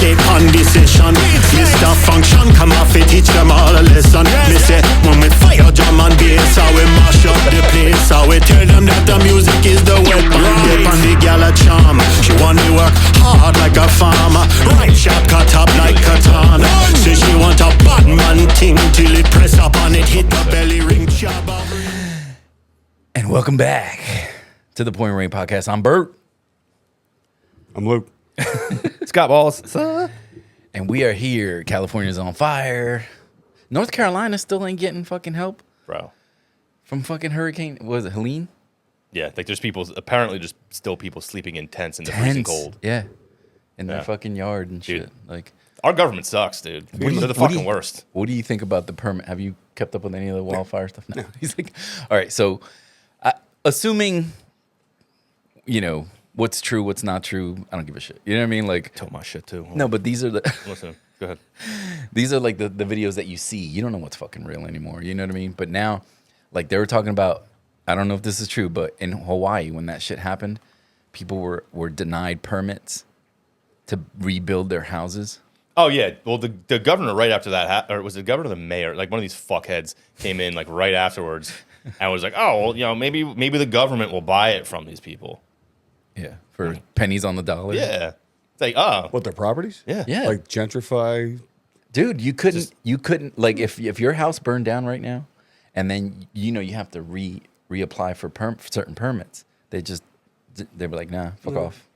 stay on the session. Mr. Function come off it, teach them all a lesson. Me say, when we fire drum and bass, how we mash up the place, how we tell them that the music is the weapon. Dip on the gal a charm, she want to work hard like a farmer. Right shot cut up like katana. Say she want a bad man thing till it press up on it, hit the belly ring chaba. And welcome back to the Point Range Podcast. I'm Bert. I'm Luke. Scott Balls. And we are here. California's on fire. North Carolina still ain't getting fucking help. Bro. From fucking hurricane. Was it Helene? Yeah, like there's people, apparently just still people sleeping in tents in the freezing cold. Yeah. In their fucking yard and shit. Dude. Like, our government sucks, dude. They're the fucking worst. What do you think about the permit? Have you kept up with any of the wildfire stuff? No. He's like, all right, so assuming, you know, what's true, what's not true, I don't give a shit. You know what I mean? Like, Tell my shit too. no, but these are the Listen, go ahead. these are like the videos that you see. You don't know what's fucking real anymore. You know what I mean? But now, like they were talking about, I don't know if this is true, but in Hawaii when that shit happened, people were denied permits to rebuild their houses. Oh, yeah. Well, the governor right after that, or was it the governor or the mayor? Like one of these fuckheads came in like right afterwards and was like, oh, well, you know, maybe the government will buy it from these people. Yeah, for pennies on the dollar. Yeah. It's like, oh. What, their properties? Yeah. Yeah. Like gentrify? Dude, you couldn't like if your house burned down right now, and then you know you have to reapply for certain permits. They were like, nah, fuck off.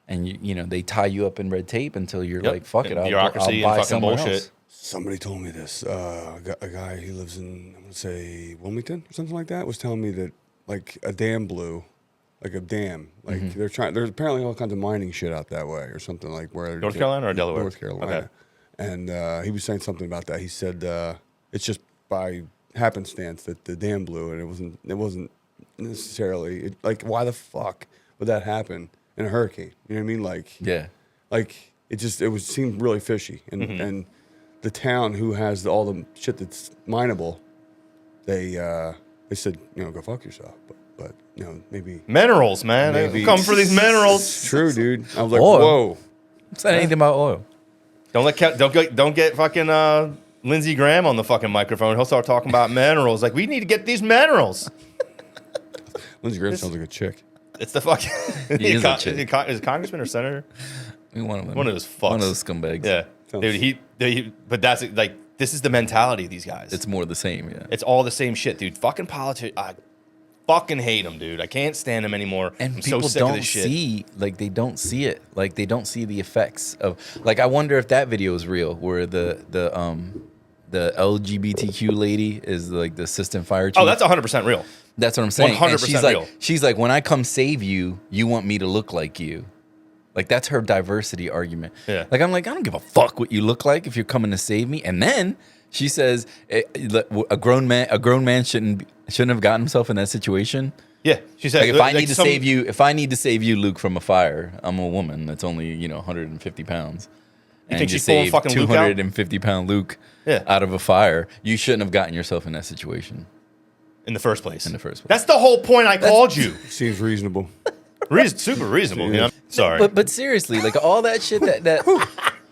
And you know they tie you up in red tape until you're like, fuck it, bureaucracy I'll buy and fucking somewhere bullshit. else. Somebody told me this. A guy, he lives in, I'm going to say, Wilmington or something like that, was telling me that like a dam blew. Like a dam. Like there's apparently all kinds of mining shit out that way or something like where. North Carolina or Delaware? North Carolina. Okay. And he was saying something about that. He said it's just by happenstance that the dam blew and it wasn't necessarily, like why the fuck would that happen in a hurricane? You know what I mean? Like, Yeah. like it seemed really fishy. And the town who has all the shit that's mineable, they said, you know, go fuck yourself. But you know, maybe Minerals, man. Maybe. Come for these minerals. it's true, dude. I was like, Oil. whoa. It's not anything about oil. Don't get fucking Lindsey Graham on the fucking microphone. He'll start talking about minerals. Like, we need to get these minerals. Lindsey Graham sounds like a chick. It's the fucking... He is a chick. Is it congressman or senator? One of them. One of those fucks. One of those scumbags. Yeah. Dude, but that's like, this is the mentality of these guys. It's more the same, yeah. It's all the same shit, dude. Fucking politics. I fucking hate them, dude. I can't stand them anymore. And I'm people so sick of don't this shit. see, like they don't see it. Like they don't see the effects of, like I wonder if that video is real where the LGBTQ lady is like the assistant fire chief. Oh, that's 100% real. That's what I'm saying. 100% And she's real. like, when I come save you, you want me to look like you. Like that's her diversity argument. Yeah. Like I'm like, I don't give a fuck what you look like if you're coming to save me. And then she says a grown man shouldn't have gotten himself in that situation. Yeah, she said. Like if I need to save you, Luke, from a fire, I'm a woman that's only 150 pounds. You think she's pulling fucking Luke out? 250-pound Luke Yeah. out of a fire. You shouldn't have gotten yourself in that situation In the first place. place. That's the whole point I called you. Seems reasonable. Super reasonable, you know? Sorry. But seriously, like all that shit that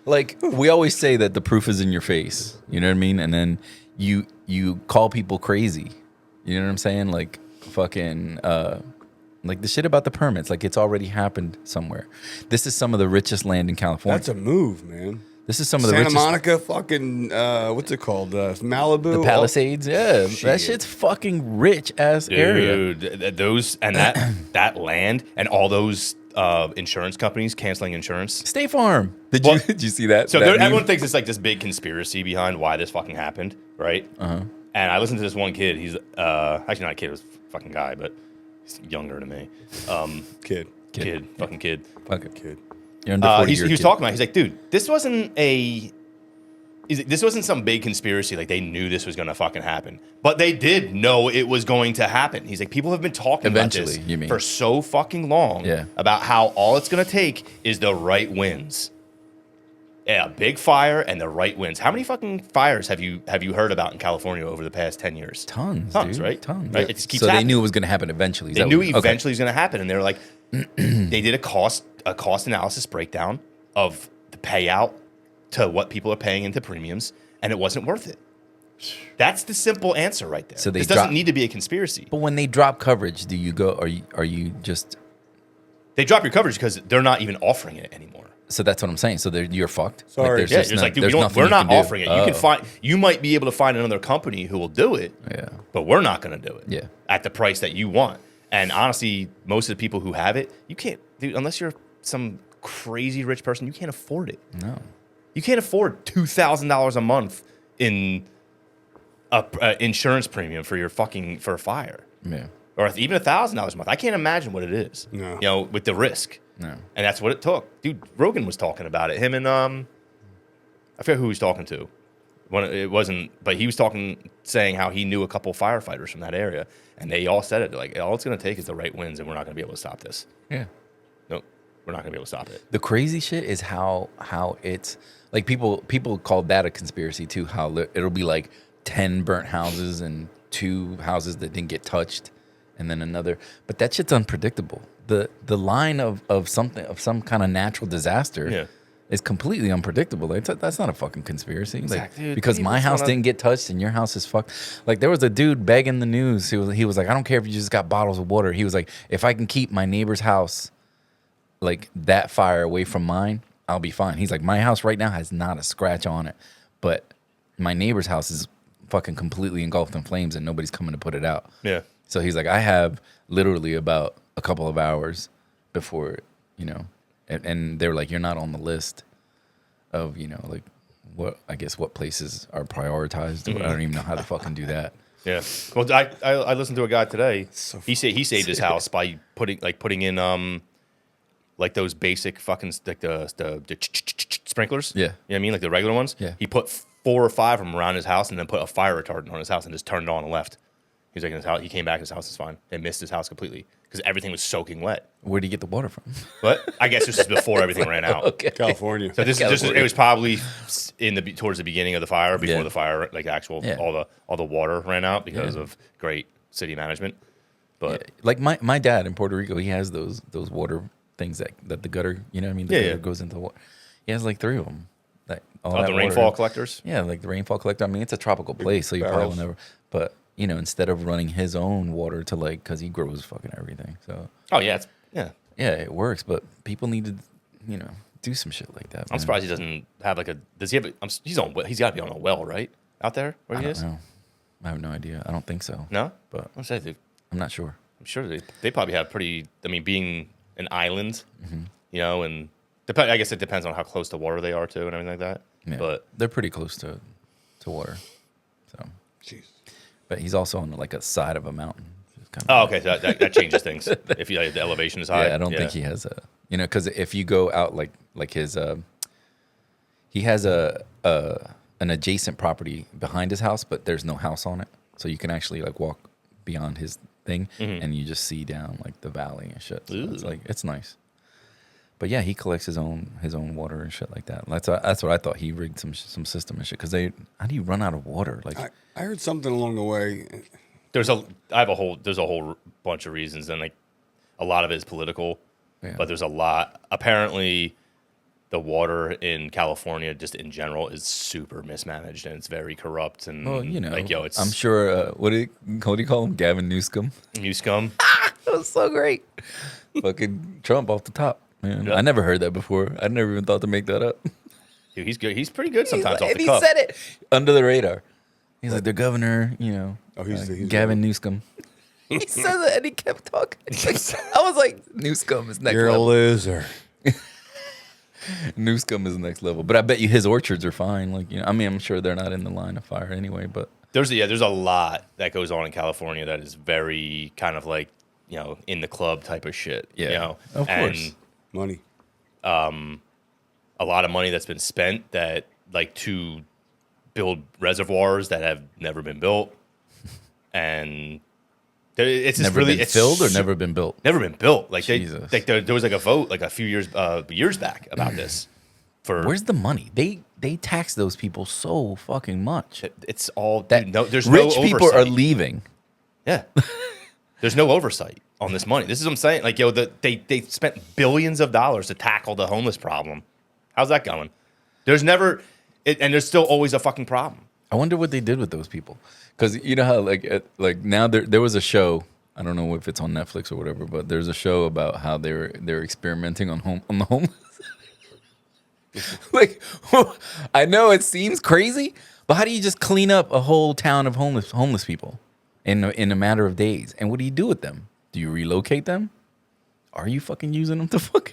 like we always say that the proof is in your face. You know what I mean? And then you call people crazy. You know what I'm saying? Like fucking like the shit about the permits. Like it's already happened somewhere. This is some of the richest land in California. That's a move, man. This is some of the Santa richest. Monica, fucking what's it called? Malibu, The Palisades, yeah. Shit. That shit's fucking rich ass area. Dude, those and that land and all those insurance companies canceling insurance. State Farm. Did you see that? So that meme? everyone thinks it's like this big conspiracy behind why this fucking happened, right? Uh-huh. And I listened to this one kid. He's actually not a kid. It was a fucking guy, but he's younger than me. kid. Fucking kid. Fuck it. Kid. You're under 40, He was talking about. He's like, dude, this wasn't some big conspiracy. Like they knew this was going to fucking happen, but they did know it was going to happen. He's like, people have been talking about this for so fucking long about how all it's going to take is the right winds. Yeah, a big fire and the right winds. How many fucking fires have you heard about in California over the past 10 years? Tons, dude. right? Tons. Right? It just keeps so happening. they knew it was going to happen eventually. They knew eventually it was going to happen, and they were like, they did a cost analysis breakdown of the pay out to what people are paying into premiums, and it wasn't worth it. That's the simple answer right there. So this doesn't need to be a conspiracy. But when they drop coverage, do you go? Are you just? They drop your coverage because they're not even offering it anymore. So that's what I'm saying. So you're fucked. Sorry. We're not offering it. You can find. You might be able to find another company who will do it. Yeah. But we're not going to do it. Yeah. At the price that you want. And honestly, most of the people who have it, you can't. Dude, unless you're some crazy rich person, you can't afford it. No. You can't afford $2,000 a month in insurance premium for a fire. Yeah. Or even $1,000 a month. I can't imagine what it is. No. You know, with the risk. No. And that's what it took. Dude, Rogan was talking about it. Him and I forget who he was talking to. It wasn't, but he was saying how he knew a couple firefighters from that area, and they all said it like, all it's going to take is the right winds, and we're not going to be able to stop this. Yeah. Nope, we're not going to be able to stop it. The crazy shit is how it's like people called that a conspiracy too. How it'll be like 10 burnt houses and 2 houses that didn't get touched, and then another. But that shit's unpredictable. The line of some kind of natural disaster is completely unpredictable. That's not a fucking conspiracy. Exactly. Like, because my house didn't get touched and your house is fucked. Like there was a dude begging the news. He was like, I don't care if you just got bottles of water. He was like, if I can keep my neighbor's house like that fire away from mine, I'll be fine. He's like, my house right now has not a scratch on it, but my neighbor's house is fucking completely engulfed in flames and nobody's coming to put it out. Yeah. So he's like, I have literally about a couple of hours before, and they were like, you're not on the list of, like what places are prioritized. I don't even know how to fucking do that. Yeah. Well, I listened to a guy today. He saved his house by putting in like those basic fucking like the sprinklers. Yeah. You know what I mean? Like the regular ones. Yeah. He put 4 or 5 of them around his house and then put a fire retardant on his house and just turned it on and left. He was like in his house. He came back. His house is fine. They missed his house completely because everything was soaking wet. Where did he get the water from? But I guess this is before everything ran out. Okay. California. So it was probably towards the beginning of the fire, before the fire, like all the water ran out because of great city management. But like my dad in Puerto Rico, he has those water things that the gutter, you know what I mean? The gutter goes into the water. He has like 3 of them. Like all the rainfall collectors? Yeah, like the rainfall collector. I mean, it's a tropical place, so you probably will never. But instead of running his own water to because he grows fucking everything. So yeah, it works. But people need to, do some shit like that. I'm surprised he doesn't have does he have? He's got to be on a well, right? Out there where he is. I don't know. I have no idea. I don't think so. No, but I'm not sure. I'm sure they probably have pretty. I mean, being an island, and I guess it depends on how close to water they are too, and everything like that. Yeah, but they're pretty close to water. So, jeez. But he's also on like a side of a mountain. Okay, so that changes things. If the elevation is high. Yeah, I don't think he has because if you go out like his, he has an adjacent property behind his house, but there's no house on it, so you can actually like walk beyond his thing and you just see down like the valley and shit. So it's nice. But yeah, he collects his own water and shit like that. That's what I thought. He rigged some system and shit. Because how do you run out of water? Like I heard something along the way. There's a whole bunch of reasons, and like a lot of it is political. Yeah. But there's a lot. Apparently, the water in California, just in general, is super mismanaged and it's very corrupt. And it's. I'm sure. What do you call him? Gavin Newsom. Newsom. That was so great. Fucking Trump off the top. Man, I never heard that before. I never even thought to make that up. Dude, he's good. He's pretty good sometimes off the he cuff. said it under the radar. He's like, the governor, he's Gavin Newsom. He said it and he kept talking. I was like, Newsom is next level. You're a loser. Newsom is next level. But I bet you his orchards are fine. Like, I'm sure they're not in the line of fire anyway. But there's a lot that goes on in California that is very kind of like, in the club type of shit. Yeah, of course. Money. A lot of money that's been spent that to build reservoirs that have never been built, and it's just never been filled or never been built. Never been built. Jesus. There was a vote a few years back about this. Where's the money? They tax those people so fucking much. It's all that there's rich no people oversight. are leaving. Yeah. There's no oversight on this money. This is what I'm saying. They spent billions of dollars to tackle the homeless problem, How's that going? There's never, and there's still always a fucking problem. I wonder what they did with those people, because you know how like now there was a show. I don't know if it's on Netflix or whatever, but there's a show about how they're experimenting on the homeless. Like, I know it seems crazy, but how do you just clean up a whole town of homeless people in a matter of days? And what do you do with them? Do you relocate them? Are you fucking using them to fuck?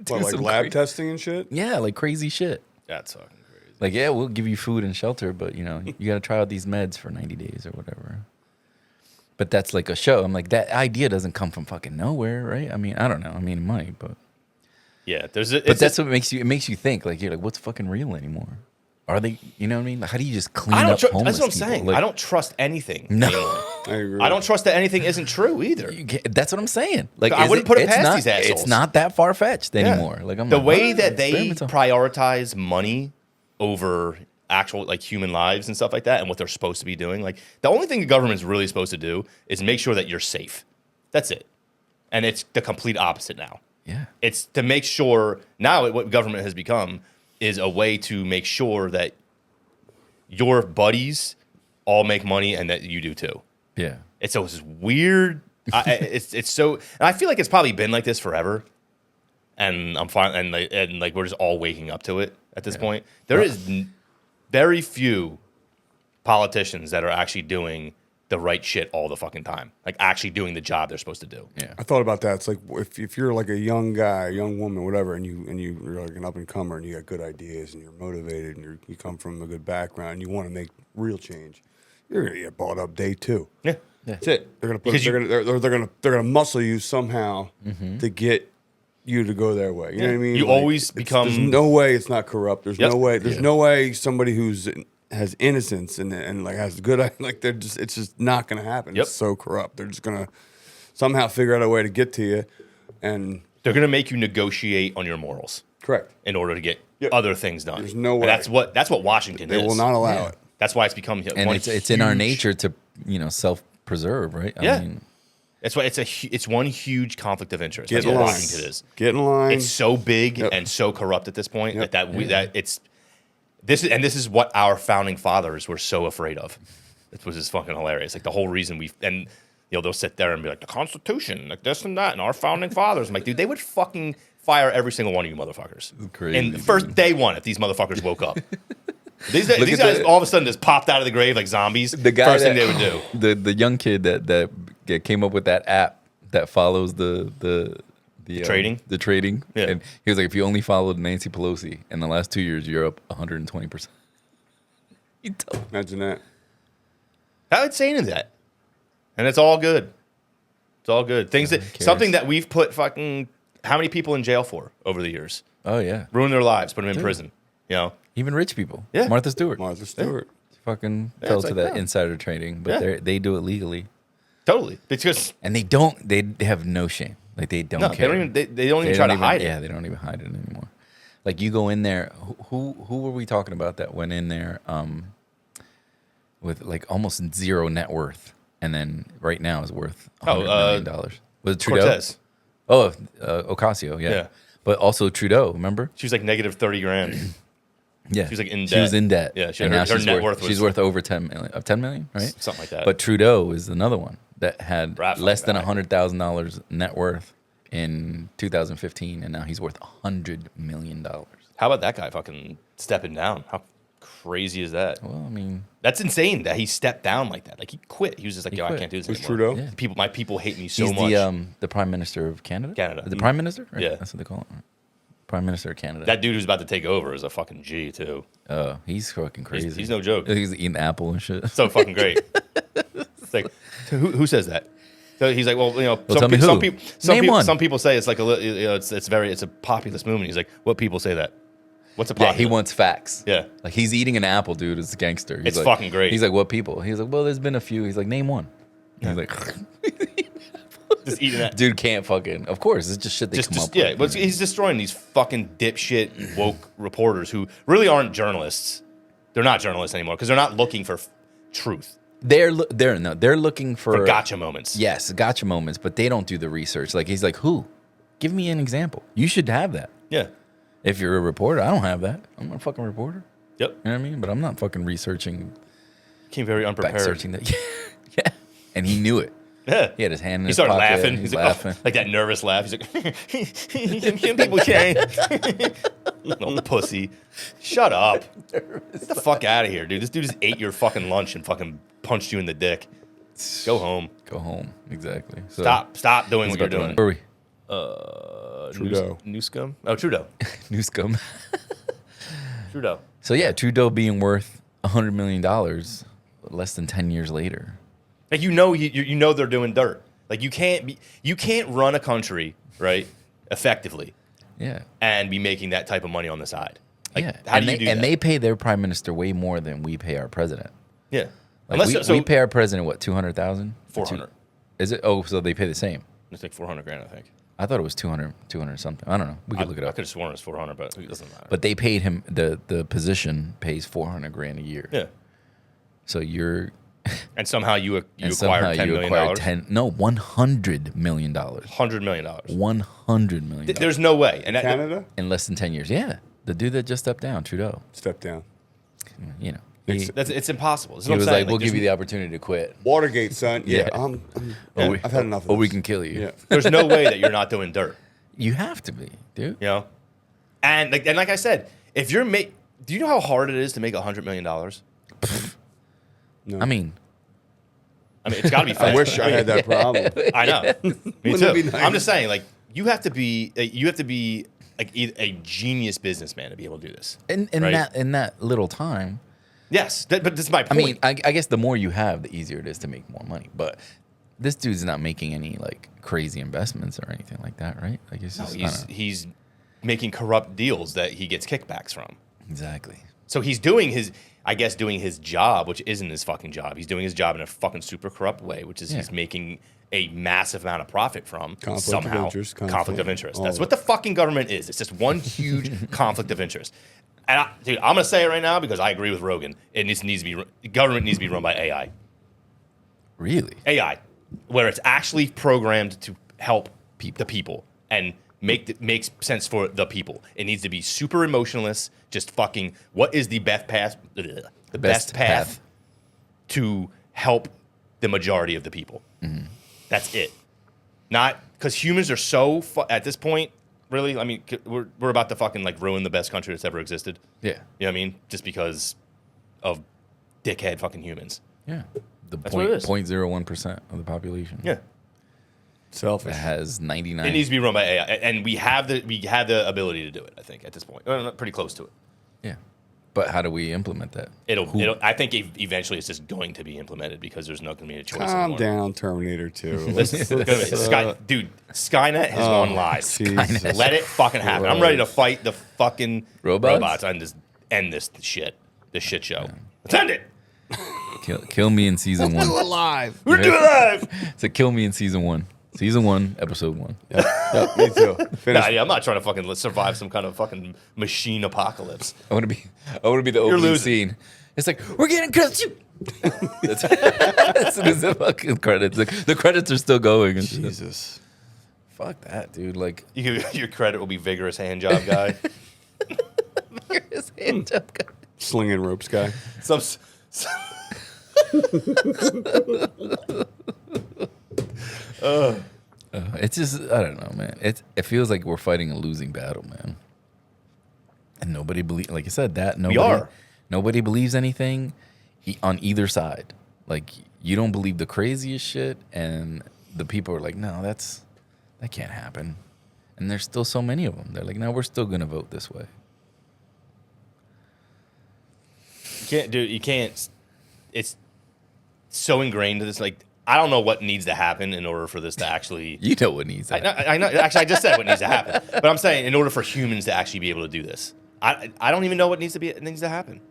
What, like lab testing and shit? Yeah, like crazy shit. That's fucking crazy. Like, yeah, we'll give you food and shelter, but you know, you got to try out these meds for 90 days or whatever. But that's like a show. I'm like, that idea doesn't come from fucking nowhere, right? I mean, I don't know. I mean, it might, but yeah, but that's what makes you think. Like, you're like, what's fucking real anymore? Are they? You know what I mean? Like, how do you just clean up homeless people? That's what I'm saying. Like, I don't trust anything. No, I agree. I don't trust that anything isn't true either. That's what I'm saying. Like, I wouldn't put it past these assholes. It's not that far fetched anymore. Like, the way that they prioritize money over actual like human lives and stuff like that, and what they're supposed to be doing. Like, the only thing the government's really supposed to do is make sure that you're safe. That's it. And it's the complete opposite now. Yeah. It's to make sure now what government has become is a way to make sure that your buddies all make money and that you do too. Yeah. It's so weird. It's so, and I feel like it's probably been like this forever. And I'm fine. And like we're just all waking up to it at this point. There is very few politicians that are actually doing the right shit all the fucking time, like actually doing the job they're supposed to do. Yeah, I thought about that. It's like if you're like a young guy, young woman, whatever, and you're like an up and comer, and you got good ideas, and you're motivated, and you come from a good background, and you want to make real change, you're gonna get bought up day two. Yeah, that's it. They're gonna muscle you somehow to get you to go their way. You know what I mean? You like, always become. There's no way it's not corrupt. There's no way. There's no way somebody who's has innocence and like has good, like it's just not gonna happen. It's so corrupt. They're just gonna somehow figure out a way to get to you, and they're gonna make you negotiate on your morals. Correct. In order to get other things done. There's no way. And that's what Washington is. They will not allow it. That's why it's become and it's in our nature to self-preserve, right? I mean, that's why it's one huge conflict of interest. Get that's in what line. Washington is. Get in line. It's so big and so corrupt at this point This is what our founding fathers were so afraid of. It was just fucking hilarious. Like the whole reason they'll sit there and be like the Constitution, like this and that, and our founding fathers. I'm like, dude, they would fucking fire every single one of you motherfuckers. Crazy, and the first day one, if these motherfuckers woke up, these guys all of a sudden just popped out of the grave like zombies. The guy first thing they would do. The young kid that came up with that app that follows the trading? The trading. Yeah. And he was like, if you only followed Nancy Pelosi in the last 2 years, you're up 120%. Imagine that. How insane is that? And it's all good. It's all good. Something that we've put fucking how many people in jail for over the years? Oh yeah. Ruin their lives, put them in prison. You know? Even rich people. Yeah. Martha Stewart. Yeah. Fucking fell to that insider trading, but they do it legally. Totally. Because and they have no shame. Like they don't care. They don't even try to hide it. Yeah, they don't even hide it anymore. Like you go in there. Who were we talking about that went in there with like almost zero net worth, and then right now is worth $100 million. Was it Trudeau? Cortez. Oh, Ocasio. Yeah. But also Trudeau. Remember? She was like negative 30 grand. Yeah, she was like in debt. She was in debt. Yeah, her net worth. She's worth over 10 million, right? Something like that. But Trudeau is another one that had less than $100,000 net worth in 2015, and now he's worth $100 million. How about that guy fucking stepping down? How crazy is that? Well, I mean, that's insane that he stepped down like that. Like he quit. He was just like, I can't do this anymore. Trudeau? Yeah. My people hate me so much. He's the Prime Minister of Canada. The Prime Minister? Right? Yeah, that's what they call it. Prime Minister of Canada. That dude who's about to take over is a fucking G too. Oh, he's fucking crazy. He's no joke. He's eating apple and shit. So fucking great. It's like, who says that? So he's like, well, some people say it's like it's a populist movement. He's like, what people say that? What's a populist? Yeah, he wants facts. Yeah, like he's eating an apple, dude. It's a gangster. He's it's like, fucking great. He's like, what people? He's like, well, there's been a few. He's like, name one. He's like, just eating that. Dude can't fucking. Of course, it's just shit they come up with. Yeah, but he's destroying these fucking dipshit woke reporters who really aren't journalists. They're not journalists anymore because they're not looking for truth. They're looking for gotcha moments. Yes, gotcha moments, but they don't do the research. Like he's like, who? Give me an example. You should have that. Yeah. If you're a reporter, I don't have that. I'm not a fucking reporter. Yep. You know what I mean? But I'm not fucking researching. Came very unprepared. Searching that. Yeah. And he knew it. Yeah. He had his hand in his pocket. pocket. He started laughing. He's laughing. Like that nervous laugh. He's like, people can't. Little pussy. Shut up. Get the fuck out of here, dude. This dude just ate your fucking lunch and fucking punched you in the dick. Go home. Go home. Exactly. So, Stop doing what you're doing. Where are we? Trudeau. Newscum? Oh, Trudeau. Newscum. Trudeau. So yeah, Trudeau being worth $100 million less than 10 years later. Like you know they're doing dirt. Like you can't run a country, right, effectively. Yeah. And be making that type of money on the side. Like, yeah. How do you do that? And they pay their prime minister way more than we pay our president. Yeah. Like we pay our president what, 200,000? 400. Is it? Oh, so they pay the same. It's like 400 grand, I think. I thought it was 200 something. I don't know. We could look it up. I could have sworn it was 400, but it doesn't matter. But they paid him, the position pays 400 grand a year. Yeah. So you're. And somehow you acquired $10 million. $100 million. $100 million. $100 million. There's no way. And Canada? In less than 10 years. Yeah. The dude that just stepped down, Trudeau. Step down. You know. It's impossible. That's He what I'm was saying. like, we'll give you the opportunity to quit. Watergate, son. Yeah. Yeah. I've had enough of this. Or we can kill you. Yeah. There's no way that you're not doing dirt. You have to be, dude. You know? And like I said, if you're do you know how hard it is to make $100 million? No. I mean, it's got to be fun. I wish I had that problem. I know. Me Wouldn't it be too. nice? I'm just saying, like, you have to be like a genius businessman to be able to do this. in right? that little time. Yes, but this is my point. I mean, I guess the more you have, the easier it is to make more money. But this dude's not making any like crazy investments or anything like that, right? Like it's just he's making corrupt deals that he gets kickbacks from. Exactly. So he's doing his job, which isn't his fucking job. He's doing his job in a fucking super corrupt way, which is he's making a massive amount of profit from Conflict of interest. That's what the fucking government is. It's just one huge conflict of interest. And dude, I'm gonna say it right now because I agree with Rogan. The government needs to be run by AI. Really? AI, where it's actually programmed to help the people and makes sense for the people. It needs to be super emotionless. Just fucking what is the best path? The best path to help the majority of the people. Mm-hmm. That's it. Not because humans are so at this point. Really, I mean, we're about to fucking like ruin the best country that's ever existed. Yeah. You know what I mean? Just because of dickhead fucking humans. Yeah. That's what it is. 0.01% of the population. Yeah. Selfish. It has 99. It needs to be run by AI, and we have the ability to do it. I think at this point, pretty close to it. Yeah. But how do we implement that? I think eventually it's just going to be implemented because there's not going to be a choice Calm anymore. down, Terminator 2. Skynet has gone live. Jesus. Let it fucking happen. I'm ready to fight the fucking robots and just end this shit show. Yeah. Let's end it. Kill me in season 1. We're alive. We're doing live. So kill me in season 1. Season 1, episode 1. Yep, me too. I'm not trying to fucking survive some kind of fucking machine apocalypse. I want to be the opening scene. It's like, we're getting credits. As soon as the fucking credits, the credits are still going. And Jesus. Shit. Fuck that, dude. Like, your credit will be vigorous hand job guy. Vigorous hand job guy. Slinging ropes guy. It's just, I don't know, man. It feels like we're fighting a losing battle, man. And nobody believes, like I said, nobody believes anything on either side. Like, you don't believe the craziest shit, and the people are like, no, that can't happen. And there's still so many of them. They're like, no, we're still gonna vote this way. You can't. It's so ingrained to this. Like, I don't know what needs to happen in order for this to actually. You know what needs to happen. I know. Actually, I just said what needs to happen. But I'm saying in order for humans to actually be able to do this, I don't even know what needs to happen.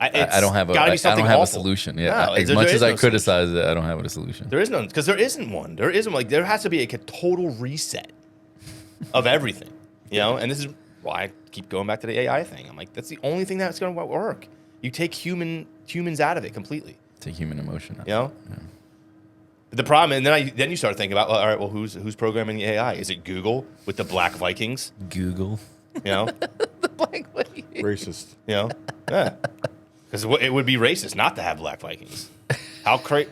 I don't have a solution. Yeah, No, as much as I criticize it, I don't have a solution. There is none because there isn't one. There isn't like there has to be a total reset of everything, you know. And this is why I keep going back to the AI thing. I'm like, that's the only thing that's going to work. You take humans out of it completely. Take human emotion out. You know. Yeah. But the problem, and then you start thinking about, well, all right, well, who's programming the AI? Is it Google with the Black Vikings? Google. You know, The black Vikings. Racist. you know, yeah, because it would be racist not to have black Vikings. How crazy.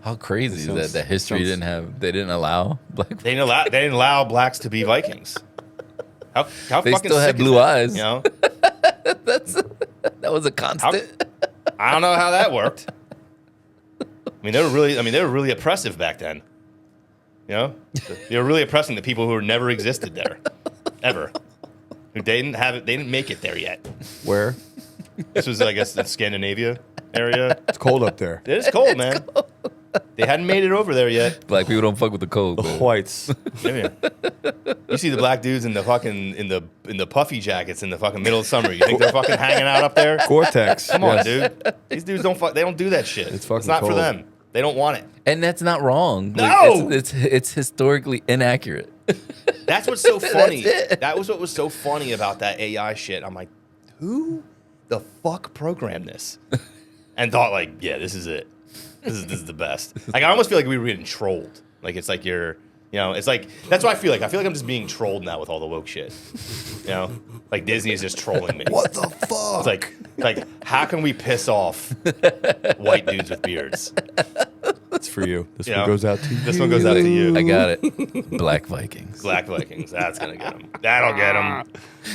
How crazy is that history they didn't allow black They didn't allow blacks to be Vikings. How They fucking still sick had is blue that? eyes. You know, that was a constant. I don't know how that worked. I mean, they were really oppressive back then. You know, they were really oppressing the people who never existed there, ever. Who they didn't make it there yet. Where? This was, I guess, the Scandinavia area. It's cold up there. It is cold, man. They hadn't made it over there yet. Black people don't fuck with the cold. The man. whites. Yeah. You see the black dudes in the fucking in the puffy jackets in the fucking middle of summer. You think they're fucking hanging out up there? Gore-Tex. Come on, dude. These dudes don't do that shit. It's fucking not for cold. them. They don't want it. And that's not wrong. No! It's historically inaccurate. That's what's so funny. That's it. That was what was so funny about that AI shit. I'm like, who the fuck programmed this? And thought like, yeah, this is it. This is the best. Like I almost feel like we were getting trolled. Like it's like it's like that's what I feel like. I feel like I'm just being trolled now with all the woke shit. You know, like Disney is just trolling me. What the fuck? It's like how can we piss off white dudes with beards? It's for you. This You one know, goes out to you. This one goes out to you. I got it. Black Vikings. Black Vikings. That's gonna get them. That'll get them.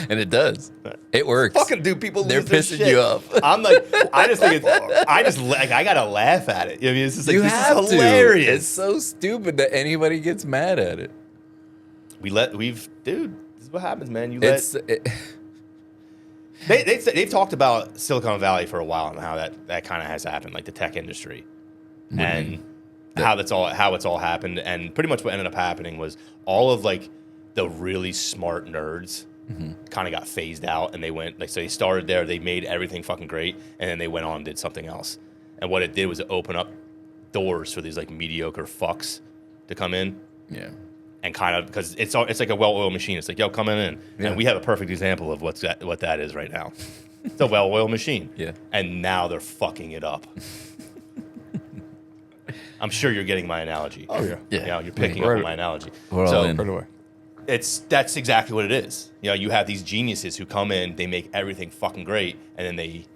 And it does. It works. Fucking do people They're lose their pissing shit. you off. I'm like, I just think I gotta laugh at it. I mean, it's just like You this have is to. hilarious. It's so stupid that anybody gets mad at it. Dude, this is what happens, man. They've talked about Silicon Valley for a while and how that kind of has happened, like the tech industry, and how it's all happened. And pretty much what ended up happening was all of like the really smart nerds kind of got phased out, and they went like so they started there, they made everything fucking great, and then they went on and did something else. And what it did was it opened up doors for these like mediocre fucks to come in. Yeah. And kind of because it's like a well-oiled machine. It's like, yo, come in, and we have a perfect example of what that is right now. It's a well-oiled machine. Yeah. And now they're fucking it up. I'm sure you're getting my analogy. Oh yeah. Yeah. You know, you're picking Right. up on my analogy. We're all in. Right away. That's exactly what it is. You know, you have these geniuses who come in, they make everything fucking great, and then they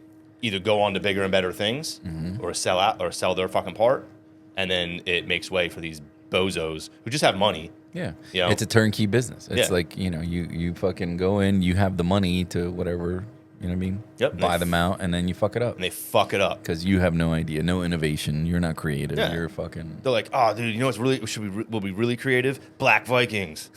either go on to bigger and better things, or sell out or sell their fucking part, and then it makes way for these bozos who just have money. Yeah. You know? It's a turnkey business. It's Yeah. like, you fucking go in, you have the money to whatever, you know what I mean? Yep. Buy them out, and then you fuck it up. And they fuck it up. Because you have no idea, no innovation. You're not creative. Yeah. You're fucking. They're like, oh, dude, you know what's will be really creative? Black Vikings.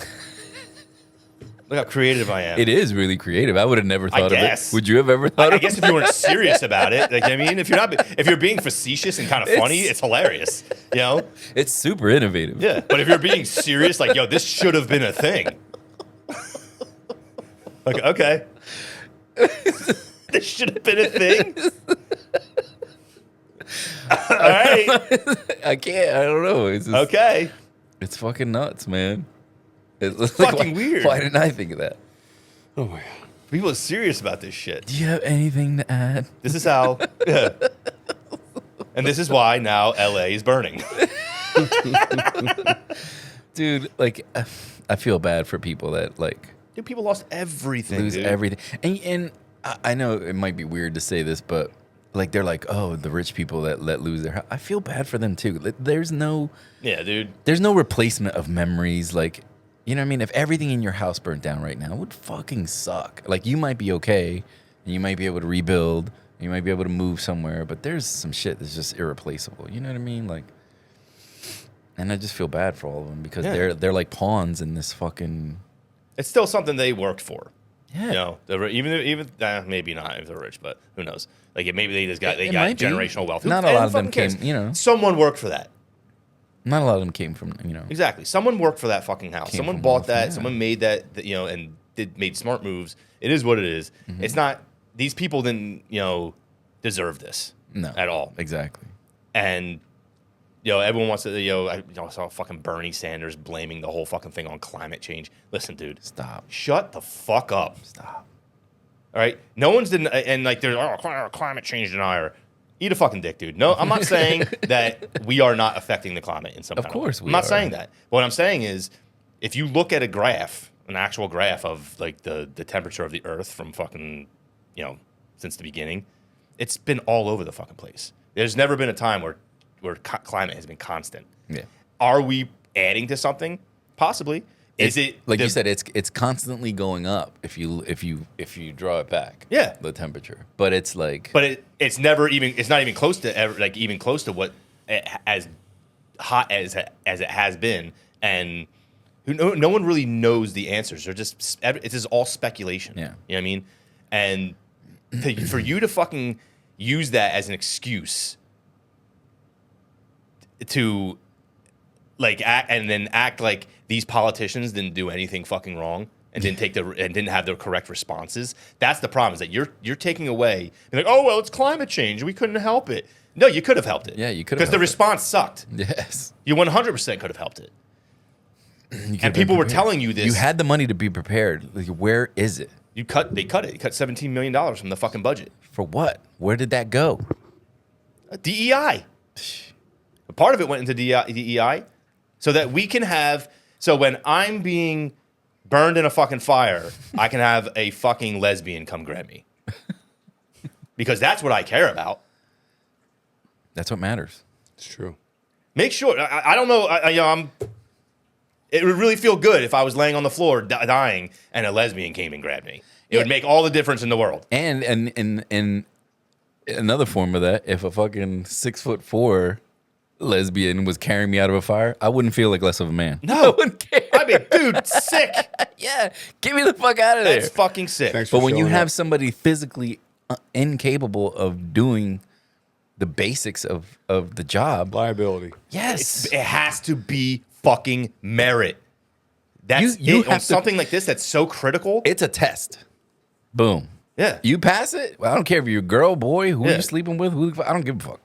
Look how creative I am. It is really creative. I would have never thought of guess. it. Would you have ever thought I of guess it? if you weren't serious about it, like I mean, if you're being facetious and kind of funny, it's hilarious. You know? It's super innovative. Yeah. But if you're being serious, like, yo, this should have been a thing. Like, okay. This should have been a thing. All right. I can't. I don't know. It's just, Okay. It's fucking nuts, man. It's fucking weird. Why didn't I think of that? Oh my god. People are serious about this shit. Do you have anything to add? This is how. Yeah. And this is why now LA is burning. Dude, like, I feel bad for people that, like, Dude, people lost everything. lose dude. everything. And I know it might be weird to say this, but, like, they're like, oh, the rich people that let lose their house. I feel bad for them, too. Like, there's no replacement of memories. Like, you know what I mean? If everything in your house burnt down right now, it would fucking suck. Like, you might be okay, and you might be able to rebuild, and you might be able to move somewhere, but there's some shit that's just irreplaceable. You know what I mean? Like, and I just feel bad for all of them because they're like pawns in this fucking. It's still something they worked for. Yeah. You know, even maybe not if they're rich, but who knows? Like maybe they got It might be. generational wealth. Not a lot of them came, you know. Someone worked for that. Not a lot of them came from, you know. Exactly. Someone worked for that fucking house. Came Someone from bought wealth, that. yeah. Someone made that, you know, and made smart moves. It is what it is. Mm-hmm. It's not. These people didn't, you know, deserve this. No. At all. Exactly. And you know, everyone wants to. I saw fucking Bernie Sanders blaming the whole fucking thing on climate change. Listen, dude. Stop. Shut the fuck up. Stop. All right. No one's and like there's climate change denier. Eat a fucking dick, dude. No, I'm not saying that we are not affecting the climate in some. Of course, I'm not saying that. What I'm saying is, if you look at a graph an actual graph of like the temperature of the Earth from fucking, since the beginning, it's been all over the fucking place. There's never been a time where climate has been constant. Yeah. Are we adding to something? Possibly. Is it like you said? It's constantly going up if you draw it back. Yeah. The temperature, but it's like. But it's not even close to ever like even close to what as hot as it has been, and no one really knows the answers. They're just it's just all speculation. Yeah. You know what I mean? And for you to fucking use that as an excuse to like act like these politicians didn't do anything fucking wrong and didn't have the correct responses. That's the problem, is that you're taking away, you're like, oh well, it's climate change, we couldn't help it. No, you could have helped it. Yeah, you could have, because the response sucked. Yes, you 100% could have helped it. And people were telling you this. You had the money to be prepared. Like, where is it? They cut it. You cut $17 million from the fucking budget. For what? Where did that go? DEI. Part of it went into DEI so that we can have. So when I'm being burned in a fucking fire, I can have a fucking lesbian come grab me. Because that's what I care about. That's what matters. It's true. Make sure. I don't know. It would really feel good if I was laying on the floor dying and a lesbian came and grabbed me. It would make all the difference in the world. And another form of that, if a fucking 6'4" lesbian was carrying me out of a fire, I wouldn't feel like less of a man. No. I wouldn't care. I'd be, dude, sick. Yeah, get me the fuck out of there. That's fucking sick. But when you have somebody physically incapable of doing the basics of the job, liability. Yes, it has to be fucking merit. That's you on something like this that's so critical. It's a test. Boom. Yeah. You pass it. Well, I don't care if you're a girl, boy, who you're sleeping with. I don't give a fuck.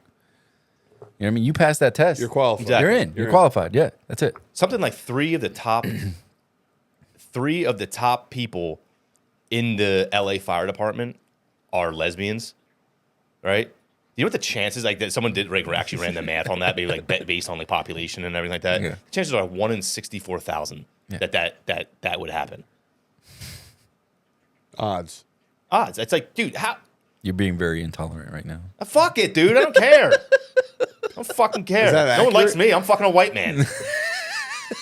You know what I mean? You pass that test. You're qualified. Exactly. You're in. You're qualified. Yeah, that's it. Something like three of the top people in the LA fire department are lesbians, right? You know what the chances, like, that someone actually ran the math on that, maybe like based on like population and everything like that. Yeah. The chances are 1 in 64,000 that would happen. Odds. It's like, dude, how? You're being very intolerant right now. Fuck it, dude. I don't care. I don't fucking care. No one likes me. I'm fucking a white man.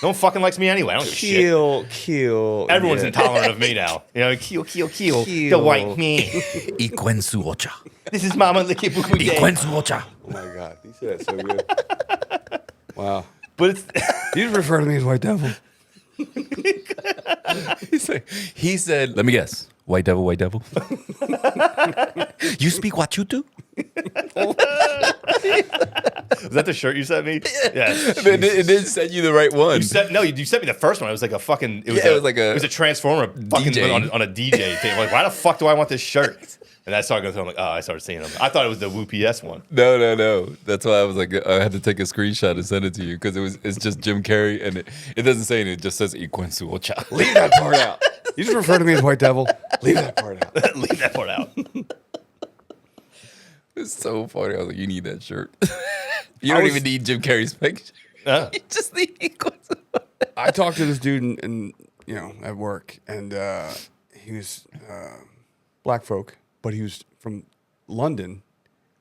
No one fucking likes me anyway. I don't give a shit. Kill. Everyone's intolerant of me now. You know, kill. The white man. Ikwensu ocha. This is Mama Licky Buku Day. Ikwensu ocha. Oh my God. He said that so good. Wow. But it's. You just refer to me as white devil. He said, let me guess. White devil, white devil. You speak what you do? Was that the shirt you sent me? Yeah. It didn't send you the right one. You sent me the first one. It was like a fucking. It was a transformer fucking DJ. on a DJ thing. I'm like, why the fuck do I want this shirt? And I started going through. I'm like, oh, I started seeing them. I thought it was the Woo PS one. No. That's why I was like, I had to take a screenshot and send it to you because it's just Jim Carrey and it doesn't say anything. It just says Ikwensu ocha. Leave that part out. You just refer to me as white devil. Leave that part out. Leave that part out. It's so funny. I was like, you need that shirt. You don't even need Jim Carrey's picture. You just need Ikwensu. I talked to this dude in at work, and he was black folk, but he was from London,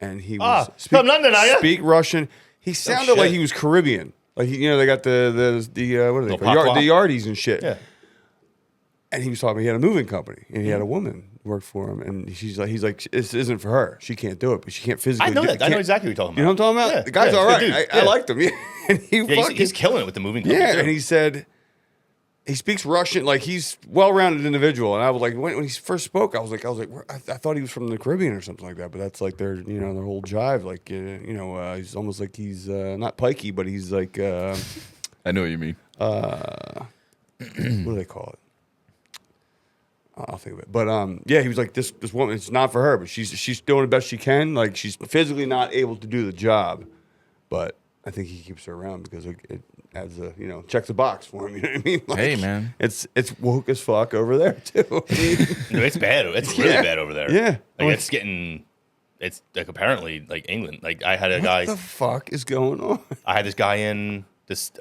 and he was from London, are you? Speak Russian. He sounded like he was Caribbean. Like they got the what are they called? The Yardies and shit. Yeah. And he was talking. He had a moving company, and he had a woman work for him. And he's like, this isn't for her. She can't do it, but she can't physically. I know that. I know exactly what you're talking about. You know what I'm talking about? Yeah. The guy's all right. I liked him. And he's killing it with the moving company. Yeah, too. and he said he speaks Russian. Like, he's well-rounded individual. And I was like, when he first spoke, I was like, I thought he was from the Caribbean or something like that. But that's like their whole jive. Like, he's almost like he's not pikey, but he's like. I know what you mean. What do they call it? I'll think of it. But he was like, this woman, it's not for her, but she's doing the best she can. Like, she's physically not able to do the job, but I think he keeps her around because it adds a checks a box for him. You know what I mean? Like, hey man, it's woke as fuck over there too. No, it's bad. It's really bad over there. Yeah, like it's like apparently like England. Like I had a guy. What the fuck is going on? I had this guy in this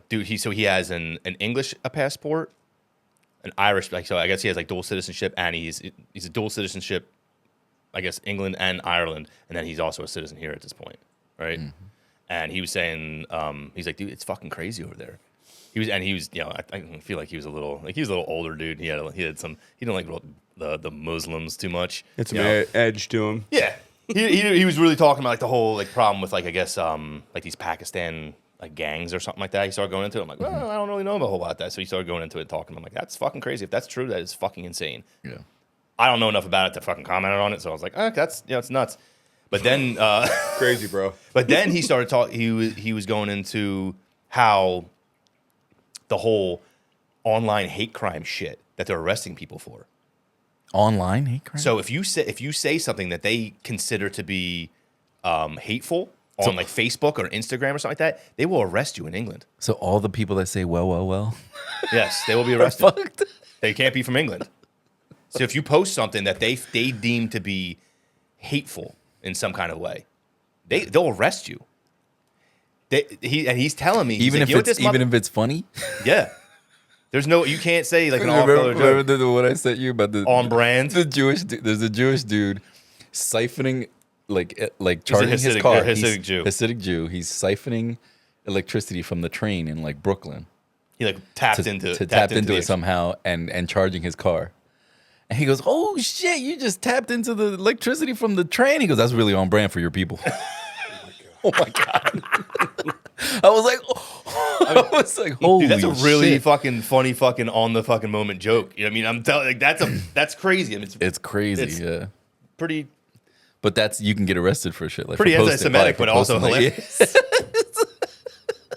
dude. He has an English passport. an Irish, like, so I guess he has like dual citizenship, and he's a dual citizenship, I guess England and Ireland, and then he's also a citizen here at this point, right? Mm-hmm. And he was saying, he's like, dude, it's fucking crazy over there. He was, you know, I feel like he was a little older dude. He didn't like the Muslims too much. It's an edge to him. Yeah, he was really talking about like the whole like problem with like I guess like these Pakistan like gangs or something like that. He started going into it. I'm like, well, I don't really know a whole lot about that. So he started going into it, talking. I'm like, that's fucking crazy. If that's true, that is fucking insane. Yeah, I don't know enough about it to fucking comment on it. So I was like, that's it's nuts. But then crazy, bro. But then he started talking. He was going into how the whole online hate crime shit that they're arresting people for. Online hate crime? So if you say something that they consider to be hateful on like Facebook or Instagram or something like that, they will arrest you in England. So all the people that say well. Yes, they will be arrested. They can't be from England. So if you post something that they deem to be hateful in some kind of way, they'll arrest you. He's telling me, even if it's funny. Yeah, there's no, you can't say like an off-color joke. Remember the one I sent you about the on brand? The Jewish, there's a Jewish dude siphoning like charging his car. Hasidic Jew. He's siphoning electricity from the train in like Brooklyn. He like tapped into it somehow and charging his car. And he goes, "Oh shit, you just tapped into the electricity from the train." He goes, "That's really on brand for your people." Oh my god! I was like, holy dude, that's a really shit. fucking funny fucking on the fucking moment joke. You know what I mean? I'm telling, like, that's crazy. I mean, it's crazy. Yeah, pretty. But you can get arrested for shit like pretty anti-Semitic, but also hilarious.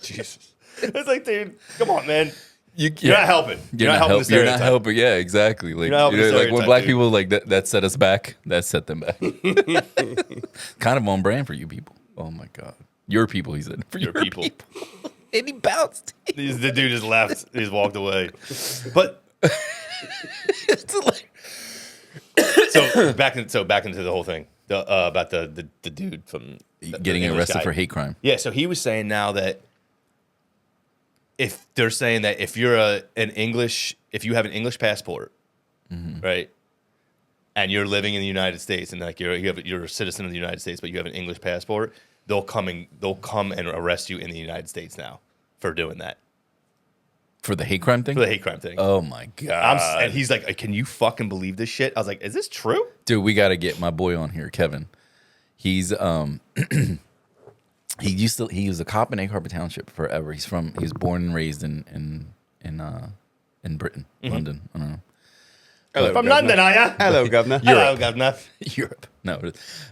Jesus, it's like, dude, come on, man. You're not helping. You're not helping. You're not helping. Yeah, exactly. Like, like when black people like that set us back. That set them back. Kind of on brand for you people. Oh my god, your people. He said for your people. And he bounced. The dude just left. He just walked away. But so back into the whole thing about the dude from getting arrested for hate crime. Yeah. So he was saying now that if they're saying that if you're if you have an English passport, mm-hmm. right, and you're living in the United States and like you're a citizen of the United States, but you have an English passport, they'll come and arrest you in the United States now for doing that. For the hate crime thing? For the hate crime thing. Oh my god! And he's like, "Can you fucking believe this shit?" I was like, "Is this true?" Dude, we got to get my boy on here, Kevin. He's he was a cop in Egg Harbor Township forever. He's born and raised in Britain, mm-hmm. London. I don't know. Hello, from London, are you? Hello, governor. Hello, governor. Europe. No,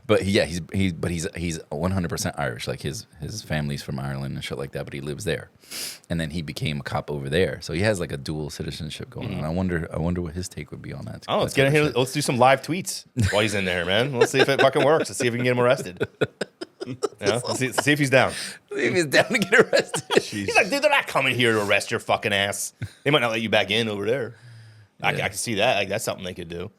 but he's 100% Irish. Like his family's from Ireland and shit like that. But he lives there, and then he became a cop over there. So he has like a dual citizenship going on. I wonder what his take would be on that. Oh, let's get in here. Let's do some live tweets while he's in there, man. Let's see if it fucking works. Let's see if we can get him arrested. Let's see if he's down. See if he's down to get arrested. He's like, dude, they're not coming here to arrest your fucking ass. They might not let you back in over there. Yeah. I can see that. Like, that's something they could do.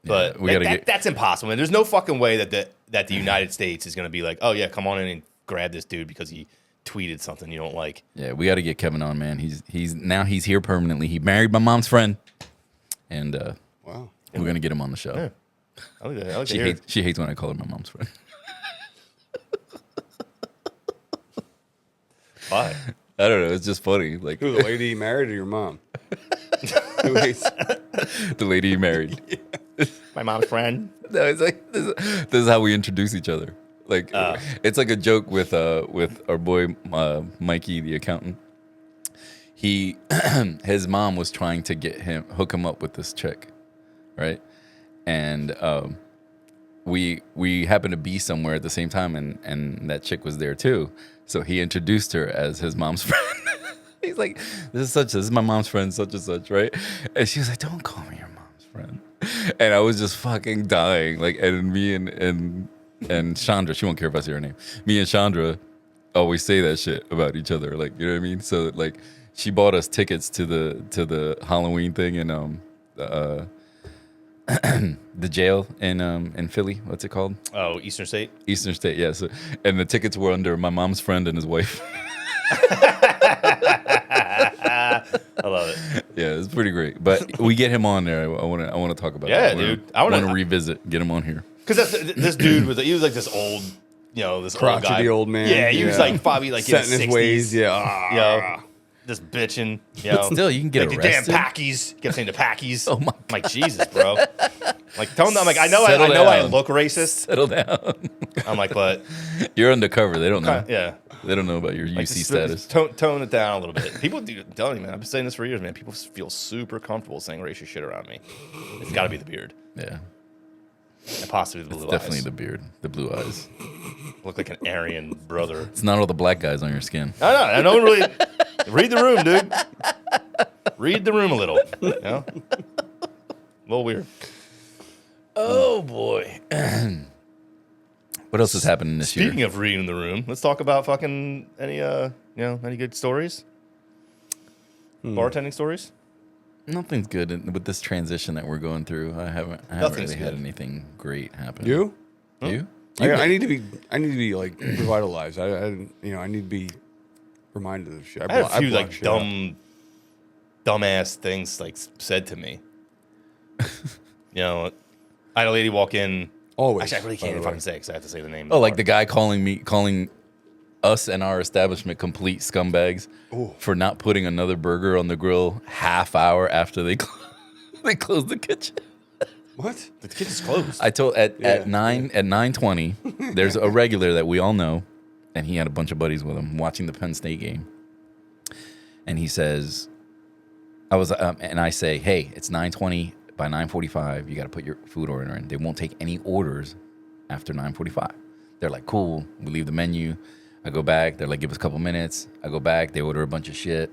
But that's impossible. Man. There's no fucking way that the United States is going to be like, oh, yeah, come on in and grab this dude because he tweeted something you don't like. Yeah, we got to get Kevin on, man. He's here permanently. He married my mom's friend. And wow, we're going to get him on the show. Yeah. I like that. She hates when I call her my mom's friend. Why? I don't know. It's just funny. Like, who, the lady you married or your mom? Who hates the lady you married? Yeah. My mom's friend. No, it's like this is how we introduce each other. Like it's like a joke with our boy Mikey, the accountant. His mom was trying to hook him up with this chick, right? And we happened to be somewhere at the same time, and that chick was there too. So he introduced her as his mom's friend. He's like, this is my mom's friend, such and such, right? And she was like, don't call me your mom's friend. And I was just fucking dying. Like, and me and Chandra, she won't care if I say her name. Me and Chandra always say that shit about each other. Like, you know what I mean? So like, she bought us tickets to the Halloween thing in the jail in Philly. What's it called? Oh, Eastern State. Eastern State, yeah. So, and the tickets were under my mom's friend and his wife. I love it. Yeah, it's pretty great. But we get him on there. I want to talk about Yeah, that. dude. I want to revisit. Get him on here. Because this dude was like this old, this crotchety old man. Yeah, he was like probably like set in his 60s. Ways. Yeah. Just bitching. But still, you can get like arrested. The damn Packies. Kept saying the Packies. Oh my God. I'm like, Jesus, bro. Like, tell them. I'm like, I know I look racist. Settle down. I'm like, but you're undercover. They don't know. Yeah. They don't know about your UC status. Tone it down a little bit. People do. I'm telling you, man. I've been saying this for years, man. People feel super comfortable saying racist shit around me. It's got to be the beard. Yeah. And possibly the blue eyes. Definitely the beard. The blue eyes. Look like an Aryan brother. It's not all the black guys on your skin. I know. Really. Read the room, dude. Read the room a little. A little weird. Oh boy. What else is happening this year? Speaking of reading the room, let's talk about fucking any good stories? Bartending stories? Nothing's good with this transition that we're going through. I haven't really had anything great happen. You? You? I need to be like revitalized. I need to be reminded of shit. I had a few like dumbass things like said to me. I had a lady walk in. Always. Actually, I really can't fucking say because I have to say the name. Oh, like the guy calling us and our establishment complete scumbags for not putting another burger on the grill half hour after they closed the kitchen. What? The kitchen's closed. I told at 9:20. There's a regular that we all know, and he had a bunch of buddies with him watching the Penn State game. And he says, I say, hey, it's 9:20. By 9:45, you got to put your food order in. They won't take any orders after 9:45. They're like, cool. We leave the menu. I go back. They're like, give us a couple minutes. I go back. They order a bunch of shit.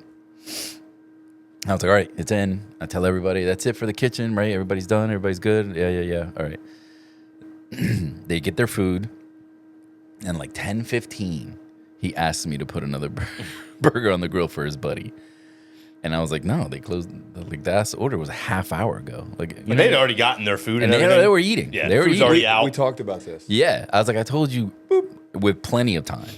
I was like, all right, it's in. I tell everybody, that's it for the kitchen, right? Everybody's done. Everybody's good. Yeah. All right. They get their food. And like 10:15, he asks me to put another burger on the grill for his buddy. And I was like, no, they closed. Like that order was a half hour ago. Like they'd already gotten their food and they were eating. Yeah, they were eating. already out. We talked about this. Yeah, I was like, I told you, with plenty of time.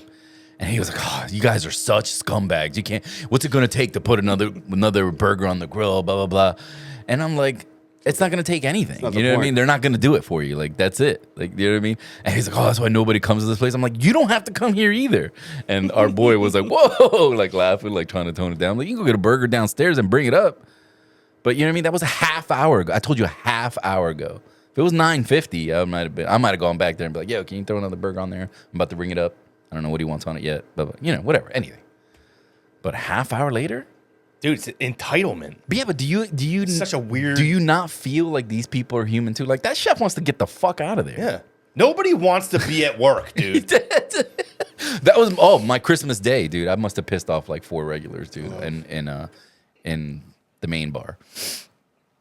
And he was like, oh, you guys are such scumbags. You can't. What's it gonna take to put another burger on the grill? Blah blah blah. And I'm like, it's not gonna take anything. You know what I mean? They're not gonna do it for you. Like that's it. Like you know what I mean? And he's like, oh, that's why nobody comes to this place. I'm like, you don't have to come here either. And our boy was like, whoa, like laughing, like trying to tone it down. I'm like, you can go get a burger downstairs and bring it up. But you know what I mean? That was a half hour ago. I told you a half hour ago. If it was 9:50, I might have gone back there and be like, yo, can you throw another burger on there? I'm about to bring it up. I don't know what he wants on it yet, but whatever, anything. But a half hour later. Dude, it's entitlement. But yeah, but do you it's such a weird. Do you not feel like these people are human too? Like that chef wants to get the fuck out of there. Yeah. Nobody wants to be at work, dude. That was my Christmas day, dude. I must have pissed off like 4 regulars, dude, in the main bar.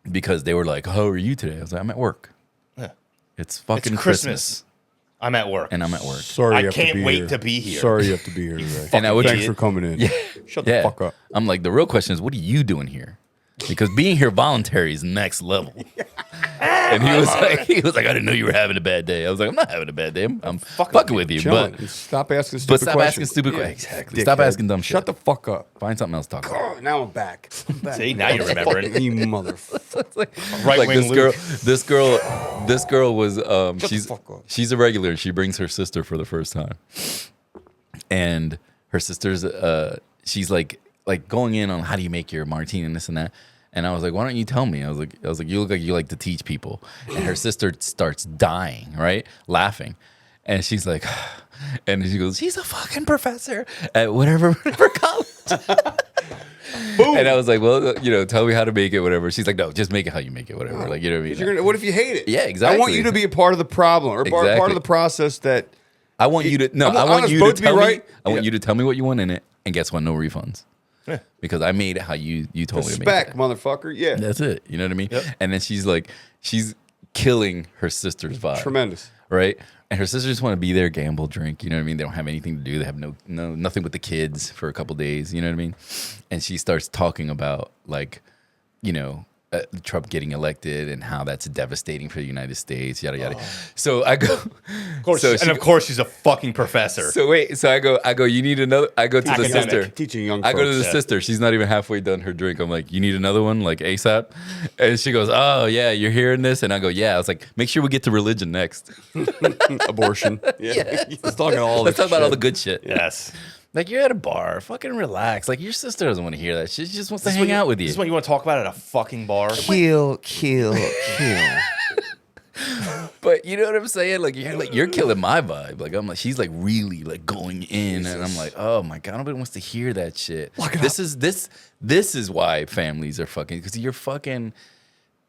Because they were like, how are you today? I was like, I'm at work. Yeah. It's fucking It's Christmas. I'm at work. And I'm at work. Sorry, I can't wait to be here. Sorry you have to be here today. And I would Thanks for coming in. Yeah. Shut the fuck up. I'm like, the real question is, what are you doing here? Because being here voluntary is next level. And he was like, I didn't know you were having a bad day. I was like, I'm not having a bad day. I'm fucking with you. Chilling. But stop asking stupid questions. asking stupid questions. Exactly. Stop asking dumb shit. Shut the fuck up. Find something else to talk about. Oh, now I'm back. See, now you're remembering. You motherfucker. Right wing Luke. This girl was she's a regular. She brings her sister for the first time, and her sister's she's like going in on how do you make your martini and this and that. And I was like, why don't you tell me? I was like, you look like you like to teach people. And her sister starts dying, right? Laughing. And she's like, and she goes, she's a fucking professor at whatever college. Boom. And I was like, well, tell me how to make it, whatever. She's like, no, just make it how you make it, whatever. Like, you know what I mean? What if you hate it? Yeah, exactly. I want you to be a part of the problem or part of the process that. I want you to, I want you to tell me. Right? I want you to tell me what you want in it. And guess what? No refunds. Yeah. Because I made it how you told me to make it. Respect, motherfucker. Yeah. That's it. You know what I mean? Yep. And then she's killing her sister's vibe. Tremendous. Right? And her sisters just want to be there, gamble, drink. You know what I mean? They don't have anything to do. They have nothing with the kids for a couple days. You know what I mean? And she starts talking about like, Trump getting elected and how that's devastating for the United States, yada yada. So I go, of course, of course, she's a fucking professor. So I go. You need another. I go to the sister, teaching young. I go to the sister. She's not even halfway done her drink. I'm like, you need another one, like ASAP. And she goes, oh yeah, you're hearing this, and I go, yeah. I was like, make sure we get to religion next. Abortion. Yeah. Let's talk about all. Let's talk about all the good shit. Yes. Like, you're at a bar, fucking relax. Like, your sister doesn't want to hear that shit. She just wants to hang out with you. This is what you want to talk about at a fucking bar? Kill. But you know what I'm saying? Like, you're killing my vibe. Like, I'm like, she's like really like going in, and I'm like, oh my god, nobody wants to hear that shit. This is why families are fucking, because you're fucking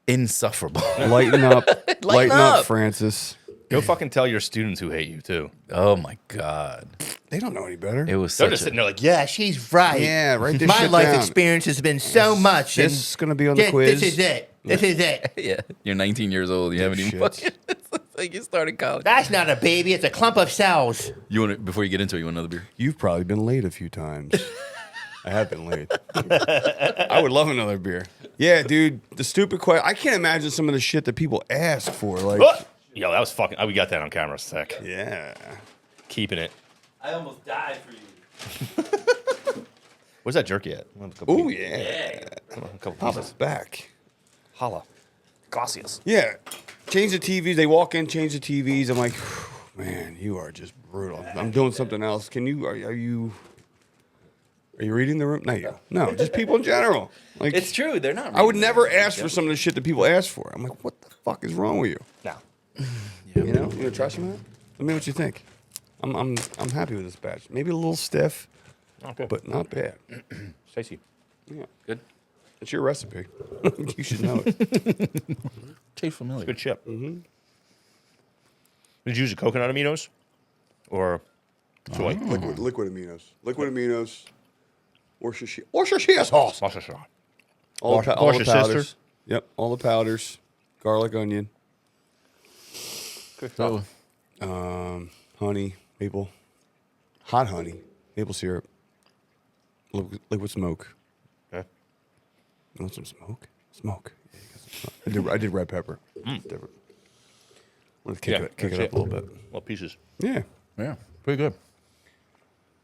insufferable. Lighten up, lighten up, Francis. Go fucking tell your students who hate you too. Oh my god, they don't know any better. It was. They're just sitting there like, yeah, she's right. Yeah, write this My shit life down. experience has been so much. This is gonna be on the quiz. This is it. This is it. Yeah, you're 19 years old. You haven't even fucking. It's like you started college. That's not a baby. It's a clump of cells. You want to, before you get into it, you want another beer? You've probably been late a few times. I have been late. I would love another beer. Yeah, dude. The stupid question. I can't imagine some of the shit that people ask for. Like, yo, that was fucking. We got that on camera. Sick. Yeah. Keeping it. I almost died for you. Where's that jerky at? Oh yeah. Come on, a couple Pop pieces. us back. Holla. Gracias. Yeah. Change the TVs. They walk in, change the TVs. I'm like, man, you are just brutal. I'm doing something else. Can you? Are you reading the room? No, just people in general. Like, It's true. They're not. I would never ask for some of the shit that people ask for. I'm like, what the fuck is wrong with you? No. You know, you gonna try some of that? Let me know what you think. I'm happy with this batch. Maybe a little stiff, Okay. but not bad. Stacy. Yeah, Good. it's your recipe. You should know it. Tastes familiar. Good chip. Mm-hmm. Did you use the coconut aminos or soy? Liquid aminos. Liquid aminos. Worcestershire sauce. Worcestershire. All the Worcestershire powders. sister? Yep, all the powders. Garlic, onion, Good stuff. honey, maple, hot honey, maple syrup, liquid smoke. Okay. You want some smoke? Smoke. Yeah, you got some smoke. I did red pepper. It's different. I'm gonna kick it up a little bit. Little pieces. Yeah. Yeah, pretty good.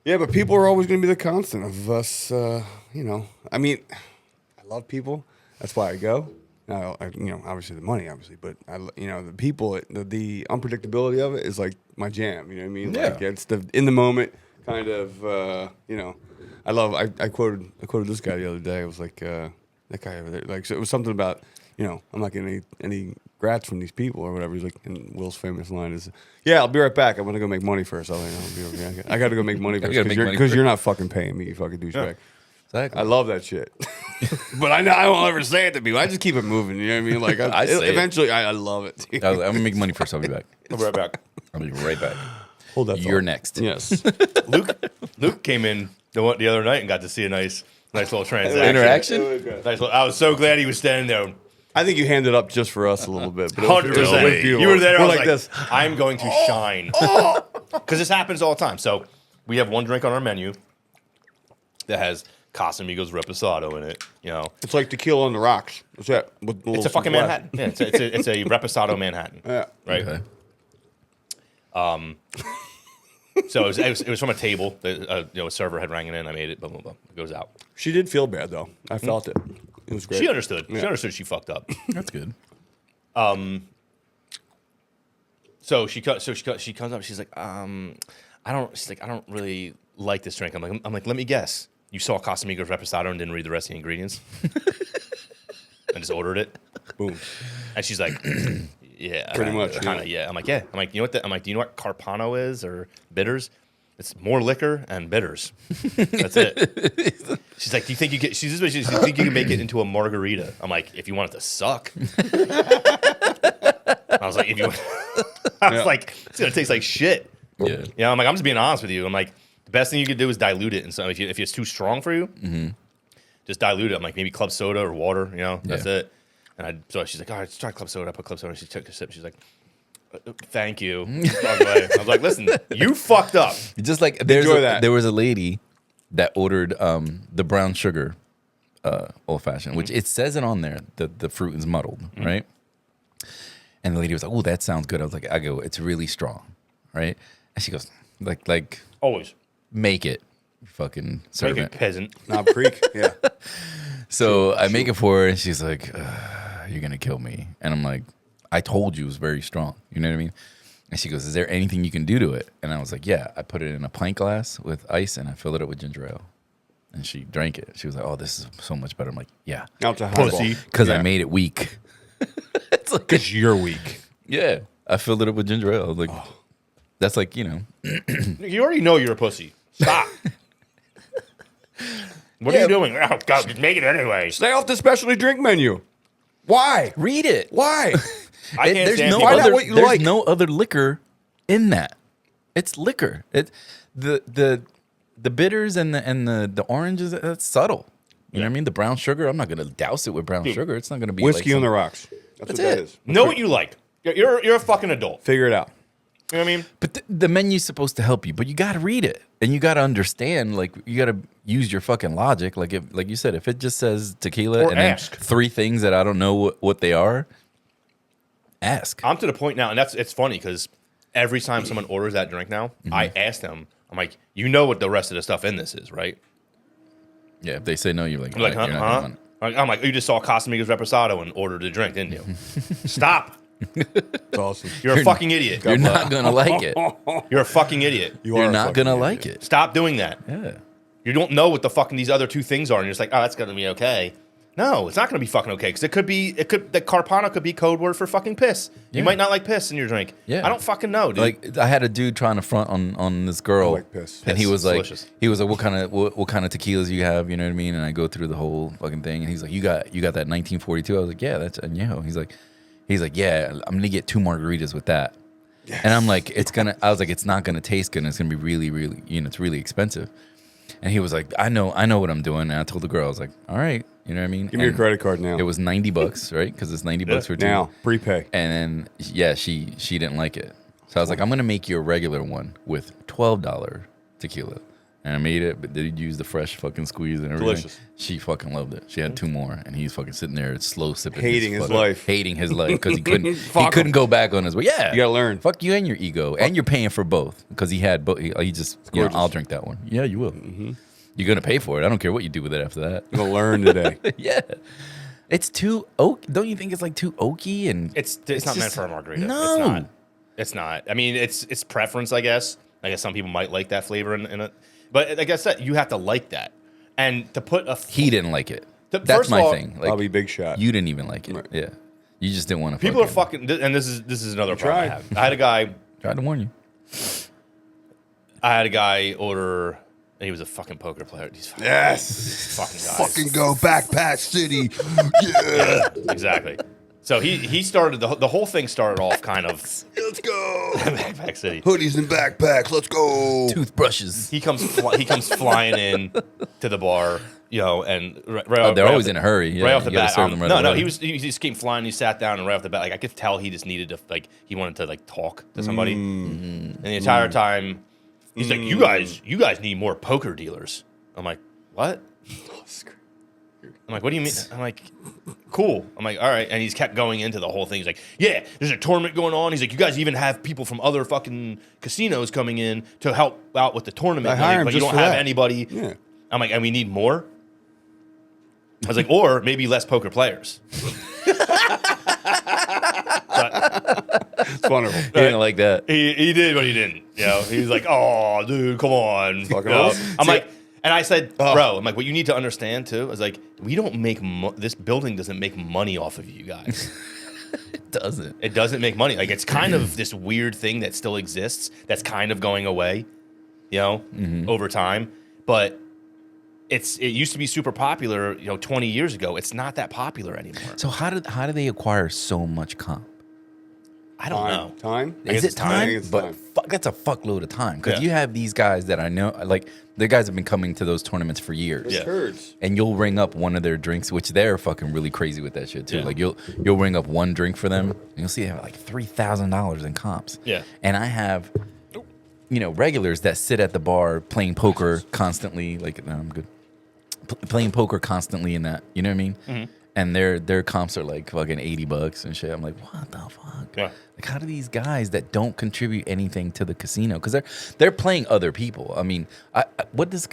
Yeah, but people are always going to be the constant of us. You know, I mean, I love people. That's why I go. Now, obviously the money, but the people, the unpredictability of it is like my jam. You know what I mean? Yeah. Like it's the in the moment kind of. I love. I quoted this guy the other day. It was like that guy over there. Like, so it was something about. I'm not getting any grats from these people or whatever. He's like, and Will's famous line is, "Yeah, I'll be right back. I'm gonna go make money first." I'll be okay. I got to go make money first because you're not fucking paying me, you fucking douchebag. Exactly. I love that shit, but I won't ever say it to people. I just keep it moving. You know what I mean? Like eventually, I love it. I'm gonna make money first. I'll be back. I'll be right back. I'll be right back. Hold that. You're next. Yes. Luke came in the other night and got to see a nice little transaction. Interaction. I was so glad he was standing there. I think you handed up just for us a little bit. 100%. You were there. I was like this. I'm going to shine. Because this happens all the time. So we have one drink on our menu that has Casamigos Reposado in it. It's like tequila on the rocks. What's that? It's a fucking Manhattan. Yeah, it's a Reposado Manhattan. Yeah. Right. Okay. So it was from a table that a server had rang it in. I made it. Blah blah blah. It goes out. She did feel bad though. I felt it. It was great. She understood. Yeah. She understood she fucked up. That's good. So she comes up. She's like, I don't really like this drink. I'm like, let me guess. You saw Casamigos Reposado and didn't read the rest of the ingredients, and just ordered it. Boom. And she's like, yeah, Pretty much, kind of, yeah. I'm like, yeah. I'm like, you know what? I'm like, do you know what Carpano is or bitters? It's more liquor and bitters. That's it. She's like, do you think you think you can make it into a margarita? I'm like, if you want it to suck. I was like, like, it's gonna taste like shit. Yeah. I'm like, I'm just being honest with you. I'm like, the best thing you could do is dilute it. And so if it's too strong for you, just dilute it. I'm like, maybe club soda or water. That's it. And so she's like, all right, let's try club soda. I put club soda. She took a sip. She's like, thank you. I was like, listen, you fucked up. Just like there was a lady that ordered the brown sugar old fashioned, which it says it on there. The fruit is muddled, right? And the lady was like, "Oh, that sounds good." I go, "It's really strong, right?" And she goes, "Like Always make it, you fucking servant, make it peasant." Knob Creek. Yeah. So I make it for her, and she's like, "You're gonna kill me," and I'm like, "I told you it was very strong." You know what I mean? And she goes, "Is there anything you can do to it?" And I was like, "Yeah." I put it in a pint glass with ice, and I filled it up with ginger ale. And she drank it. She was like, "Oh, this is so much better." I'm like, "Yeah, Now it's a Pussy. highball. because I made it weak." It's like, Because you're weak. yeah, I filled it up with ginger ale. Like, that's like, You already know you're a pussy. Stop. What are you doing? Oh, God, just make it anyway. Stay off the specialty drink menu. Why? read it. Why? I can't There's stand no people. Find out other. what you There's like. no other liquor in that. It's liquor. The bitters and the oranges. That's subtle. You know what I mean? The brown sugar. I'm not gonna douse it with brown sugar. It's not gonna be Whiskey like on the rocks. That's what that it. is. Know what you like. You're a fucking adult. Figure it out. You know what I mean? But the menu's supposed to help you, but you got to read it and you got to understand. Like you got to use your fucking logic. Like like you said, if it just says tequila Or and ask. then 3 things that I don't know what they are, ask. I'm to the point now, and it's funny because every time someone orders that drink now, I ask them, I'm like, you know what the rest of the stuff in this is, right? Yeah, if they say no, you're like, I'm like, "All right, you're not gonna want it." I'm like, you just saw Casamigos Reposado and ordered a drink, didn't you? Stop. It's awesome. You're a fucking idiot. You're not gonna like it. You're a fucking idiot. You're not gonna like it. Stop doing that. Yeah. You don't know what the fucking these other 2 things are, and you're just like, oh, that's gonna be okay. No, it's not gonna be fucking okay because the Carpano could be code word for fucking piss. Yeah. You might not like piss in your drink. Yeah. I don't fucking know, dude. Like I had a dude trying to front on this girl, I like piss. and he Piss, was like, delicious. "What kind of tequilas you have?" You know what I mean? And I go through the whole fucking thing, and he's like, "You got that 1942?" I was like, "Yeah, that's añejo." He's like, "Yeah, I'm gonna get 2 margaritas with that." Yes. And I'm like, I was like, "It's not gonna taste good. And it's gonna be really, really, it's really expensive." And he was like, I know what I'm doing. And I told the girl, I was like, "All right," you know what I mean? Give me your credit card now. It was $90, right? Because it's $90 for 2. Now, prepay. And then she didn't like it. So I was like, "I'm gonna make you a regular one with $12 tequila." And I made it, but did use the fresh fucking squeeze and everything. Delicious. She fucking loved it. She had 2 more, and he's fucking sitting there slow sipping, Hating his life. hating his life because he couldn't Fuck couldn't him. go back on his way. Yeah, You gotta learn. Fuck you and your ego, and you're paying for both because he had both. He just gorgeous. I'll drink that one. Yeah, you will. You're gonna pay for it. I don't care what you do with it after that. I'm gonna learn today. Yeah. It's too oak. Don't you think it's like too oaky and It's not just- meant for a margarita. No. It's not. I mean, it's preference, I guess. I guess some people might like that flavor in it. But like I said, you have to like that. And to put He didn't like it. First That's of my all, thing. Like, Probably big shot. you didn't even like it. Right. Yeah. You just didn't want to. people are fucking, and this is another problem I tried. have. I had a guy order, and he was a fucking poker player. These fucking, Yes. fucking guys. Fucking go Backpack City. Yeah. Exactly. So he started, the whole thing started off kind of Let's go. Backpack City. Hoodies and backpacks. Let's go. toothbrushes. He comes flying in to the bar, and They're always in a hurry. Yeah, right off the you gotta bat. serve them right no, away. he just came flying. He sat down, and right off the bat, like I could tell he just needed to he wanted to talk to somebody. And the entire time, he's like, "You guys need more poker dealers." I'm like, "What?" I'm like, "What do you mean?" I'm like, "Cool." I'm like, "All right." And he's kept going into the whole thing. He's like, "Yeah, there's a tournament going on." He's like, "You guys even have people from other fucking casinos coming in to help out with the tournament, I hire him but you just don't for have that." anybody." Yeah. I'm like, "And we need more?" I was like, "Or maybe less poker players." It's wonderful. He didn't like that. He did, but he didn't. He was like, "Oh, dude, come on." Fucking awesome. I'm like, and I said, "Bro, I'm like, what you need to understand too." I was like, "We don't make this building doesn't make money off of you guys. It doesn't. It doesn't make money. Like, it's kind of this weird thing that still exists. That's kind of going away, over time. But it used to be super popular, 20 years ago. It's not that popular anymore. So how do they acquire so much comp? I don't know. Time? Is it time? I think it's But time. fuck, that's a fuckload of time because Yeah. you have these guys that I know, like the guys have been coming to those tournaments for years. Yeah. Turds. And you'll ring up one of their drinks, which they're fucking really crazy with that shit too. Yeah. Like you'll ring up one drink for them, and you'll see they have like $3,000 in comps. Yeah. And I have, regulars that sit at the bar playing poker constantly. Like, no, I'm good. playing poker constantly in that. You know what I mean? Mm-hmm. And their comps are like fucking $80 and shit. I'm like, what the fuck? Yeah. Like, how do these guys that don't contribute anything to the casino? Because they're playing other people. I mean, what does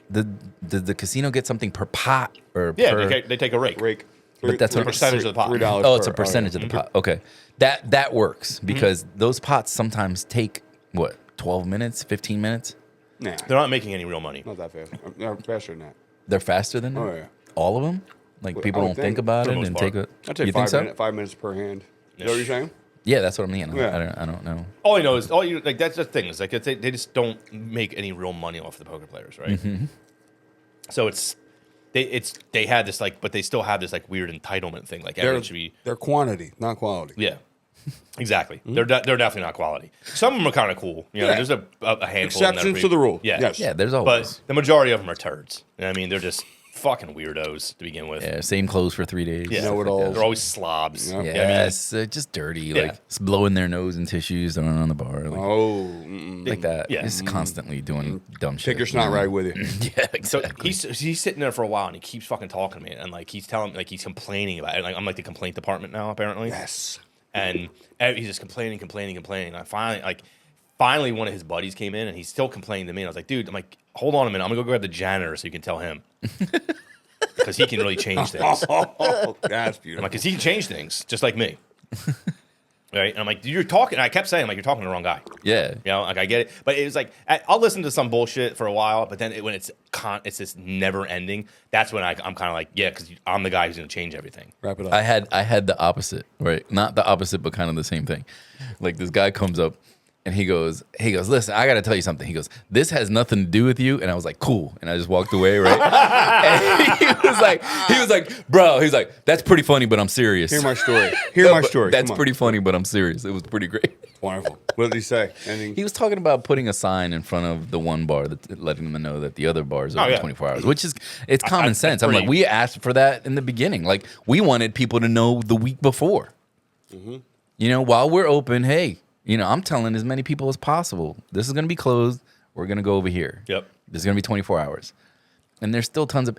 the casino get something per pot or per? They take a rake. But that's a percentage of the pot. $3 Oh, it's a per- percentage of the pot. Okay, that works because those pots sometimes take what 12 minutes, 15 minutes. Nah, They're not making any real money. not that fast. They're faster than that. They're faster than that. Oh, yeah. All of them. Like Well, people I would don't think think, about for it the and most take part. it. I'd say You think so? 5 minutes per hand. Is that what you're saying? Yeah, that's what I mean. Yeah. I don't know. All I know is like that's the thing is like they just don't make any real money off the poker players, right? Mm-hmm. So they had this like, but they still have this like weird entitlement thing. Like everyone should be They're quantity, not quality. yeah, exactly. They're definitely not quality. Some of them are kind of cool. You know, Yeah. there's a handful of Exceptions them that are to the rule. Yeah, Yes. Yeah, there's always. but the majority of them are turds. You know what I mean, they're just fucking weirdos to begin with. Yeah, same clothes for 3 days. Yeah. stuff like Know-it-alls. that. They're always slobs. Yeah. You know what I mean? Yes, just dirty, Yeah. like it's blowing their nose in tissues on the bar, like, Oh, like that. Yeah. Just constantly doing dumb shit. take your snot rag with you. Yeah, So exactly. he's sitting there for a while and he keeps fucking talking to me and like he's telling like he's complaining about it. Like I'm like the complaint department now apparently. Yes. And he's just complaining. And I finally one of his buddies came in and he's still complaining to me. And I was like, dude, I'm like, hold on a minute. I'm gonna go grab the janitor so you can tell him. Because he can really change things. Oh, that's I'm beautiful. like, because he can change things just like me. Right? And I'm like, you're talking. And I kept saying, like, you're talking to the wrong guy. Yeah. You know, like I get it, but it was like I'll listen to some bullshit for a while, but then when it's just never ending. That's when I'm kind of like, yeah, because I'm the guy who's gonna change everything. Wrap it up. I had the opposite, right? Not the opposite, but kind of the same thing. Like this guy comes up and he goes, listen, I got to tell you something. He goes, this has nothing to do with you. And I was like, cool. And I just walked away, right? And he was like, bro, he's like, that's pretty funny, but I'm serious. Hear my story. Hear my But story. That's Come on. pretty funny, but I'm serious. It was pretty great. Wonderful. What did he say? Anything? He was talking about putting a sign in front of the one bar, that letting them know that the other bar is open yeah. 24 hours, which is it's common sense. I'm pretty- like, we asked for that in the beginning. Like, we wanted people to know the week before. Mm-hmm. You know, while we're open, hey, you know, I'm telling as many people as possible, this is going to be closed. We're going to go over here. Yep. This is going to be 24 hours. And there's still tons of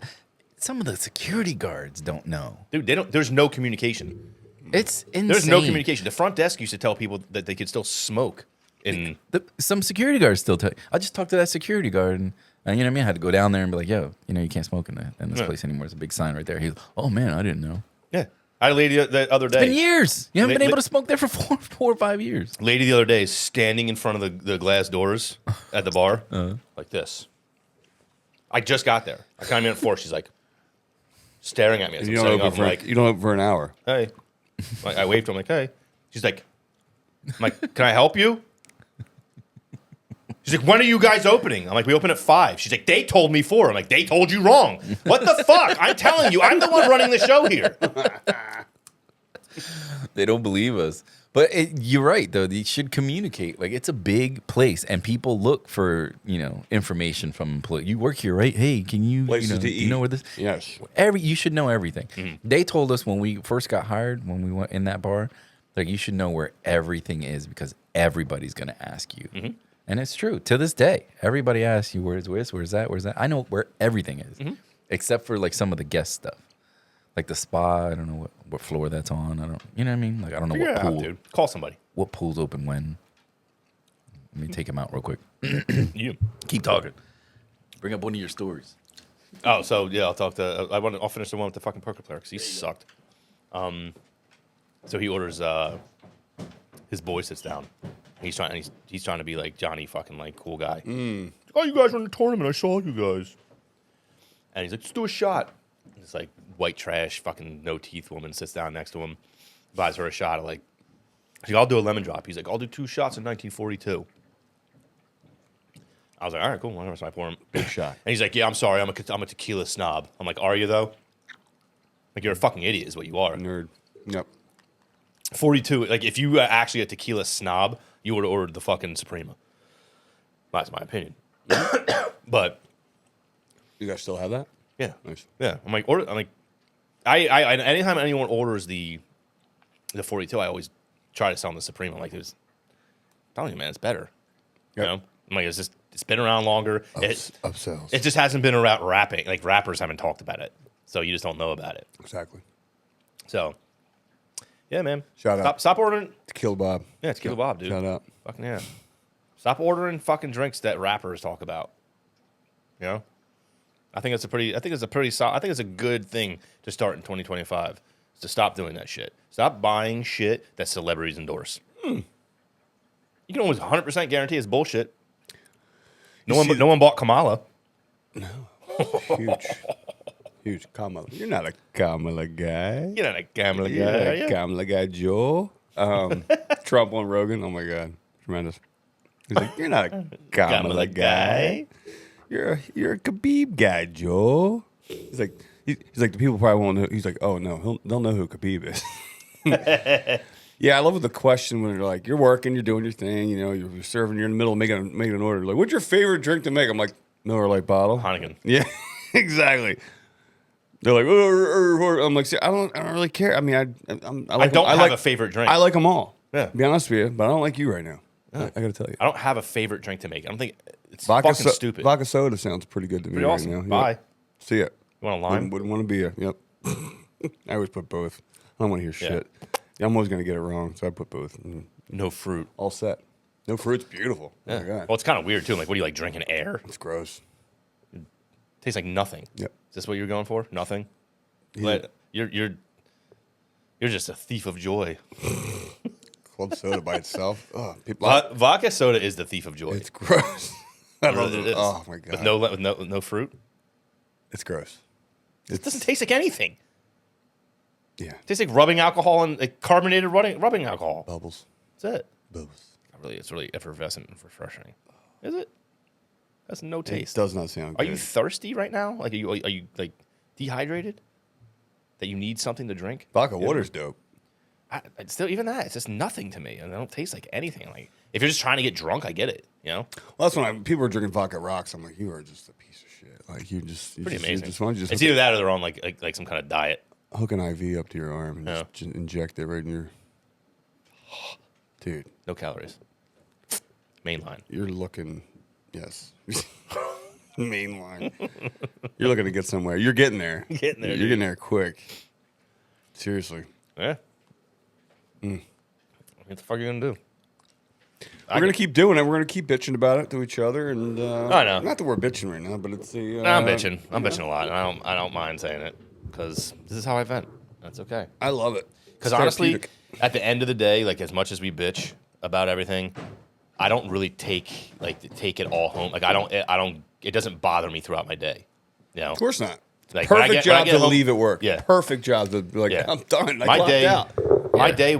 some of the security guards don't know. Dude, there's no communication. It's insane. There's no communication. The front desk used to tell people that they could still smoke. Some security guards still tell you. I just talked to that security guard and you know what I mean? I had to go down there and be like, yo, you know, you can't smoke in this place anymore. There's a big sign right there. He's, oh man, I didn't know. Yeah. I had a lady the other day. It's been years. You haven't La- been able la- to smoke there for four or 5 years. Lady the other day is standing in front of the glass doors at the bar like this. I just got there. I came in at 4. She's like staring at me as I'm You don't setting open up. for I'm like, you don't open for an hour. hey. Like, I waved to her. I'm like, hey. She's like, I'm like, can I help you? She's like, when are you guys opening? I'm like, we open at 5. She's like, they told me 4. I'm like, they told you wrong. What the fuck? I'm telling you, I'm the one running the show here. They don't believe us. But you're right, though. They should communicate. Like, it's a big place, and people look for, you know, information from employees. You work here, right? Hey, can you, Places you know, to do you know eat. where this? Yes. You should know everything. They told us when we first got hired, when we went in that bar, like, you should know where everything is because everybody's going to ask you. And it's true. To this day, everybody asks you, where's this? Where's that? Where's that? I know where everything is, except for, like, some of the guest stuff. Like the spa, I don't know what floor that's on. You know what I mean? Like, I don't know Figure what it out, pool. dude. Call somebody. What pool's open when? Let me take him out real quick. You. Keep talking. Bring up one of your stories. Oh, so yeah, I'll talk to. I'll finish the one with the fucking poker player because he sucked. So he orders. His boy sits down. He's trying to be like Johnny, fucking like cool guy. Oh, you guys are in the tournament. I saw you guys. And he's like, just do a shot. And it's like white trash, fucking no teeth woman sits down next to him, buys her a shot of like. She's like, I'll do a lemon drop. He's like, I'll do 2 shots in 1942. I was like, all right, cool. Whatever. So I pour him Big shot. and he's like, yeah, I'm sorry. I'm a tequila snob. I'm like, are you, though? Like, you're a fucking idiot is what you are. Nerd. Yep. 42, like, if you were actually a tequila snob, you would have ordered the fucking Suprema. That's my opinion. But, You guys still have that? yeah. Nice. Yeah. I anytime anyone orders the 42, I always try to sell them the Suprema. I'm like, I'm telling you, man, it's better. Yep. You know? I'm like, it's just It's been around longer. Upsells. It just hasn't been around rapping. Like rappers haven't talked about it, so you just don't know about it. Exactly. So, yeah, man. Shout out. Stop ordering. Tequila Bob. Yeah, Tequila Bob, dude. Shout out. Fucking yeah. Stop ordering fucking drinks that rappers talk about. You know, I think it's a good thing to start in 2025. Is to stop doing that shit. Stop buying shit that celebrities endorse. You can almost 100% guarantee it's bullshit. No one bought Kamala. No. Huge Kamala. You're not a Kamala guy. You're not a Kamala guy. You're are a you? Kamala guy, Joe. Trump on Rogan. Oh my God, tremendous. He's like, you're not a Kamala guy. You're a Khabib guy, Joe. He's like the people probably won't know. He's like, oh no, they'll know who Khabib is. Yeah, I love the question when they're like, you're working, you're doing your thing, you know, you're serving, you're in the middle of making an order. Like, what's your favorite drink to make? I'm like, Miller Lite bottle. Heineken. Yeah, exactly. They're like, I'm like, see, I don't really care. I mean, I don't have a favorite drink. I like them all. Yeah. To be honest with you, but I don't like you right now. I got to tell you. I don't have a favorite drink to make. I don't think it's Vodka fucking stupid. Vodka soda sounds pretty good to me Pretty right awesome. now. Bye. Yep. See it. You want a lime? Wouldn't want to be a. Yep. I always put both. I don't want to hear shit. Yeah, I'm always gonna get it wrong, so I put both. No fruit. All set. No fruit's beautiful. Yeah. Oh my God. Well, it's kind of weird too. Like, what do you like drinking air? It's gross. Tastes like nothing. Yep. Is this what you're going for? Nothing. Yeah. You're just a thief of joy. Club soda by itself. Oh, Vodka soda is the thief of joy. It's gross. I love It is. Oh my God. With no fruit. It's gross. It doesn't taste like anything. Yeah. It tastes like rubbing alcohol and like carbonated rubbing alcohol. Bubbles. That's it. Bubbles. It's really effervescent and refreshing. Is it? That's no taste. It does not sound Are good. you thirsty right now? Like, are you like dehydrated? That you need something to drink? Vodka water's dope. Still, even that, it's just nothing to me, and it don't taste like anything. Like, if you're just trying to get drunk, I get it. You know. Well, that's when people are drinking vodka rocks. I'm like, you are just a piece of shit. Like you just Pretty amazing. Why don't you It's either that or they're on like some kind of diet. hook an IV up to your arm and Yeah. just inject it right in your. Dude, No calories. Mainline. you're looking. Yes. Mainline. You're looking to get somewhere. You're getting there. Getting there, You're dude. getting there quick. Seriously. Yeah. What the fuck are you gonna do? We're gonna keep doing it. We're gonna keep bitching about it to each other, and I know. Not that we're bitching right now, but it's the. I'm bitching. I'm bitching a lot. And I don't mind saying it because this is how I vent. That's okay. I love it. Because honestly, at the end of the day, like as much as we bitch about everything, I don't really take it all home. Like I don't. It doesn't bother me throughout my day. You know. Of course not. Like, when I Perfect get- when I job get to home- leave at work. Yeah. Perfect job to be like, Yeah. I'm done. I my clocked day, out.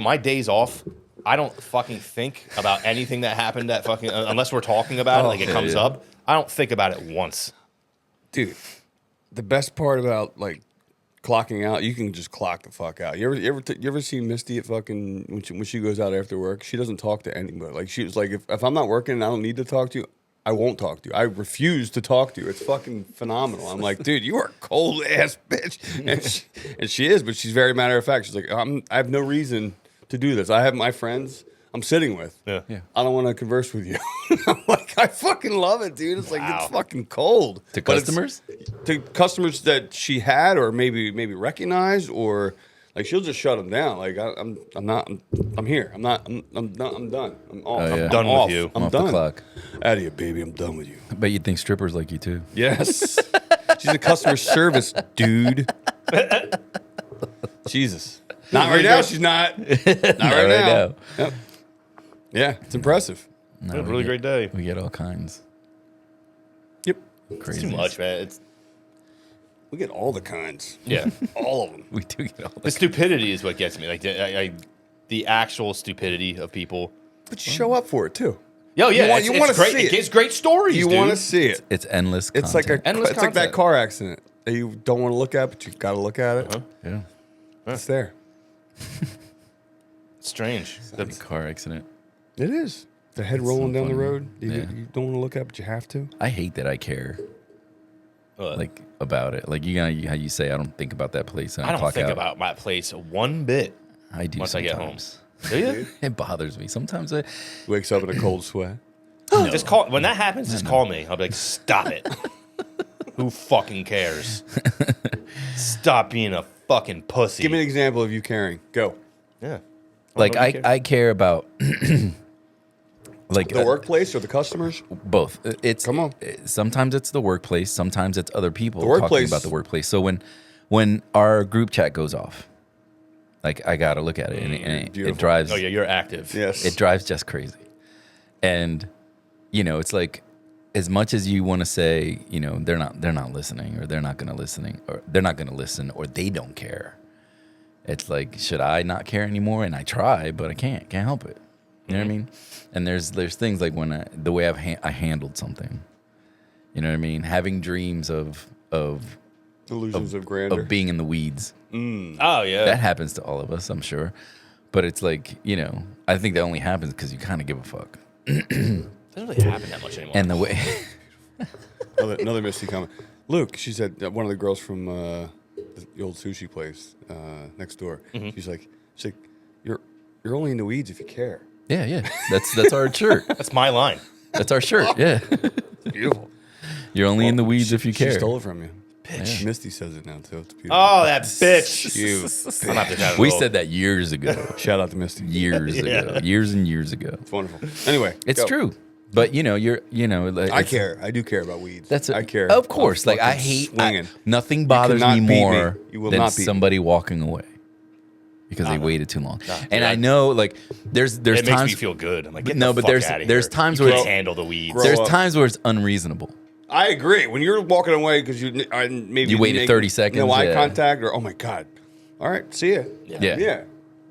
my days off. I don't fucking think about anything that happened that fucking unless we're talking about it, like it comes up. I don't think about it once. Dude, the best part about like clocking out, you can just clock the fuck out. You ever see Misty at fucking when she goes out after work? She doesn't talk to anybody. Like she was like, if I'm not working and I don't need to talk to you, I won't talk to you. I refuse to talk to you. It's fucking phenomenal. I'm like, dude, you are a cold ass bitch, and she is, but she's very matter of fact. She's like, I have no reason to do this. I have my friends I'm sitting with. Yeah. I don't want to converse with you. I'm like, I fucking love it, dude. It's like Wow. it's fucking cold. To But it's- customers? to customers that she had or maybe recognized, or like she'll just shut them down. Like I'm here. I'm done. I'm off. Oh, yeah. I'm Done with off. you. I'm Off the done. clock. Out of you, baby. I'm done with you. I bet you'd think strippers like you too. Yes. She's a customer service dude. Jesus. Not right now. She's not. Not right now. Yep. Yeah, it's impressive. No, Had a we really get- great day. We get all kinds. Yep. Crazy. Too much, man. It's We get all the kinds. yeah. All of them. We do get all The the stupidity is what gets me. Like the actual stupidity of people. But you show up for it too. Yo, yeah, you it's wanna great. see It it. gives great stories. You dude. want to see it. It's endless. It's like content. Endless it's like that content. car accident that you don't want to look at, but you got to look at it. yeah. It's there. strange. Like a car accident. It is. The head rolling down the funny. road. You Yeah. don't want to look at, but you have to. I hate that I care like about it. Like how you say I don't think about that place. And I don't clock think out. about my place one bit. I do once I get home. sometimes. Do you? It bothers me sometimes. Wakes up in a cold sweat. Just call when that happens. Just call me. I'll be like, stop it. Who fucking cares? Stop being a fucking pussy. Give me an example of you caring. Go. Yeah. Like I care about like The workplace or the customers? both. It's Come on. Sometimes it's the workplace. Sometimes it's other people The talking workplace- about the workplace. So when our group chat goes off, like I gotta look at it and it Beautiful. drives. Oh yeah, you're active. Yes. It drives just crazy. And it's like as much as you want to say, they're not listening or they're not going to listening or they're not going to listen or they don't care. It's like, should I not care anymore? And I try, but I can't help it. You know what I mean? And there's things like when the way I handled something, you know what I mean? Having dreams of Illusions of grandeur. of being in the weeds. Oh yeah. That happens to all of us, I'm sure. But it's like, I think that only happens because you kind of give a fuck. Doesn't really happen that much anymore. And the way Another Misty comment. Luke, she said one of the girls from the old sushi place next door. She's like, you're only in the weeds if you care. yeah, that's our shirt. That's my line. That's our shirt. Yeah, Beautiful. you're only in the weeds if you care. She stole it from you. Bitch. Misty says it now too. It's beautiful. Oh, that bitch. You. I'm not that We old. said that years ago. Shout out to Misty. Years ago. Yeah. Years and years ago. It's wonderful. Anyway, It's go. true. But like, I it's- care. I do care about weeds. That's I care. Of course. I'm Like I fucking hate swinging. nothing bothers cannot me beat me. more You will than not beat me. somebody walking away because they waited too long. And I dude, know like there's It times makes me feel good. I'm like, get No, the but fuck outta there's here. times You where can't it's- handle the weeds. Grow there's up. times where it's unreasonable. I agree. When you're walking away because maybe You waited 30 seconds, no eye yeah. contact, or oh my god, all right, see ya. Yeah.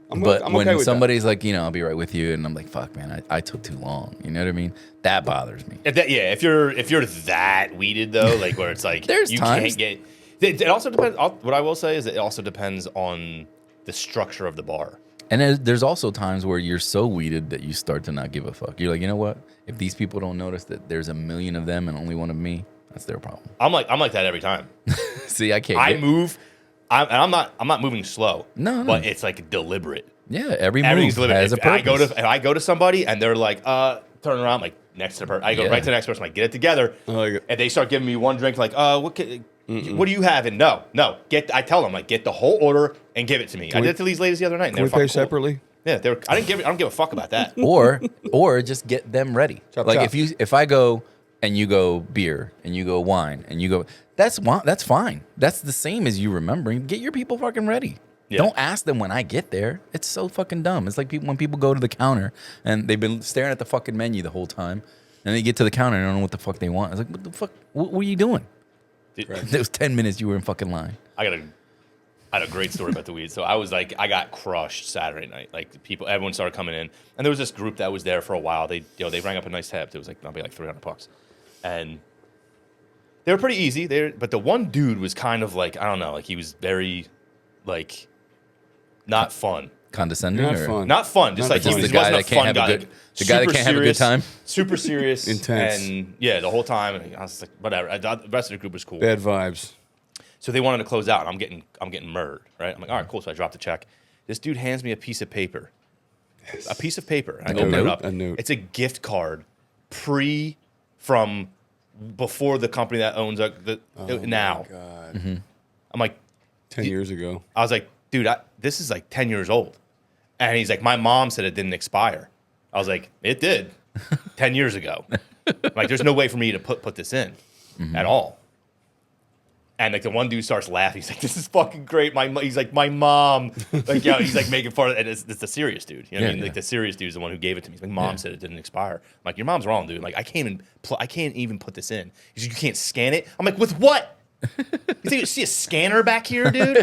I'm But okay when with somebody's like, I'll be right with you, and I'm like, fuck, man, I took too long. You know what I mean? That bothers me. If you're that weeded though, like where it's like There's you times. can't get. It also depends. What I will say is it also depends on the structure of the bar. And there's also times where you're so weeded that you start to not give a fuck. You're like, you know what? If these people don't notice that there's a million of them and only one of me, that's their problem. I'm like that every time. See, I can't. I move. I'm not moving slow. No. But it's like deliberate. Yeah, every move Everything's deliberate. has a If purpose. I go to somebody and they're like, turn around, like next to the person. I go Yeah. right to the next person. I get it together. I like it. And they start giving me one drink, like, what do you have? And no. I tell them, like, get the whole order and give it to me. I did it to these ladies the other night. And Can we they were pay fucking cool. separately? Yeah, I don't give a fuck about that. or just get them ready. Chop, like chop. if I go and you go beer and you go wine and you go, that's fine. That's the same as you remembering. Get your people fucking ready. Yeah. Don't ask them when I get there. It's so fucking dumb. It's like when people go to the counter and they've been staring at the fucking menu the whole time, and they get to the counter and they don't know what the fuck they want. It's like, what the fuck? What were you doing? Dude, Those 10 minutes you were in fucking line. I had a great story about the weed. So I got crushed Saturday night. Like everyone started coming in, and there was this group that was there for a while. They rang up a nice tab. It was like probably like $300, and they were pretty easy. But the one dude was kind of like, I don't know, like he was very like not fun. Condescending? Not or? fun. Not fun. Just like Just he the was, guy wasn't that a can't fun have a guy. good- the guy that Super can't have a good serious, time? Super serious. Intense. And yeah, the whole time. And I was like, whatever. The rest of the group was cool. Bad vibes. So they wanted to close out, and I'm getting murdered, right? I'm like, all right, cool. So I dropped the check. This dude hands me a piece of paper. A piece of paper. And I open it note? up. A note. It's a gift card from before the company that owns now. God. I'm like, 10 years ago. I was like, dude, this is like 10 years old. And he's like, my mom said it didn't expire. I was like, it did 10 years ago. Like, there's no way for me to put this in at all. And like the one dude starts laughing. He's like, "This is fucking great." He's like, "My mom." Like, yeah, he's like making fun of it. And it's the serious dude. You know what I mean? Yeah. Like the serious dude's the one who gave it to me. He's like, "Mom said it didn't expire." I'm like, "Your mom's wrong, dude. Like, I can't even put this in." He's like, "You can't scan it." I'm like, "With what?" You think you see a scanner back here, dude?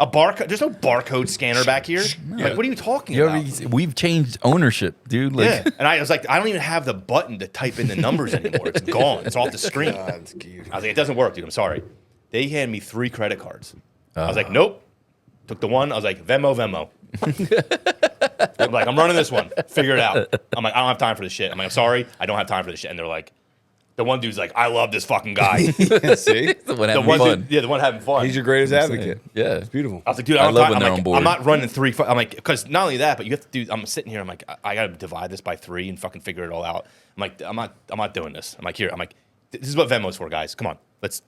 A barcode? There's no barcode scanner back here. Like, what are you talking about? We've changed ownership, dude. Like, Yeah, and I was like, I don't even have the button to type in the numbers anymore. It's gone. It's off the screen. God, it's cute. I was like, it doesn't work, dude. I'm sorry. They handed me 3 credit cards. I was like, nope. Took the one. I was like, Venmo. I'm like, I'm running this one. Figure it out. I'm like, I don't have time for this shit. I'm like, I'm sorry. I don't have time for this shit. And they're like, The one dude's like, I love this fucking guy. See? The one having fun. The one having fun. He's your greatest advocate. Yeah. It's beautiful. I was like, dude, I love when they're like, on board. I'm not running 3. I'm like, because not only that, but you have to do. I'm sitting here. I'm like, I got to divide this by 3 and fucking figure it all out. I'm like, I'm not doing this. I'm like, here. I'm like, this is what Venmo's for, guys. Come on, let's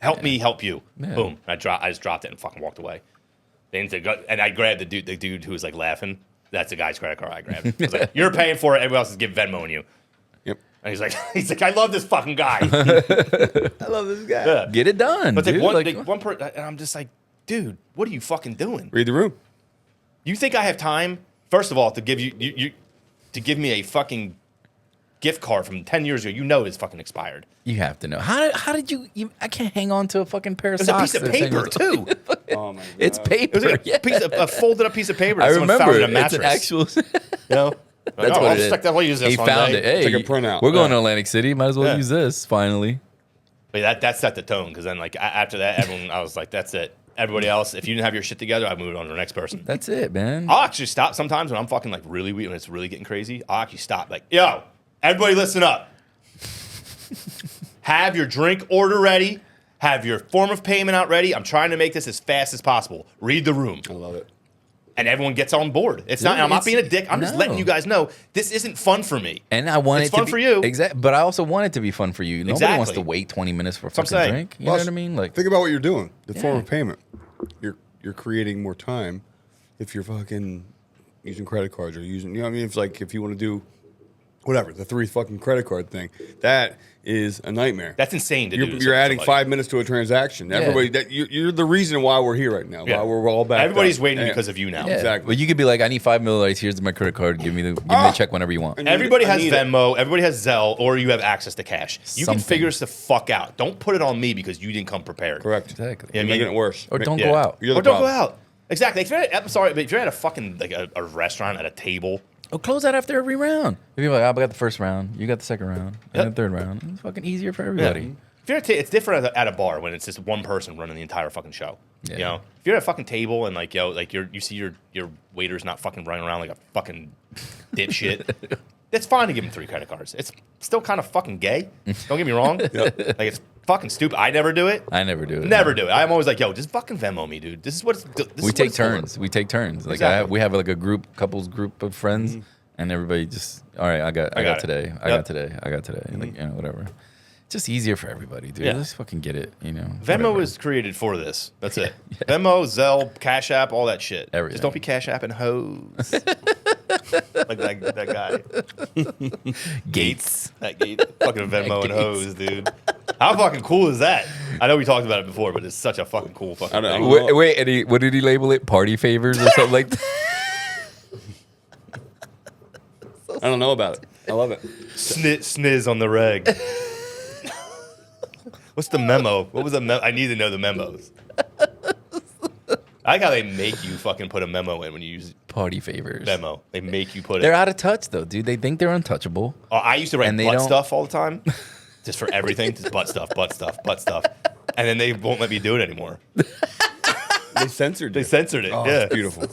help me help you. Yeah. Boom. And I just dropped it and fucking walked away. And I grabbed the dude who was like laughing. That's the guy's credit card I grabbed. I was like, you're paying for it. Everybody else is giving Venmoing you. Yep. And he's like, I love this fucking guy. I love this guy. Yeah. Get it done. But dude. one person, and I'm just like, dude, what are you fucking doing? Read the room. You think I have time? First of all, to give you to give me a fucking gift card from 10 years ago, you know it's fucking expired. You have to know. How did you I can't hang on to a fucking pair of It was a socks. piece of paper too. Oh my god. It's paper. It was like yeah. a folded up piece of paper. That I someone remember found in a it's mattress. an actual. You know, That's I'll what it is. stick that. We'll use this He one found day. it. Hey, It's like a printout. We're going to Atlantic City. Might as well Yeah. use this finally. But that set the tone because then like after that, everyone I was like, that's it. Everybody else, if you didn't have your shit together, I moved on to the next person. That's it, man. I'll actually stop sometimes when I'm fucking like really weak when it's really getting crazy. I'll actually stop like, yo, everybody listen up. Have your drink order ready. Have your form of payment out ready. I'm trying to make this as fast as possible. Read the room. I love it. And everyone gets on board. It's not. I'm not being a dick. I'm just letting you guys know this isn't fun for me. And I want It's it to fun be, for you. Exactly. But I also want it to be fun for you. Nobody wants Exactly. to wait 20 minutes for a That's what fucking I'm saying. drink. You know Plus, what I mean? Like, think about what you're doing. The form Yeah. of payment. You're creating more time if you're fucking using credit cards or using. You know what I mean? It's like if you want to do whatever the 3 fucking credit card thing. That is a nightmare. That's insane to do. You're adding 5 minutes to a transaction. Everybody, you're the reason why we're here right now. Yeah. Why we're all back. Everybody's waiting because of you now. yeah. Exactly. Well, you could be like, I need $5 million. Here's my credit card. Give me the check whenever you want. Everybody I has need it. Venmo. Everybody has Zelle, or you have access to cash. You Something. can figure this the fuck out. Don't put it on me because you didn't come prepared. Correct. Exactly. Yeah, You're making it worse. Or don't Yeah. go out. You're the Or don't go problem. out. Exactly. If you're at, I'm sorry, but if you're at a fucking like a restaurant at a table, Oh, close out after every round. If you're like, I got the first round, you got the second round, and Yep. the third round. It's fucking easier for everybody. if you're it's different at a bar when it's just one person running the entire fucking show. Yeah. You know, if you're at a fucking table and like you see your waiter's not fucking running around like a fucking dipshit. It's fine to give him 3 credit cards. It's still kind of fucking gay. Don't get me wrong. Like it's fucking stupid. I never do it. I never do it. Never do it. I'm always like, yo, just fucking Venmo me, dude. This is what it's. We take turns. We take turns. Like Exactly. we have like a couples group of friends, and everybody just, all right, I got it. today. I Yep. got today. I got today. Like, you know, whatever. Just easier for everybody, dude. Yeah. Let's fucking get it. You know. Venmo whatever. was created for this. That's it. Venmo, Zelle, Cash App, all that shit. Everything. Just don't be Cash Apping hoes. Like that guy. Gates. That Gate. Fucking Venmo and hoes, dude. How fucking cool is that? I know we talked about it before, but it's such a fucking cool fucking I don't thing. know. Wait, and what did he label it? Party favors or something like that? I don't know about it. I love it. Sniz on the reg. What's the memo? What was the memo? I need to know the memos. I like how they make you fucking put a memo in when you use Party favors. Venmo. They make you put They're it. out of touch though, dude. They think they're untouchable. Oh, I used to write And they butt don't- stuff all the time. Just for everything. Just butt stuff, butt stuff, butt stuff. And then they won't let me do it anymore. They censored They it. censored it. Oh, yeah. it's beautiful.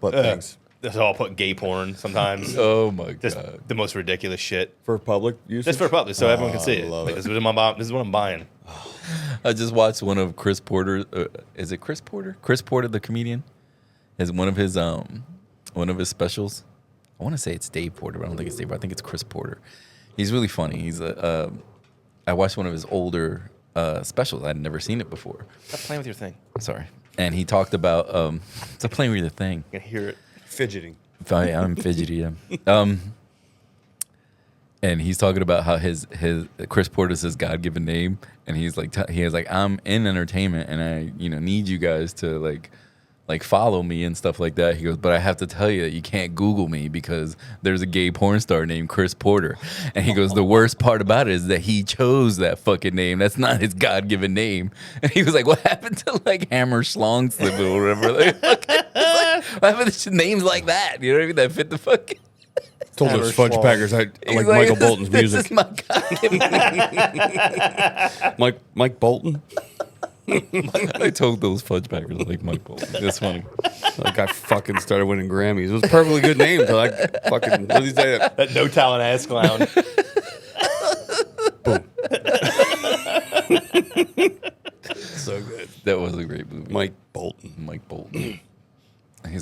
But thanks. So I'll put gay porn sometimes. Oh my Just god. the most ridiculous shit. For public use. Just for public, so everyone can see it. love Like, it. this is what I'm buying. I just watched one of Chris Porter. Is it Chris Porter? Chris Porter, the comedian, is one of his specials. I want to say it's Dave Porter, but I don't think it's Dave. I think it's Chris Porter. He's really funny. He's I watched one of his older specials. I'd never seen it before. Stop playing with your thing. Sorry. And he talked about stop playing with the thing. I can hear it. Fidgeting. I'm fidgety. Yeah. And he's talking about how his Chris Porter's his God-given name, and he's like I'm in entertainment, and I need you guys to like follow me and stuff like that. He goes, but I have to tell you that you can't Google me because there's a gay porn star named Chris Porter. And he goes, the worst part about it is that he chose that fucking name. That's not his God-given name. And he was like, what happened to like Hammer Schlong Slip or whatever? What happened to names like that? You know what I mean? That fit the fucking. Told those fudge packers I like Michael Bolton's This music. is my God-given Mike Bolton. I told those fudge packers I like Mike Bolton. That's funny. Like I fucking started winning Grammys. It was a perfectly good name. So like fucking what did he say? That no talent ass clown.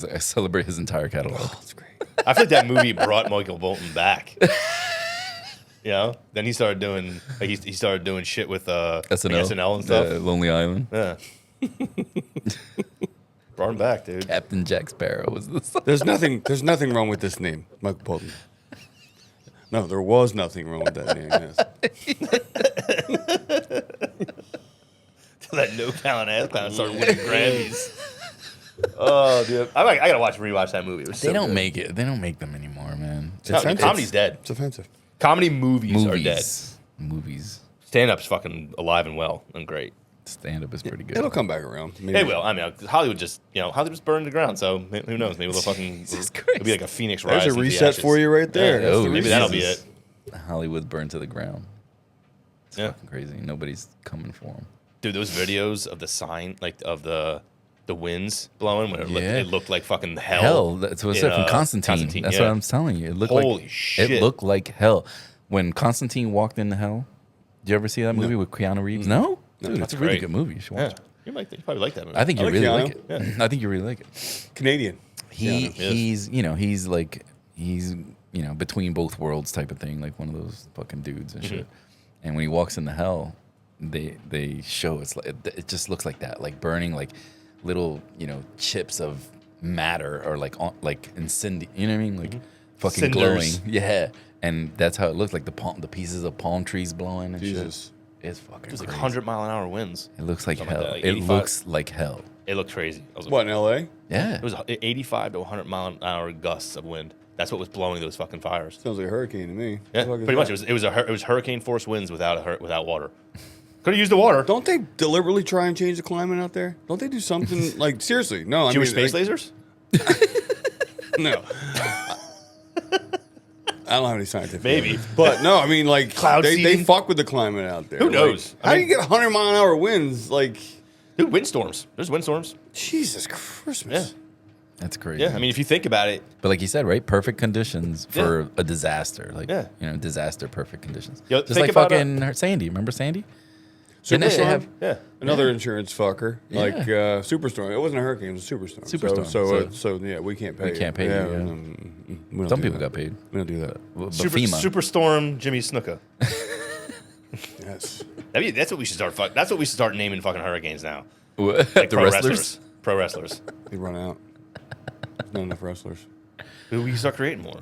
He's like, I celebrate his entire catalog. Oh, it's great. I feel like that movie brought Michael Bolton back. You know? Then he started doing he started doing shit with SNL and stuff. Lonely Island. Yeah. Brought him back, dude. Captain Jack Sparrow was the song. There's nothing wrong with this name, Michael Bolton. No, there was nothing wrong with that name. Yes. That no talent ass clown started winning Grammys. Oh, dude, I gotta rewatch that movie. It was They don't make it. They don't make them anymore, man. Comedy's dead. It's offensive. Comedy movies are dead. Movies. Stand-up's fucking alive and well and great. Stand-up is pretty good. It'll come back around. Maybe. It will. I mean, Hollywood Hollywood's burned to the ground. So who knows? Maybe they'll fucking it'll be like a phoenix rise. There's a reset for you right there. Yeah, maybe that'll be it. Hollywood's burned to the ground. It's Yeah. fucking crazy. Nobody's coming for them. Dude, those videos of the sign, like of the winds blowing when it looked like fucking hell. Hell. That's what I said from Constantine. That's what I'm telling you. It looked Holy like shit. It looked like hell. When Constantine walked into hell, did you ever see that movie with Keanu Reeves? No? Dude, it's a really great. good movie. You should watch Yeah. it. You probably like that movie. I think you like really Keanu. like it. Yeah. I think you really like it. Canadian. He's between both worlds type of thing, like one of those fucking dudes and shit. And when he walks into hell, they show it just looks like that, like burning like little chips of matter or like incendi, you know what I mean, like fucking Cinders. glowing. Yeah, and that's how it looked like the pieces of palm trees blowing and Jesus. shit. It's fucking. It was like crazy. 100-mile-an-hour winds. It looks like Something like hell. that, like It 85. looks like hell. It looked crazy. I was like, What, in L.A.? Yeah, It was 85 to 100-mile-an-hour gusts of wind. That's what was blowing those fucking fires. Sounds like a hurricane to me. Yeah, What the fuck is pretty much. that? It was hurricane force winds without water. Could have used the water. Don't they deliberately try and change the climate out there? Don't they do something like seriously? No, Jewish I mean, space lasers? No. I don't have any scientific. Maybe. evidence. But no, I mean like Cloud they seeding? fuck with the climate out there. Who knows? Like, how do you get 100-mile-an-hour winds? Like Dude, windstorms. There's windstorms. Jesus Christmas. Yeah. that's crazy. Yeah, I mean, if you think about it, But like you said, right? Perfect conditions for a disaster. Like, Yeah. Disaster, perfect conditions. Yo, Just think like about fucking Sandy. Remember Sandy? Didn't that shit Superstorm? have? yeah. Another insurance fucker. Yeah. Like Superstorm. It wasn't a hurricane, it was a superstorm. Superstorm. So yeah, we can't pay. We can't pay Yeah, you, yeah. we don't Some do people that. got paid. We don't do that. But Super, FEMA. Superstorm Jimmy Snuka. Yes. That's what we should start. That's what we should start naming fucking hurricanes now. What? Like the pro wrestlers? Pro wrestlers. They run out. There's not enough wrestlers. We can start creating more.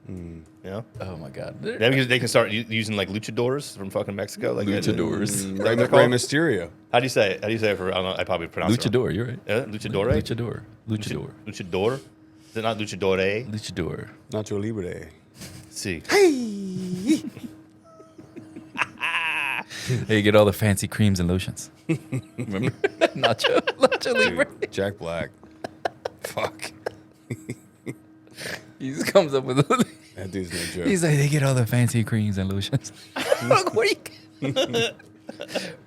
You know? Oh my god. Then they can start using like luchadors from fucking Mexico. Like Luchadors. Rey Mysterio. How do you say it? How do you say it for? I probably pronounce it wrong. Luchador. You're right. Yeah, luchador. Luchador. Luchador. Is it not luchadore? Luchador. Nacho Libre. See. Hey, you get all the fancy creams and lotions. Remember? Nacho Libre. Jack Black. Fuck. He just comes up with. That dude's no joke. He's like, they get all the fancy creams and lotions. Like, where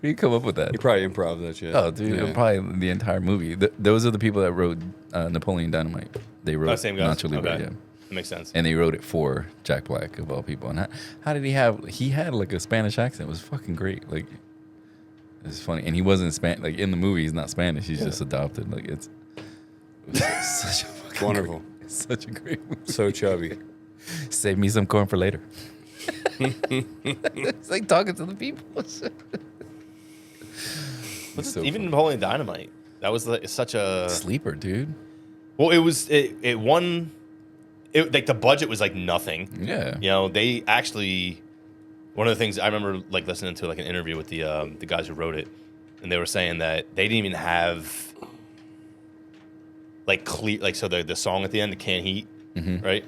you come up with that? He probably improv that shit. Oh, dude, Yeah. probably the entire movie. Those are the people that wrote Napoleon Dynamite. They wrote Same guys. Nacho Libre, Okay. yeah. That makes sense. And they wrote it for Jack Black, of all people. And how did he have? He had like a Spanish accent. It was fucking great. Like, it's funny. And he wasn't Spanish. Like in the movie, he's not Spanish. He's just adopted. Like it was such a fucking Wonderful. such a great movie. So chubby. Save me some corn for later. It's like talking to the people. So Even funny. Napoleon Dynamite. That was like such a Sleeper, dude. Well, it won. It like the budget was like nothing. Yeah. You know, they actually one of the things I remember like listening to like an interview with the guys who wrote it, and they were saying that they didn't even have like clear like so the song at the end, the Can't Heat, right?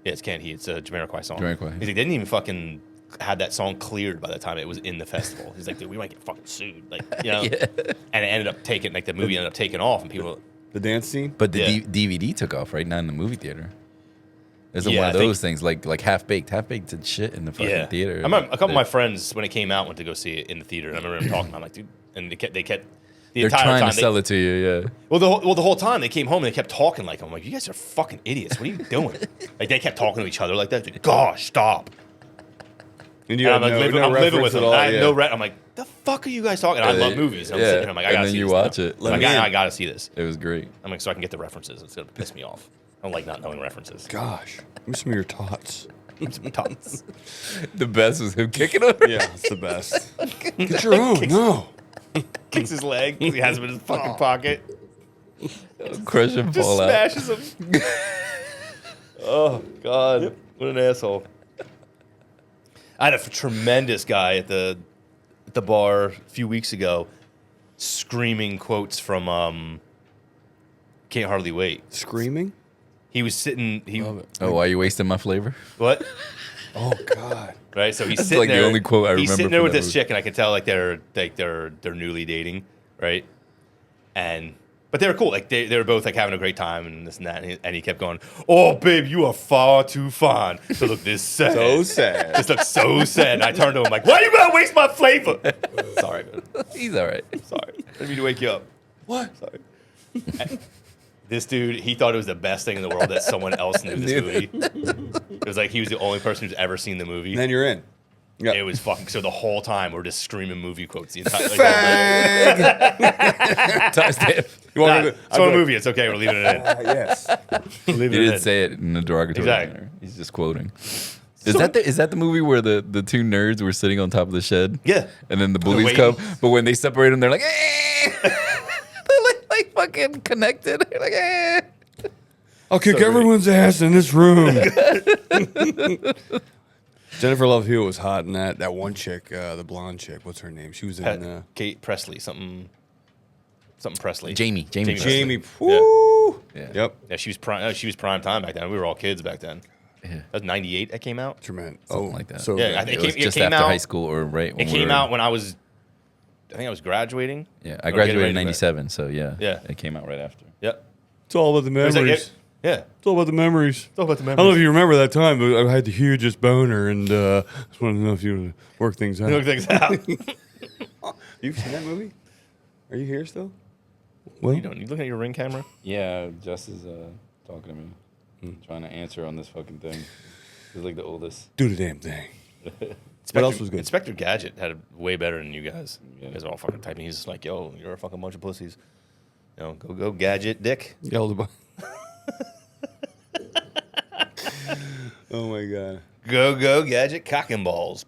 Yeah, it's Can't Heat. It's a Jamiroquai song. Jamiroquai. He's like, they didn't even fucking had that song cleared by the time it was in the festival. He's like, dude, we might get fucking sued, like you know. Yeah. And it ended up taking like the movie ended up taking off, and people. The dance scene? But the Yeah. DVD took off, right? Not in the movie theater. It's Yeah, one I of think- those things, like Half Baked. Half Baked did shit in the fucking theater. I remember a couple of my friends when it came out went to go see it in the theater. And I remember them talking about like, dude, and they kept the They're entire trying time to sell it to you, yeah. Well, the whole time they came home and they kept talking like, I'm like, you guys are fucking idiots. What are you doing? Like they kept talking to each other like that. Like, gosh, stop. And And I'm like, I'm living with them. I had no. I'm like, the fuck are you guys talking? I love movies. I'm sitting here, I'm like, I gotta see this. And then you watch it. I gotta see this. It was great. I'm like, so I can get the references. It's gonna piss me off. I don't like not knowing references. Gosh, give me some of your tots. Tots. The best was him kicking him. Yeah, it's the best. Get your own. No. Kicks his leg because he has him in his fucking pocket. Crush him, Just fall out. smashes him. Oh, God. What an asshole. I had a tremendous guy at the bar a few weeks ago screaming quotes from Can't Hardly Wait. Screaming? He was sitting... Oh, why are you wasting my flavor? What? Oh, God. Right, so he's That's sitting like there. the only quote I He's remember sitting there from with that this movie. chick, and I could tell they're newly dating, right? But they were cool. Like they were both like having a great time and this and that. And he kept going, "Oh, babe, you are far too fine to look this sad. So sad. This looks so sad." And I turned to him like, "Why you gotta waste my flavor?" Sorry, man. He's all right. Sorry. I didn't mean to wake you up. What? Sorry. This dude, he thought it was the best thing in the world that someone else knew this movie. It was like he was the only person who's ever seen the movie. And then you're in. Yep. It was fucking. So the whole time we're just screaming movie quotes. The entire You want me to- it's a movie. It's okay. We're leaving it in. Yes. We're He leaving it didn't in. say it in a derogatory Exactly. manner. He's just quoting. Is that the movie where the two nerds were sitting on top of the shed? Yeah. And then the bullies waiting. come, but when they separate them, they're like, eh! They're like fucking connected. They're like, eh! I'll kick everyone's ass in this room. Jennifer Love Hewitt was hot in that one chick, the blonde chick. What's her name? She was in Kate Presley, something Presley. Jamie. Jamie. Yeah. Woo. Yeah. Yep. Yeah, she was prime time back then. We were all kids back then. Yeah. That was '98. That came out. Tremendous. Something like that. So Yeah, good. I think It was it just came after out- high school or right when It we came were- out when I think I was graduating. Yeah, I Or getting graduated ready in to '97, so yeah. Yeah. It came out right after. Yep. It's all about the It was like- memories. yeah. It's all about the memories. It's all about the I don't know memories. if you remember that time, but I had the hugest boner, and just wanted to know if you work things out. Look things out. You've seen that movie? Are you here still? What are you doing? You looking at your Ring camera? Yeah, Jess is talking to me, trying to answer on this fucking thing. He's like the oldest. Do the damn thing. What else was good? Inspector Gadget had it way better than you guys. Yeah. You guys are all fucking typing. He's just like, "Yo, you're a fucking bunch of pussies." You know, go Gadget, dick. Yelled about. Oh my god. Go Gadget, cock and balls.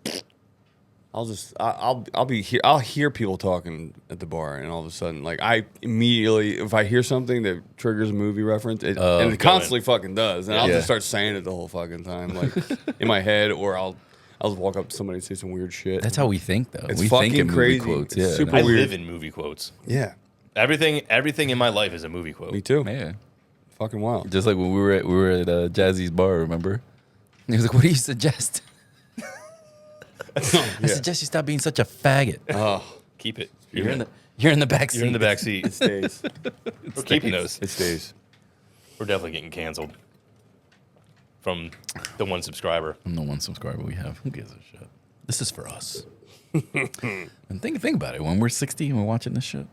I'll be here. I'll hear people talking at the bar, and all of a sudden, like I immediately, if I hear something that triggers a movie reference, and it constantly fucking does, and I'll Yeah. just start saying it the whole fucking time, like in my head, or I'll just walk up to somebody and say some weird shit. That's how we think, though. It's we fucking think in crazy. movie quotes. It's Yeah, super I weird. live in movie quotes. Yeah, Everything in my life is a movie quote. me too. yeah. Fucking wild. Just like when we were at Jazzy's bar, remember? He was like, "What do you suggest?" I suggest you stop being such a faggot. Oh, Keep it. You're in the back seat. You're in the back seat. it stays. We're keeping those. It stays. We're definitely getting canceled from the one subscriber. I'm the one subscriber we have. Who gives a shit? This is for us. And think about it. When we're 60 and we're watching this shit,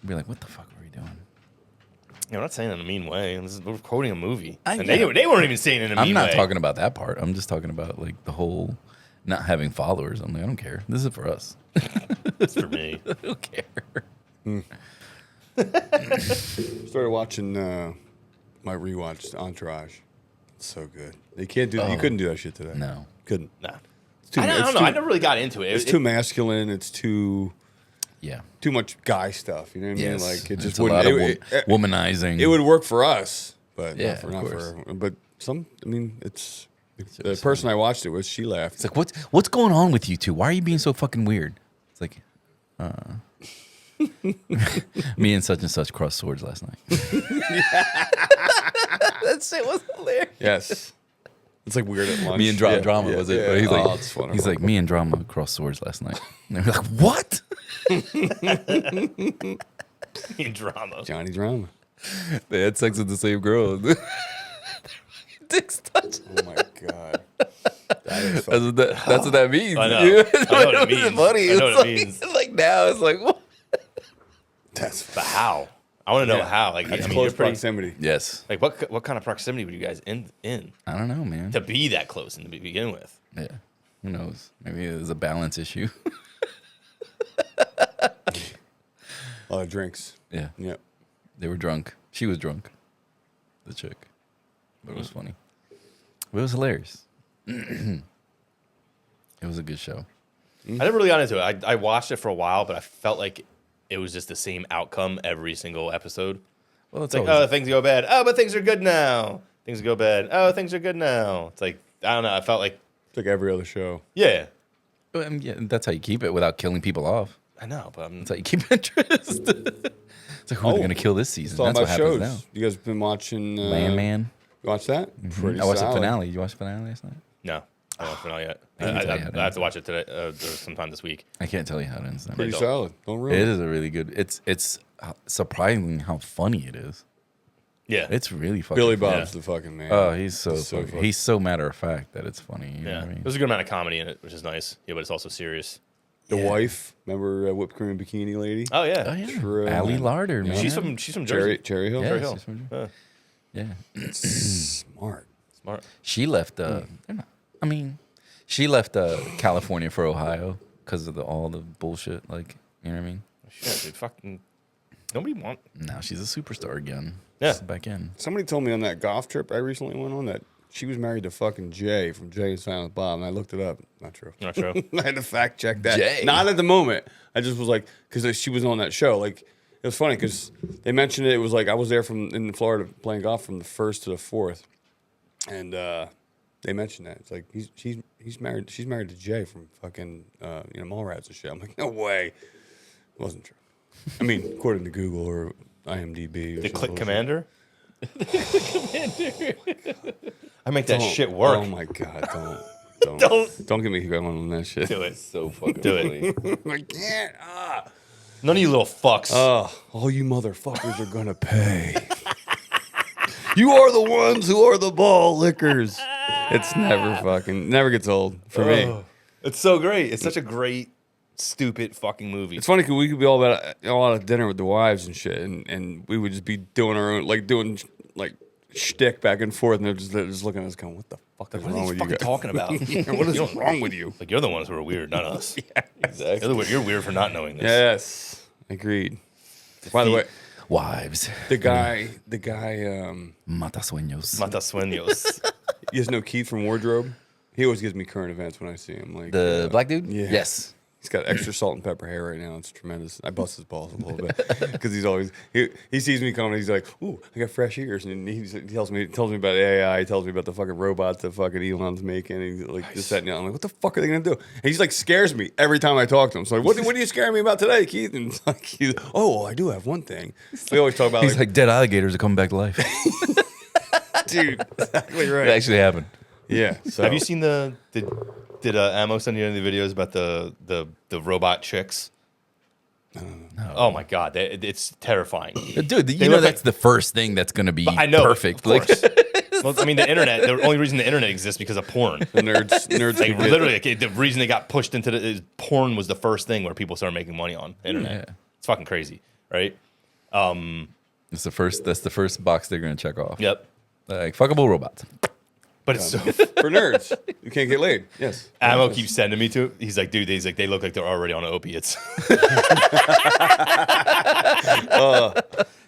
we'll be like, "What the fuck are we doing?" I'm not saying it in a mean way. We're quoting a movie. I And know. they weren't even saying it in a I'm mean not way. talking about that part. I'm just talking about like the whole not having followers. I'm like, I don't care. This is for us. It's for me. I don't care. Started watching my rewatched Entourage. It's so good. They can't do. You couldn't do that shit today. No. Couldn't. Nah. It's too, I don't know. I never really got into it. It's too masculine. It's too Yeah. much guy stuff. You know what I mean? Yes. Like it It's just a wouldn't. lot of It womanizing. would work for us, but Yeah, not for, of not course. for. But some. I mean, it's the person I watched it with. She laughed. It's like, what's going on with you two? Why are you being so fucking weird? It's like, me and such crossed swords last night. That shit was hilarious. Yes. It's like weird at lunch. Me and Drama was it? Yeah. But he's Oh, like, it's wonderful. he's like, me and Drama crossed swords last night. And they're like, what? in drama. Johnny Drama. They had sex with the same girl. Dicks touch. Oh my god. That is That's what that means. I know. Yeah. I know what it It's means. funny. I know It's what it like, means. like now it's like, what? That's But how? I want to know how. Like, That's I mean, close you're pretty. proximity. Yes. Like, what kind of proximity were you guys in I don't know, man. to be that close and to begin with? Yeah. Who knows? Maybe it was a balance issue. A lot of drinks. Yeah. Yep. They were drunk. She was drunk. The chick. But it was funny. But it was hilarious. It was a good show. I never really got into it. I watched it for a while, but I felt like it was just the same outcome every single episode. Well, it's like, oh, things go bad. Oh, but things are good now. Things go bad. Oh, things are good now. It's like, I don't know. I felt like... It's like every other show. Yeah. Yeah, that's how you keep it without killing people off. I know, but that's how you keep interest. It's like, who are they going to kill this season? That's what happens now. You guys been watching... Man. You watch that? Mm-hmm. I watched the finale. You watch the finale last night? No. I don't know yet. I have to watch it today or sometime this week. I can't tell you how it ends. Pretty solid. Don't ruin it. It is a really good... It's surprising how funny it is. Yeah. It's really fucking Billy Bob's the fucking man. Oh, he's so funny. He's so matter of fact that it's funny. You know what I mean? There's a good amount of comedy in it, which is nice. Yeah, but it's also serious. The wife, remember Whipped Cream Bikini Lady? Oh, yeah. Oh, yeah. True. Allie Larder, man. She's from Jersey. Cherry Hill? Yeah, Cherry Hill. she's from yeah. Smart. She left, she left California for Ohio because of all the bullshit. Like, you know what I mean? Shit, dude. Fucking... Nobody want... Now she's a superstar again. Yeah. She's back in. Somebody told me on that golf trip I recently went on that she was married to fucking Jay from Jay and Silent Bob, and I looked it up. Not true. Not true. I had to fact check that. Jay. Not at the moment. I just was like, because she was on that show. Like, it was funny because they mentioned it. It was like I was there in Florida playing golf from the 1st to the 4th, and they mentioned that. It's like he's married. She's married to Jay from fucking Mallrats and shit. I'm like, no way. It wasn't true. I mean, according to Google or IMDb. Or the Click bullshit. Commander? I make that shit work. Oh my god! Don't get me going on that shit. Do it. So fucking Do it. I can't. None of you little fucks. All you motherfuckers are gonna pay. You are the ones who are the ball lickers. It's never gets old for me. It's so great. It's such a great, stupid fucking movie. It's funny because we could be all at dinner with the wives and shit, and we would just be doing our own, doing shtick back and forth, and they're just looking at us going, what the fuck is wrong with you guys? Talking about? What is wrong with you? Like, you're the ones who are weird, not us. Yeah, exactly. You're weird for not knowing this. Yes, agreed. By the way, wives. the guy, Mata sueños. Mata sueños. you guys know Keith from Wardrobe? He always gives me current events when I see him. Like The black dude? Yeah. Yes. He's got extra salt and pepper hair right now. It's tremendous. I bust his balls a little bit because he's always he sees me coming. He's like, "Ooh, I got fresh ears," and he tells me about AI. He tells me about the fucking robots that fucking Elon's making. And he's like this, that, and the other. I'm like, "What the fuck are they gonna do?" And he's like scares me every time I talk to him. So like, what are you scaring me about today, Keith? And it's like, oh, I do have one thing. We always talk about. He's like dead alligators are coming back to life. Dude, exactly right. It actually happened. Yeah. So. Have you seen Did Ammo send you any of the videos about the robot chicks? No. Oh my god, it's terrifying, dude. You know that's the first thing that's going to be perfect. Of course. Well, I mean, the internet. The only reason the internet exists because of porn. The nerds. Like, literally, the reason they got pushed into porn was the first thing where people started making money on the internet. Yeah. It's fucking crazy, right? That's the first box they're going to check off. Yep. Like fuckable robots. But it's so for nerds. You can't get laid. Yes. Ammo keeps sending me to. He's like, dude. He's like, they look like they're already on opiates.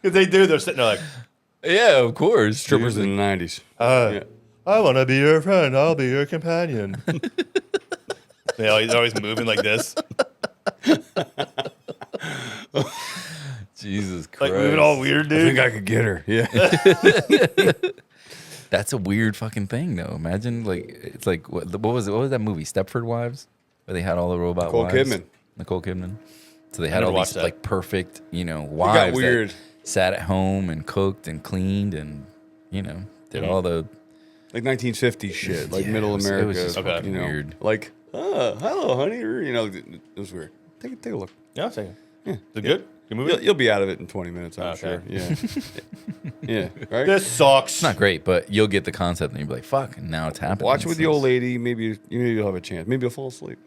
If they do, they're sitting there like, yeah, of course. Strippers in the 90s. I want to be your friend. I'll be your companion. They're always moving like this. Jesus Christ. Like moving all weird, dude. I think I could get her. Yeah. That's a weird fucking thing, though. Imagine, it's like, what was it? What was that movie, Stepford Wives? Where they had all the robot wives? Nicole Kidman. So they had all these, perfect, wives got weird. That sat at home and cooked and cleaned and, did all the... Like 1950s shit, like middle America. It was just fucking weird. Like, hello, honey. It was weird. Take a look. Yeah, I'll take it. Yeah. Is it good? Good movie? You'll be out of it in 20 minutes, I'm sure. Yeah. Yeah, right? This sucks. It's not great, but you'll get the concept and you'll be like, fuck, and now it's happening. Watch it with the old lady. Maybe you'll have a chance. Maybe you'll fall asleep.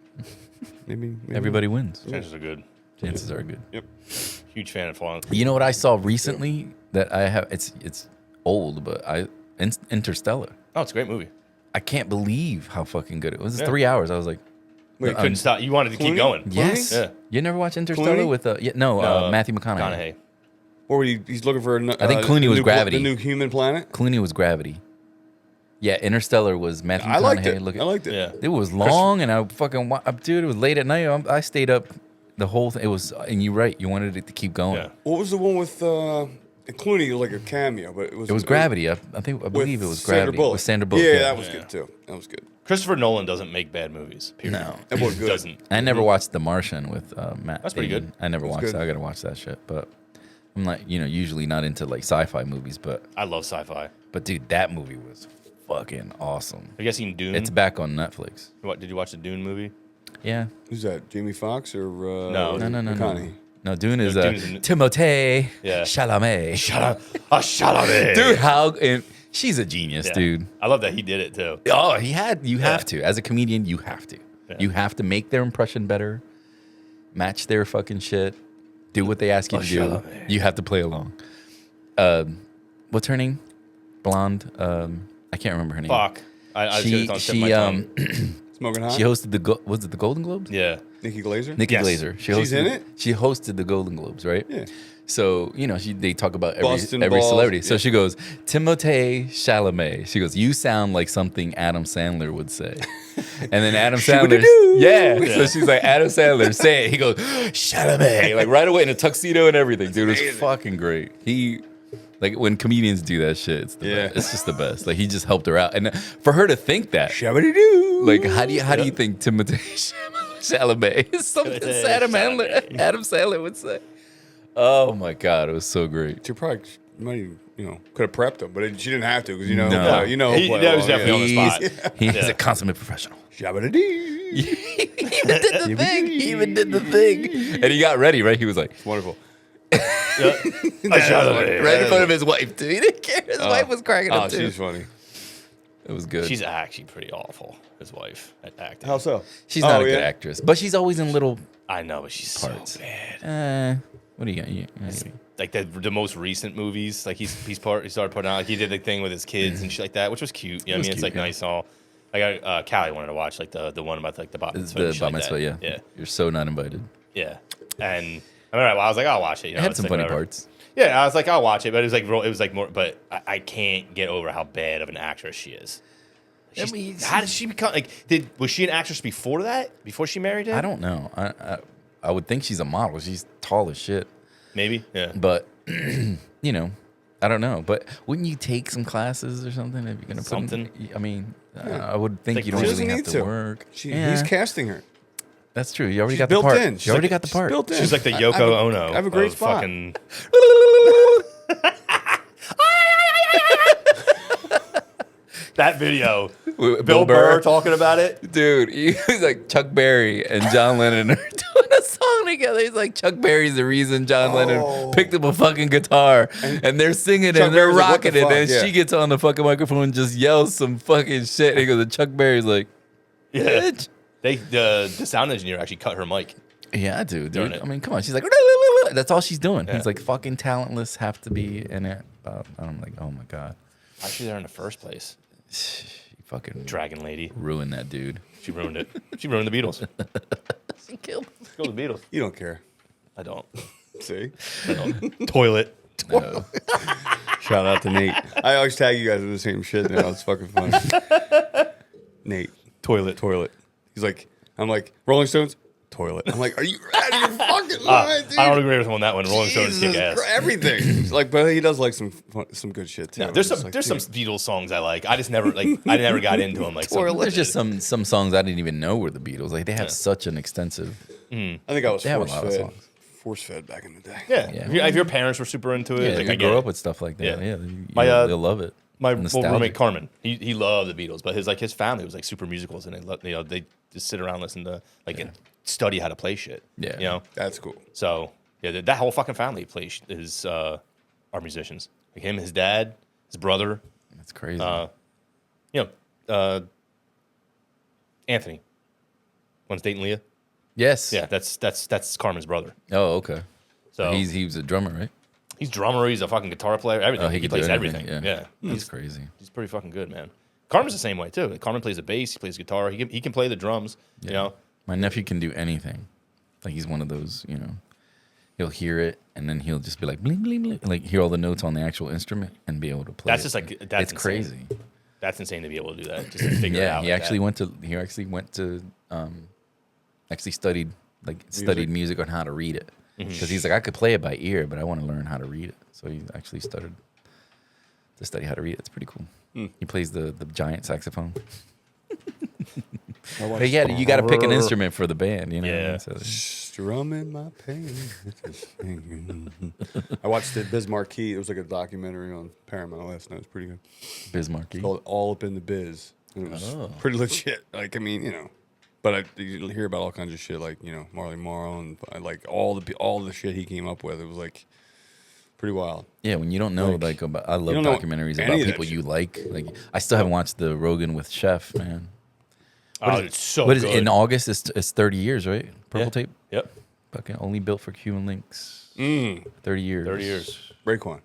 Maybe everybody wins. Chances are good. Chances are good. Yep. Huge fan of falling. You know what I saw recently that I have? It's old, but Interstellar. Oh, it's a great movie. I can't believe how fucking good it was. It's 3 hours. I was like, You couldn't stop. You wanted to keep going. Yes. Yeah. You never watched Interstellar Clooney? with Matthew McConaughey. Or he's looking for. I think Clooney was Gravity. The new human planet. Clooney was Gravity. Yeah, Interstellar was Matthew McConaughey. I liked it. I liked it. Yeah. It was long, and I fucking dude. It was late at night. I stayed up the whole thing. It was, and you're right. You wanted it to keep going. Yeah. What was the one with Clooney? Like a cameo, but It was Gravity. I believe it was Gravity with Sandra Bullock. Yeah, that was good too. That was good. Christopher Nolan doesn't make bad movies. Period. No. That was good. Doesn't. I never watched The Martian with Matt. That's pretty Damon. good. I never watched good. it. I gotta watch that shit. But I'm not, usually not into like sci-fi movies. But I love sci-fi. dude, that movie was fucking awesome. Have you guys seen Dune? It's back on Netflix. Did you watch the Dune movie? Yeah. Who's that? Jamie Foxx or No. No. McConaughey? No, Dune is Dune's in- Timothée Yeah. Chalamet. Shut up, Dude, and she's a genius, Yeah. dude. I love that he did it too. Oh, you have to. As a comedian, you have to. Yeah. You have to make their impression better, match their fucking shit, do what they ask you to do. Chalamet. You have to play along. What's her name? Blonde. I can't remember her name. Fuck. I She on tip of my tongue. Smoking hot. she hosted was it the Golden Globes? Yeah. Nikki Glazer. Nikki Yes. Glazer. She's in it? She hosted the Golden Globes, right? Yeah. So, they talk about Bustin' every balls, celebrity. So yeah. she goes, Timothée Chalamet. She goes, you sound like something Adam Sandler would say. And then Adam Sandler, So she's like, Adam Sandler, say it. He goes, Chalamet. Like right away in a tuxedo and everything. Dude, it was fucking great. Like when comedians do that shit, it's the best. It's just the best. Like he just helped her out. And for her to think that, Shabba-doo. like how do you think Timothée Chalamet is something Adam Sandler would say? Oh my god, it was so great. She probably might could have prepped him, but she didn't have to because No. he That was definitely on the spot. He's a consummate professional. Shabba-doo. He even did the thing. And he got ready, right? He was like, Wonderful. right in front of his wife, too. He didn't care. His wife was cracking up, too. She's funny. It was good. She's actually pretty awful, his wife, at acting. How so? She's not a good actress, but she's always in little I know, but she's parts. so bad. What do you got? Like the most recent movies, like he started putting out, like he did the thing with his kids and shit like that, which was cute. You know what I mean? It's like nice all. Like Callie wanted to watch like the one about like the bat mitzvah. The bat mitzvah, yeah. Yeah. You're so not invited. Yeah. And I was like, I'll watch it. It had it's some like, funny whatever. parts. Yeah, I was like, I'll watch it, but it was like more. But I can't get over how bad of an actress she is. How did she become like? Was she an actress before that? Before she married him? I don't know. I would think she's a model. She's tall as shit. Maybe. Yeah. But I don't know. But wouldn't you take some classes or something if you're gonna put Something? I mean, I would think Like, you don't She really doesn't have need to to. work. He's casting her. That's true. You already She's got the built part. in. You already got the She's part. built in. She's like the Yoko Ono. I have a great of spot. Fucking, that video. With Bill Burr talking about it. Dude, he's like Chuck Berry and John Lennon are doing a song together. He's like Chuck Berry's the reason John Lennon picked up a fucking guitar and they're singing Chuck and they're Berry's like, what rocking the it. fuck? And Yeah. she gets on the fucking microphone and just yells some fucking shit. And he goes, and Chuck Berry's like, Yeah. bitch. The sound engineer actually cut her mic. Yeah, dude. Doing it. I mean, come on. She's like, that's all she's doing. Yeah. He's like, fucking talentless, have to be in it. I'm like, oh my God. Why's she there in the first place? She fucking Dragon lady. ruined that dude. She ruined it. She ruined the Beatles. She killed Go the Beatles. You don't care. I don't. See? Toilet. No. Shout out to Nate. I always tag you guys with the same shit now. It's fucking funny. Nate. Toilet. He's like, I'm like, Rolling Stones? Toilet. I'm like, are you out of your fucking mind, dude? I don't agree with him on that one. Rolling Stones kick ass. Everything. It's like, but he does like some good shit too. No, there's It's some like, there's some dude, Beatles songs I like. I just never I never got into them like some. There's just some songs I didn't even know were the Beatles. Like they have such an extensive. I think I was They have a lot of force fed. songs. Force fed back in the day. Yeah. If your parents were super into it, Yeah, like, you I get grow it. up with stuff like that. Yeah. Yeah, they'll love it. My Nostalgic. old roommate Carmen, he loved the Beatles, but his family was like super musicals, and they just sit around listen to and study how to play shit. Yeah. That's cool. So yeah, that whole fucking family are musicians. Like him, his dad, his brother, That's crazy. Anthony, one's dating Leah. yes. Yeah, that's Carmen's brother. Oh, okay. So He was a drummer, right? he's drummer. He's a fucking guitar player. Everything. Oh, he could plays do everything. anything, Yeah. That's crazy. He's pretty fucking good, man. Carmen's the same way too. Carmen plays the bass. He plays guitar. He can play the drums. You know, My nephew can do anything. Like he's one of those, you know. He'll hear it and then he'll just be like bling bling bling, like hear all the notes on the actual instrument and be able to play. That's it. just like that's it's insane. crazy. That's insane to be able to do that. Just to figure it out. He actually went to actually studied music on how to read it because he's like I could play it by ear, but I want to learn how to read it. So he actually started to study how to read it. It's pretty cool. He plays the giant saxophone. But yeah, you got to pick an instrument for the band, you know. Yeah. So, Strumming my pain. I watched it, Biz Marquee. It was like a documentary on Paramount last night. It was pretty good. Biz Marquee. It's called All Up in the Biz. And it was pretty legit. Like, I mean, you know, but you hear about all kinds of shit, like, you know, Marley Marl and like all the shit he came up with. It was like pretty wild. Yeah, when you don't know like about, I love documentaries about people you like. Like, I still haven't watched the Rogan with Chef, man. It's so What is good. it? In August? It's 30 years, right? Purple Tape. Yep. Fucking only built for Cuban links. 30 years. 30 years. Raekwon.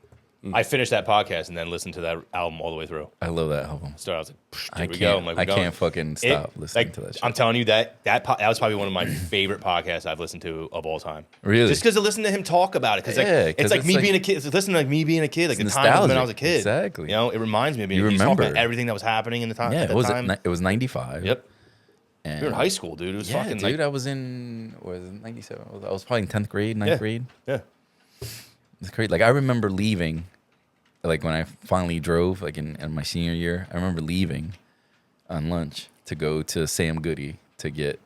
I finished that podcast and then listened to that album all the way through. I love that album. I was like, I here we go. I'm like, I can't fucking stop listening to that shit. I'm telling you that was probably one of my favorite podcasts I've listened to of all time. Really? Just because of listening to him talk about it. Because it's like me being a kid. It's listening to like me being a kid, like the time when I was a kid. Exactly. You know, it reminds me of being You a kid. He's talking remember. about everything that was happening in the time. Yeah, at the time. it was 95. Yep. And We were in high school, dude. It was fucking dude, like, I was in 97. I was probably in 10th grade, 9th grade. yeah. It's crazy. Like I remember leaving, like when I finally drove, like in my senior year. I remember leaving on lunch to go to Sam Goody to get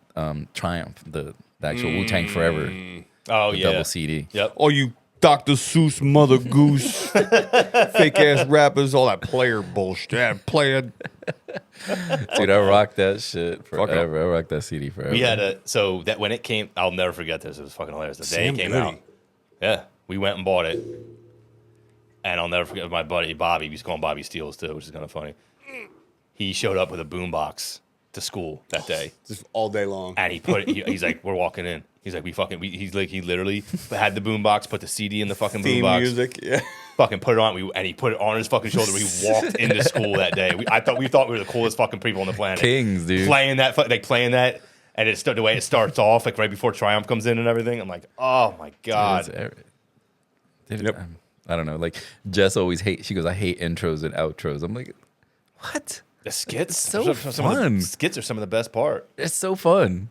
Triumph, the actual Wu-Tang Forever, Oh the yeah. double CD. Yep. All you Dr. Seuss, Mother Goose, fake ass rappers, all that player bullshit. That player. Dude, I rocked that shit forever. I rocked that CD forever. We had so that when it came, I'll never forget this. It was fucking hilarious. The day Sam it came Goody. out, yeah, we went and bought it, and I'll never forget my buddy Bobby. We used to call him Bobby Steels too, which is kind of funny. He showed up with a boombox to school that day, Just all day long. and he put it. He's like, "We're walking in." He's like, He's like, he literally had the boombox, put the CD in the fucking Theme boombox, music. Yeah. fucking put it on. And he put it on his fucking shoulder. We walked into school that day. We thought we were the coolest fucking people on the planet. Kings, dude. Playing that, and it's the way it starts off, like right before Triumph comes in and everything. I'm like, oh my god. Dude, Yep. I don't know. Like Jess always hates. She goes, "I hate intros and outros." I'm like, what? The skits, It's so some of the fun. skits are some of the best part. It's so fun.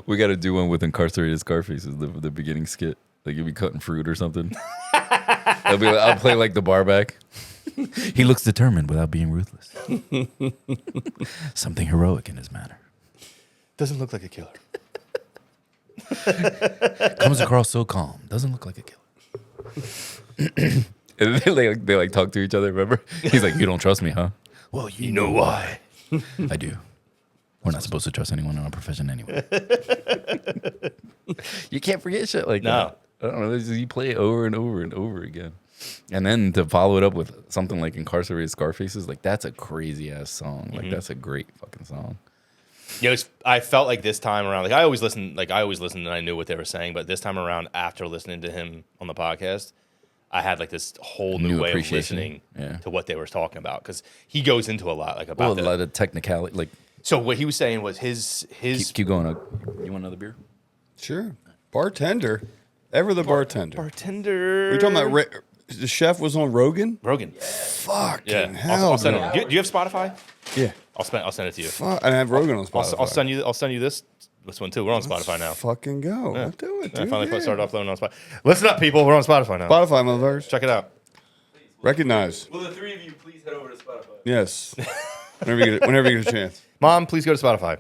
We got to do one with incarcerated Scarfaces, the beginning skit. Like you'll be cutting fruit or something. I'll play like the bar back. He looks determined without being ruthless. Something heroic in his manner. Doesn't look like a killer. Comes across so calm. Doesn't look like a killer. And then they talk to each other. Remember? He's like, "You don't trust me, huh?" Well, you know why. I do. We're not supposed to trust anyone in our profession anyway. You can't forget shit like that. I don't know. You play it over and over and over again. And then to follow it up with something like Incarcerated Scarfaces, like that's a crazy ass song. Like that's a great fucking song. Yeah, I felt like this time around, like I always listened and I knew what they were saying, but this time around, after listening to him on the podcast, I had like this whole new way of listening to what they were talking about, because he goes into a lot, like about a lot of technicality. Like, so what he was saying was his keep going. You want another beer? Sure. Bartender. Ever the bartender. bartender. We're talking about the chef was on Rogan? Rogan. Fucking Yeah, hell. I'll send dude. it. Do you have Spotify? Yeah. I'll send it to you. Fuck. I have Rogan on Spotify. I'll send you this one too. We're on Spotify now. Fucking go. Yeah. Let's do it, I dude. finally started uploading on Spotify. Listen up, people. We're on Spotify now. Spotify, motherfuckers. Check it out. Recognize. Will the three of you please head over to Spotify? Yes. Whenever you get a chance. Mom, please go to Spotify.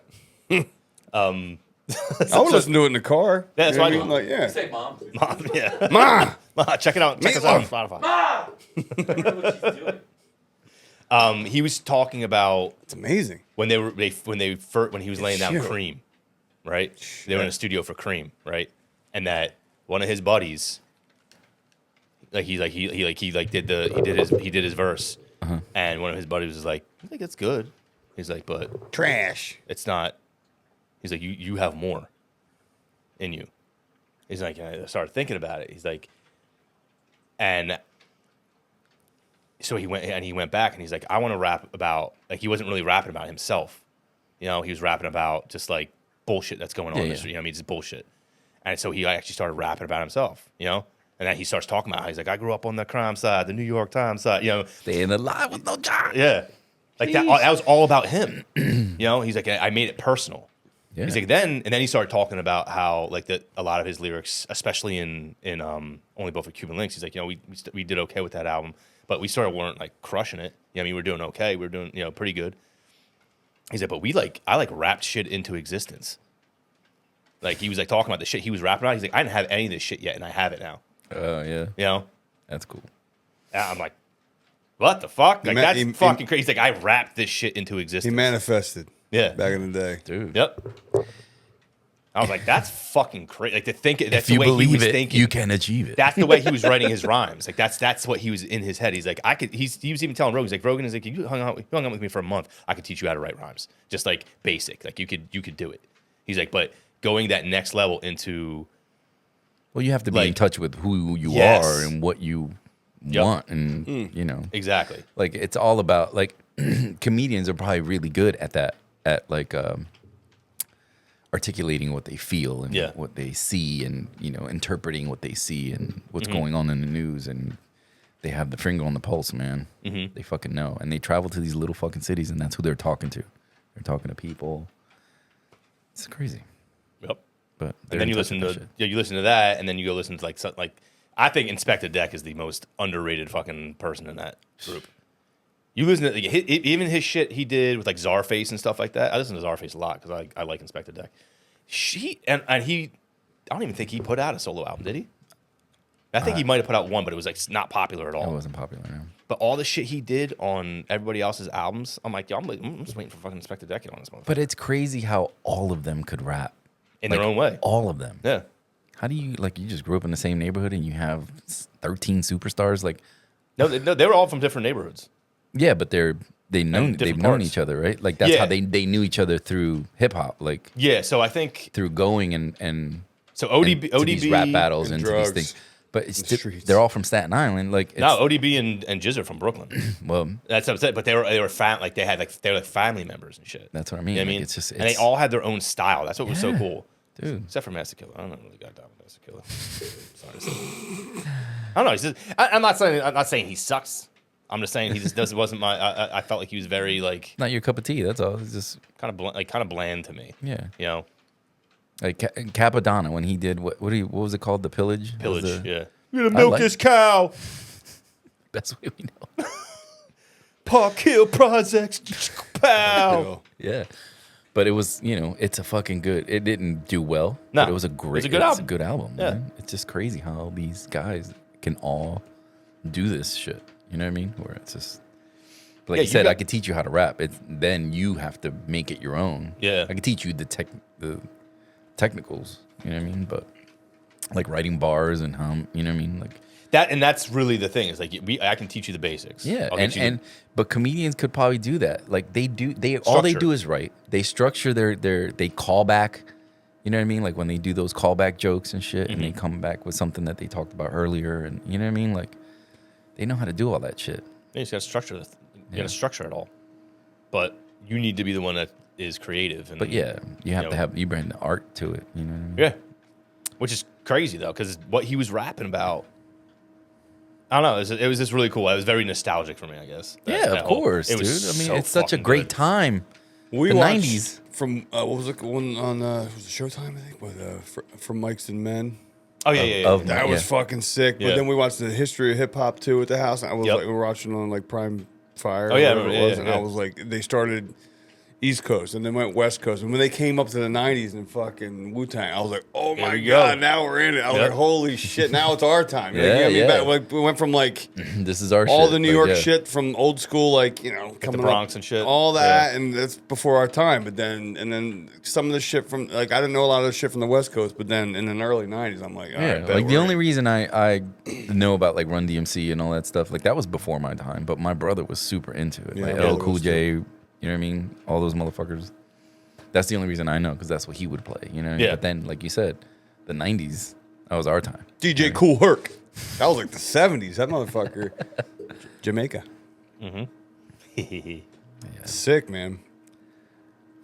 I would listen to it in the car. Yeah, that's You know why what I mean? Like, yeah. Say mom. Mom, yeah. Ma! Check it out. Check us out on Spotify. He was talking about It's amazing. when he was laying down Shit. Cream, right? They were in a studio for Cream, right? And that one of his buddies, he did his verse, and one of his buddies was like, "I think it's good." He's like, "But Trash. it's not." He's like, "You have more in you." He's like, I started thinking about it. He's like, and so he went back and he's like, I want to rap about, like, he wasn't really rapping about himself. You know, he was rapping about just like bullshit that's going on in the street. You know what I mean? It's bullshit. And so he actually started rapping about himself, you know? And then he starts talking about how he's like, I grew up on the crime side, the New York Times side, you know? Staying alive with no job. Yeah. Like that was all about him. You know, he's like, I made it personal. Yeah. He's like, and then he started talking about how like a lot of his lyrics, especially in Only Built for Cuban Links, he's like, you know, we did okay with that album, but we sort of weren't like crushing it. You know, I mean, we were doing okay. We were doing, you know, pretty good. He's like, but I rapped shit into existence. Like he was like talking about the shit he was rapping about. He's like, I didn't have any of this shit yet, and I have it now. Oh yeah. You know? That's cool. And I'm like, what the fuck? Like that's fucking crazy. He's like, I rapped this shit into existence. He manifested. Yeah. Back in the day. Dude. Yep. I was like, that's fucking crazy. Like to think that's the way he was it, thinking. You can achieve it. That's the way he was writing his rhymes. Like that's what he was in his head. He's like, he was even telling Rogan, he's like, Rogan is like, you hung out with me for a month. I could teach you how to write rhymes. Just like basic. Like you could do it. He's like, but going that next level into you have to be like, in touch with who you are and what you want, and you know exactly. Like it's all about like comedians are probably really good at that, at like articulating what they feel and what they see, and you know interpreting what they see and what's going on in the news, and they have the finger on the pulse, man. They fucking know, and they travel to these little fucking cities, and that's who they're talking to. They're talking to people. It's crazy. Yep. But and then you listen to that, and then you go listen to like I think Inspector Deck is the most underrated fucking person in that group. You listen to even his shit he did with like Czarface and stuff like that. I listen to Czarface a lot because I like Inspector Deck. He I don't even think he put out a solo album, did he? I think he might have put out one, but it was like not popular at all. It wasn't popular, no. But all the shit he did on everybody else's albums, I'm like, I'm just waiting for fucking Inspector Deck on this motherfucker. But it's crazy how all of them could rap in their own way. All of them. Yeah. How do you you just grew up in the same neighborhood and you have 13 superstars? Like, no, they were all from different neighborhoods. Yeah, but they've known each other, right? Like that's how they knew each other through hip hop. Like so I think through going and so ODB these rap battles and to these things. But they're all from Staten Island. Like no, ODB and Jizz are from Brooklyn. Well, that's what I'm saying. But they were they were like family members and shit. That's what I mean. You know what I mean, it's just and they all had their own style. That's what was so cool, dude. Except for Master Killer, I don't really got down with Master Killer. Sorry to say. I don't know. He's just, I'm not saying he sucks. I'm just saying he just wasn't my. I felt like he was very like not your cup of tea. That's all. It's just kind of bland to me. Yeah, you know, like Capadonna when he did what was it called? The Pillage. Yeah. We're gonna milk this cow. Best way we know. Park Hill Projects. Pow. Yeah. But it was, it's a fucking good. It didn't do well. No, but it was a great. It's a good album. Yeah. Man. It's just crazy how all these guys can all do this shit. You know what I mean? Where it's just like you said, I could teach you how to rap. Then you have to make it your own. Yeah. I could teach you the technicals. You know what I mean? But like writing bars and you know what I mean? Like that, and that's really the thing. Is like I can teach you the basics. Yeah, but comedians could probably do that. Like they do. All they do is write. They structure they call back. You know what I mean? Like when they do those callback jokes and shit, and they come back with something that they talked about earlier, and you know what I mean? Like they know how to do all that shit. You just got to structure it. You got to structure it all. But you need to be the one that is creative. And, but yeah, you have to have you bring the art to it. You know what I mean? Yeah. Which is crazy though, because what he was rapping about, I don't know. It was just really cool. It was very nostalgic for me, I guess. Of course, dude. I mean, it's such a great time. We the watched 90s. From what was it one on was it Showtime? I think with from Mikes and Men. Oh yeah. That was fucking sick. But then we watched the history of hip hop too at the house. And I was like, we were watching on like Prime Fire. Oh yeah, and I was like, they started East Coast and then went West Coast. And when they came up to the 90s and fucking Wu-Tang, I was like, oh my God, now we're in it. I was like, holy shit, now it's our time. We went from like this is our all shit, the New York shit from old school, like, coming the Bronx and shit. All that, and that's before our time. But then some of the shit from, like, I didn't know a lot of the shit from the West Coast, but then in the early 90s, I'm like, all right, like the only reason I know about like Run DMC and all that stuff, like that was before my time, but my brother was super into it. Like LL Cool J, you know what I mean? All those motherfuckers. That's the only reason I know, because that's what he would play, you know? Yeah. But then, like you said, the 90s, that was our time. DJ Kool Herc. That was like the 70s. That motherfucker. Jamaica. Mm-hmm. Sick, man.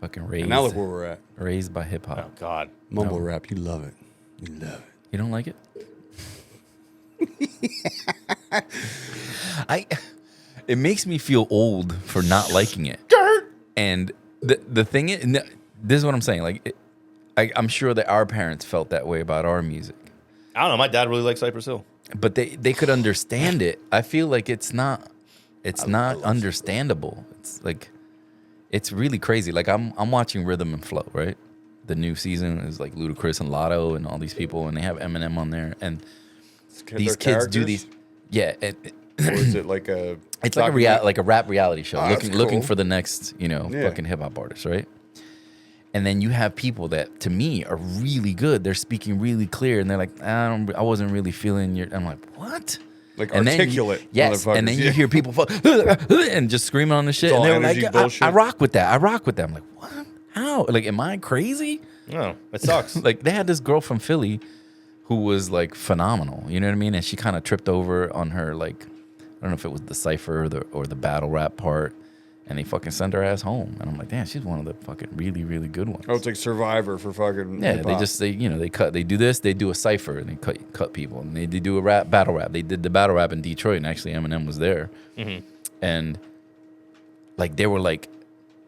Fucking raised. And now look where we're at. Raised by hip hop. Oh God. Mumble rap. You love it. You love it. You don't like it? It makes me feel old for not liking it. And the thing is, this is what I'm saying. Like, I'm sure that our parents felt that way about our music. I don't know. My dad really likes Cypress Hill. But they could understand it. I feel like it's not understandable. It's like, it's really crazy. Like I'm watching Rhythm and Flow, right? The new season is like Ludacris and Lotto and all these people, and they have Eminem on there, and these kids do these. Yeah, or is it like a? It's like a rap reality show, looking cool. for the next fucking hip hop artist, right? And then you have people that to me are really good. They're speaking really clear, and they're like, I wasn't really feeling your. I'm like, what? Like and articulate. Yes, and then you hear people and just screaming on the shit, and they're like, I rock with that. I rock with that. I'm like, what? How? Like, am I crazy? No, it sucks. Like, they had this girl from Philly who was like phenomenal. You know what I mean? And she kind of tripped over on her, like, I don't know if it was the cypher or the battle rap part, and they fucking sent her ass home. And I'm like, damn, she's one of the fucking really, really good ones. Oh, it's like Survivor for fucking hip-hop. They do this, they do a cypher, and they cut people, and they do a battle rap. They did the battle rap in Detroit, and actually Eminem was there. Mm-hmm. And like, they were like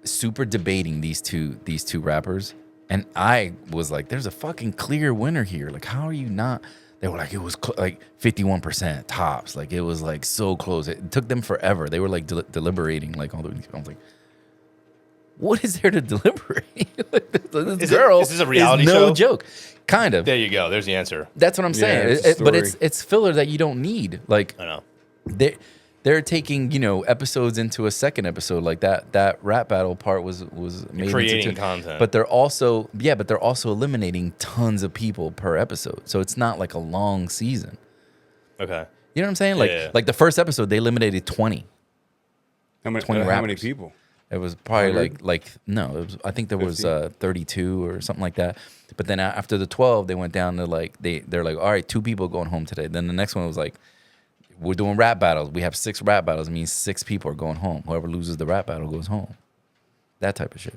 super debating these two rappers, and I was like, there's a fucking clear winner here. Like, how are you not? They were like, it was like 51% tops. Like, it was like so close. It took them forever. They were like deliberating, like all the. I was like, what is there to deliberate? This girl is this a reality is show? No joke. Kind of. There you go. There's the answer. That's what I'm saying. Yeah, but it's filler that you don't need. Like, I know. They're taking, episodes into a second episode. Like that rap battle part was made creating into content. But they're also eliminating tons of people per episode. So it's not like a long season. Okay. You know what I'm saying? Like the first episode they eliminated 20. How many? 20 how many rappers. people? It was probably 100? no. It was, I think there was 50? 32 or something like that. But then after the 12, they went down to they're like, all right, 2 people going home today. Then the next one was like, we're doing rap battles. We have 6 rap battles. It means 6 people are going home. Whoever loses the rap battle goes home. That type of shit.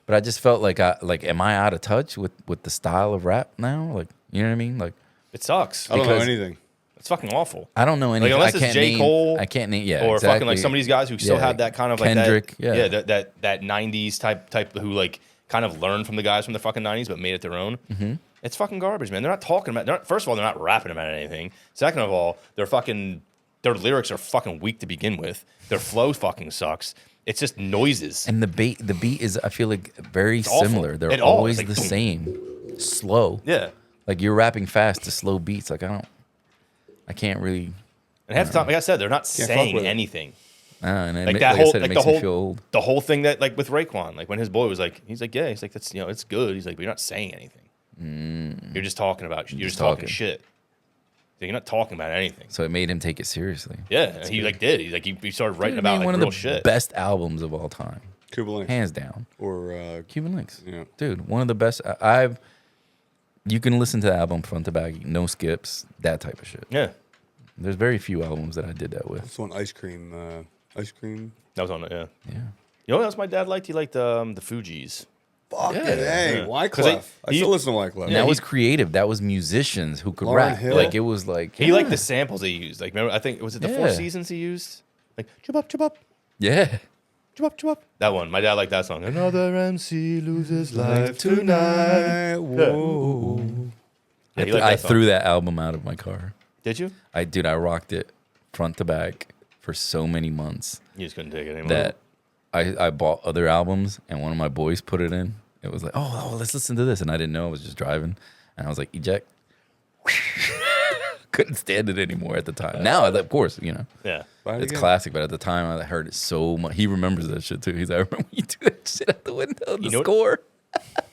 But I just felt like am I out of touch with the style of rap now? Like, you know what I mean? Like, it sucks. I don't know anything. It's fucking awful. I don't know anything. Like, unless I can't it's J. name, Cole, I can't name. Yeah, or exactly. fucking like some of these guys who still have that kind of like Kendrick. that 90s type who like kind of learned from the guys from the fucking 90s but made it their own. Mm-hmm. It's fucking garbage, man. They're not talking about. First of all, they're not rapping about anything. Second of all, their lyrics are fucking weak to begin with. Their flow fucking sucks. It's just noises. And the beat is, I feel like, very similar. They're It's always like, the same. Slow. Yeah. Like, you're rapping fast to slow beats. Like, I can't really. And half the time, like I said, they're not fuck saying with it. anything. And Like like I said, it makes me feel whole old. the whole thing that like with Raekwon, like when his boy was like, he's like, yeah, he's like, that's it's good. He's like, but you're not saying anything. You're just talking about. You're just talking shit. You're not talking about anything. So it made him take it seriously. Yeah, and he like did. He started writing about like one real of the shit. best albums of all time, Cuba Links. hands down. Or Cuban Links. Yeah. Dude, one of the best. You can listen to the album front to back, no skips, that type of shit. Yeah, There's very few albums that I did that with. this one, Ice Cream. that was on it. Yeah. Yeah. You know what else my dad liked? He liked the Fugees. Fuck Yeah. it, hey, Yeah. Wyclef. I he- still listen to Wyclef. And that was creative. That was musicians who could Lauryn rap. Hill. Like, it was like He liked the samples they used. Like, remember? I think was it the Four Yeah. Seasons he used? Like, chub up, chub up. Yeah. Chub up, chub up. That one. My dad liked that song. Another MC loses life tonight. Whoa. Yeah, he liked I that song. threw that album out of my car. Did you? I rocked it front to back for so many months You just couldn't take it anymore. that I bought other albums, and one of my boys put it in. It was like, oh, let's listen to this. And I didn't know. I was just driving. And I was like, eject. Couldn't stand it anymore at the time. Now, of course, Yeah. Buy it it's again. classic. But at the time, I heard it so much. He remembers that shit, too. He's like, I remember when you do that shit out the window. The know what- score.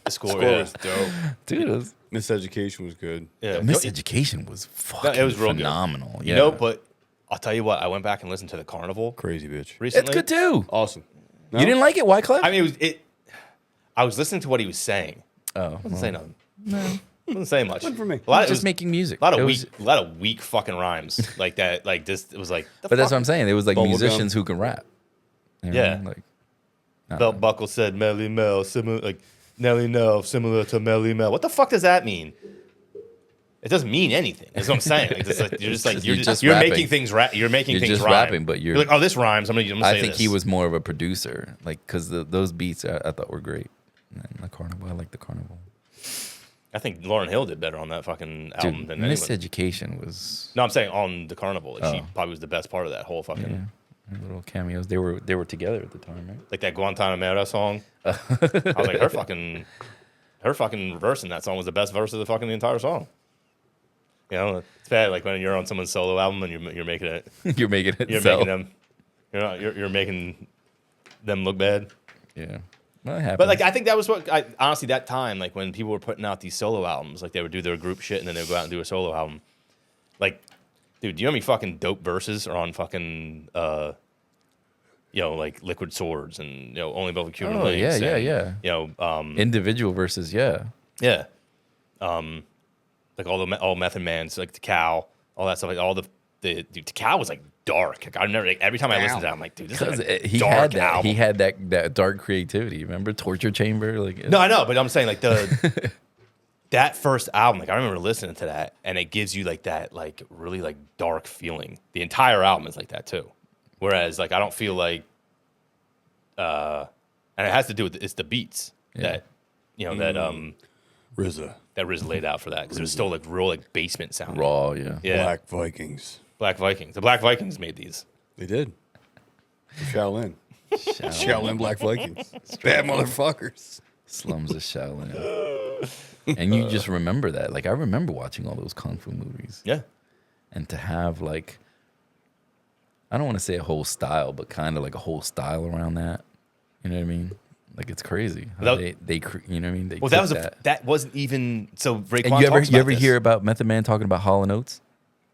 The score, Score yeah. was dope. Dude, it was... Miseducation was good. Yeah. Miseducation was fucking it was real good. phenomenal. Yeah. You know, but I'll tell you what. I went back and listened to the Carnival Crazy bitch. recently. It's good, too. Awesome. No? You didn't like it, Wyclef? I mean, I was listening to what he was saying. Oh, Wasn't saying nothing. No, wasn't saying much. Wasn't for me. A lot, just making music. A lot It of was- weak fucking rhymes like that. Like this, it was like. But that's what I'm saying. It was like Bubblegum. musicians who can rap. You know what I Yeah. mean? Like, Belt buckle said Melly Mel, similar like Nelly Nell, similar to Melly Mel. What the fuck does that mean? It doesn't mean anything. That's what I'm saying. You're making things you're making things just rhyme. rapping, but you're like, oh, this rhymes. I'm gonna say I think this. he was more of a producer, like because those beats I thought were great. And the Carnival, I like the Carnival. I think Lauryn Hill did better on that fucking album than anyone. Miseducation was. No, I'm saying on the Carnival. Like, she probably was the best part of that whole fucking. Yeah, little cameos. They were together at the time, right? Like that Guantanamera song. I was like, her fucking verse in that song was the best verse of the entire song. You know, it's bad. Like when you're on someone's solo album and you're making it. You're making it. You're making them. You're making them look bad. Yeah. Well, it happens. But like I think that was what honestly that time, like when people were putting out these solo albums, like they would do their group shit and then they would go out and do a solo album. Like, dude, do you know how many fucking dope verses are on fucking like Liquid Swords and Only Above the Cuban Links? Yeah. Individual verses, yeah. Yeah. Like all Method Man's, like Tikal, all that stuff, like all the dude, Tikal was like dark. Like I never, like, every time I listen to that, I'm like, dude, this is like a dark album. He had that dark creativity. Remember Torture Chamber? Like no, I know, but I'm saying like that first album, like I remember listening to that, and it gives you like that like really like dark feeling. The entire album is like that too. Whereas like I don't feel like, and it has to do with it's the beats that RZA. That RZA laid out for that because it was still like real like basement sound. Raw, yeah. Black Vikings. The Black Vikings made these. They did. Shaolin. Shaolin Black Vikings. Bad motherfuckers. Slums of Shaolin. And you just remember that. Like I remember watching all those kung fu movies. Yeah. And to have like, I don't want to say a whole style, but kind of like a whole style around that. You know what I mean? Like it's crazy. How they you know what I mean? They that wasn't even so. Raekwon you ever hear about Method Man talking about Hall & Oates?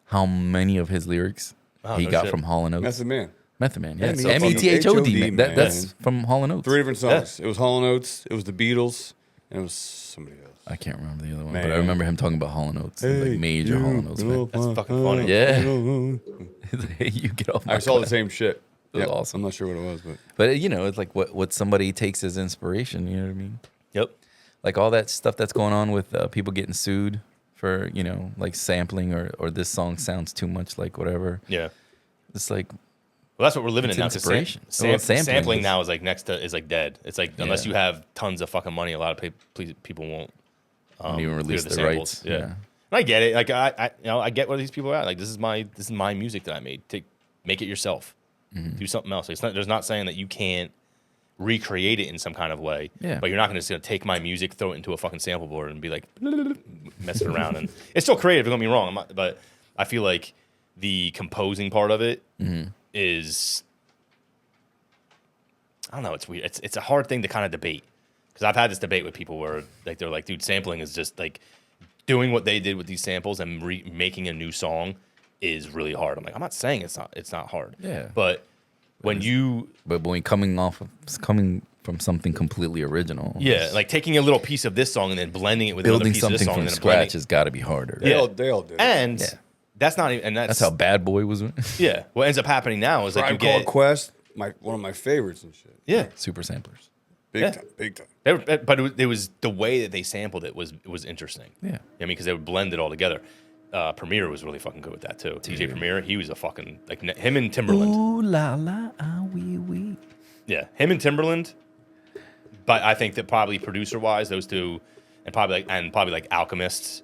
How many of his lyrics got from Hall & Oates? Method Man. Method Man, yeah. So METHOD, man. That's from Hall & Oates. 3 different songs. It was Hall & Oates. It was the Beatles, and it was somebody else. I can't remember the other one, but I remember him talking about Hall & Oates. Hey, like major Hall & Oates fan. That's fucking funny. Yeah. Hey, you get off my I saw the same shit. It was awesome. I'm not sure what it was, but it's like what somebody takes as inspiration. You know what I mean? Yep. Like all that stuff that's going on with people getting sued for like sampling or this song sounds too much like whatever. Yeah. It's like. Well, that's what we're living in now. Inspiration. Sampling now is like dead. It's like unless you have tons of fucking money, a lot of people won't even release the rights. Yeah. And I get it. Like I get what these people are at. Like this is my music that I made. Make it yourself. Mm-hmm. Do something else. There's not saying that you can't recreate it in some kind of way. Yeah. But you're not going to take my music, throw it into a fucking sample board, and be like messing around. And it's still creative. Don't get me wrong. But I feel like the composing part of it is, I don't know. It's weird. It's a hard thing to kind of debate because I've had this debate with people where like they're like, dude, sampling is just like doing what they did with these samples and making a new song is really hard. I'm like, I'm not saying it's not hard. Yeah. But when coming from something completely original. Yeah, like taking a little piece of this song and then blending it with another piece of this song. Building something from scratch has got to be harder. They all did. And that's not even, and that's how Bad Boy was. Yeah. What ends up happening now is like you get Quest, one of my favorites and shit. Yeah. Super samplers. Big time. But it was the way that they sampled it was interesting. Yeah. I mean, because they would blend it all together. Premier was really fucking good with that too. DJ Premier, he was a fucking like him and Timberland. Ooh la la, ah wee wee. Yeah, him and Timberland. But I think that probably producer wise, those two, and probably like Alchemists,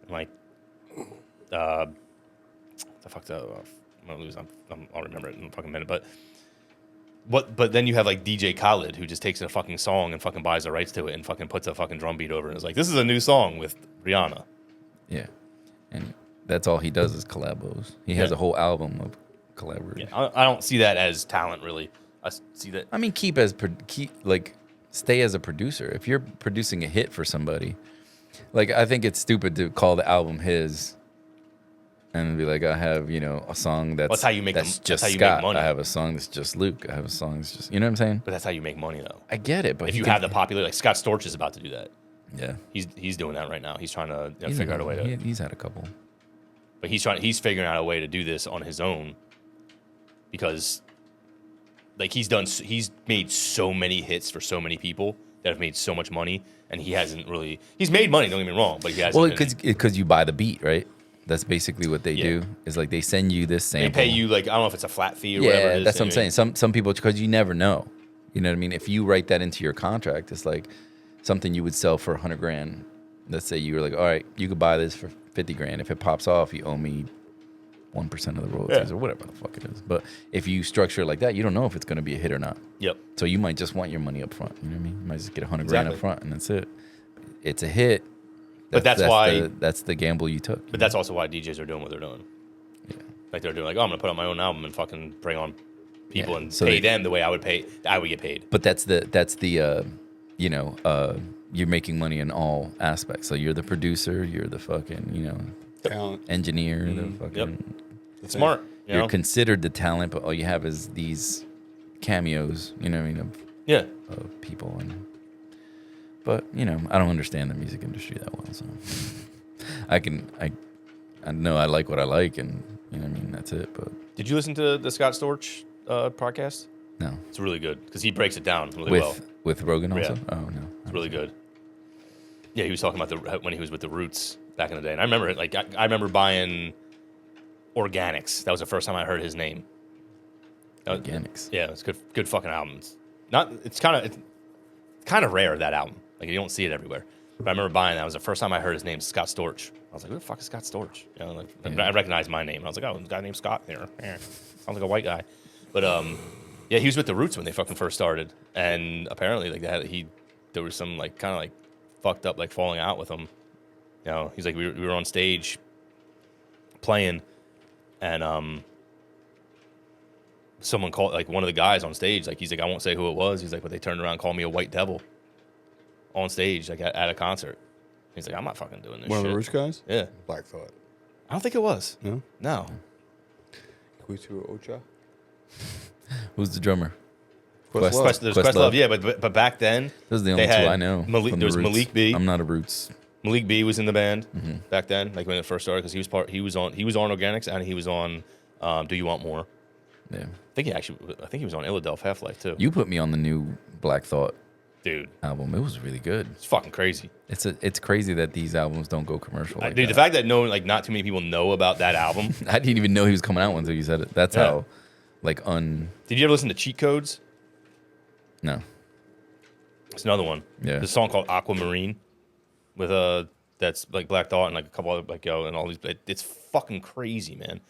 and like the fuck the I'm gonna lose. I'll remember it in a fucking minute. But then you have like DJ Khaled who just takes a fucking song and fucking buys the rights to it and fucking puts a fucking drum beat over it and is like, this is a new song with Rihanna. Yeah. And that's all he does is collabos. He has a whole album of collaboration. Yeah, I don't see that as talent, really. I see that. I mean, stay as a producer. If you're producing a hit for somebody, like I think it's stupid to call the album his and be like, I have a song that's how you make that's just that's how you Scott. make money. I have a song that's just Luke. I have a song that's just what I'm saying. But that's how you make money, though. I get it, but if you have the popular, like Scott Storch is about to do that. Yeah, he's doing that right now. He's trying to figure out a way to. He's had a couple, but he's figuring out a way to do this on his own because like he's made so many hits for so many people that have made so much money, and he's made money. Don't get me wrong, but he hasn't. Well, because you buy the beat, right? That's basically what they do. Is like they send you this sample. They pay you like I don't know if it's a flat fee or whatever. It is, that's what I'm saying. Some people, because you never know. You know what I mean? If you write that into your contract, it's like something you would sell for $100,000. Let's say you were like, all right, you could buy this for $50,000. If it pops off, you owe me 1% of the royalties or whatever the fuck it is. But if you structure it like that, you don't know if it's going to be a hit or not. Yep. So you might just want your money up front. You know what I mean? You might just get $100,000 up front, and that's it. It's a hit. That's why that's the gamble you took. But that's also why DJs are doing what they're doing. Yeah. Like they're doing like, oh, I'm gonna put out my own album and fucking bring on people and pay them the way I would get paid. But that's the you're making money in all aspects. So you're the producer, you're the fucking, talent engineer, the fucking It's smart. You're considered the talent, but all you have is these cameos, you know what I mean, of people. But I don't understand the music industry that well, so I know I like what I like, and you know what I mean, that's it. But did you listen to the Scott Storch podcast? No, it's really good because he breaks it down really well. With Rogan also. Yeah. Oh no, it's really good. Yeah, he was talking about when he was with the Roots back in the day, and I remember it. Like I remember buying Organics. That was the first time I heard his name. Organics. Yeah, it's good fucking albums. It's kind of rare, that album. Like you don't see it everywhere. But I remember buying that. It was the first time I heard his name, Scott Storch. I was like, who the fuck is Scott Storch? I recognized my name. I was like, oh, there's a guy named Scott here. Sounds like a white guy. But yeah, he was with the Roots when they fucking first started, and apparently like there was some like kind of like fucked up like falling out with him. He's like we were on stage playing, and someone called, like one of the guys on stage, like he's like, I won't say who it was. He's like, but they turned around and called me a white devil on stage, like at a concert. He's like, I'm not fucking doing this One shit. of the rich guys? Yeah. Black Thought. I don't think it was. No? Kuitu Ocha? Who's the drummer? There's Questlove, yeah, but back then those are the only two I know. There was Malik B. I'm not a Roots. Malik B was in the band back then, like when it first started, because he was on Organics and he was on Do You Want More? Yeah. I think he was on Illadelph Half-Life too. You put me on the new Black Thought album. It was really good. It's fucking crazy. It's crazy that these albums don't go commercial. Dude, the fact that not too many people know about that album. I didn't even know he was coming out until you said it. That's how Did you ever listen to Cheat Codes? No. It's another one. Yeah. There's a song called Aquamarine with that's like Black Thought and like a couple other and all these. It's fucking crazy, man.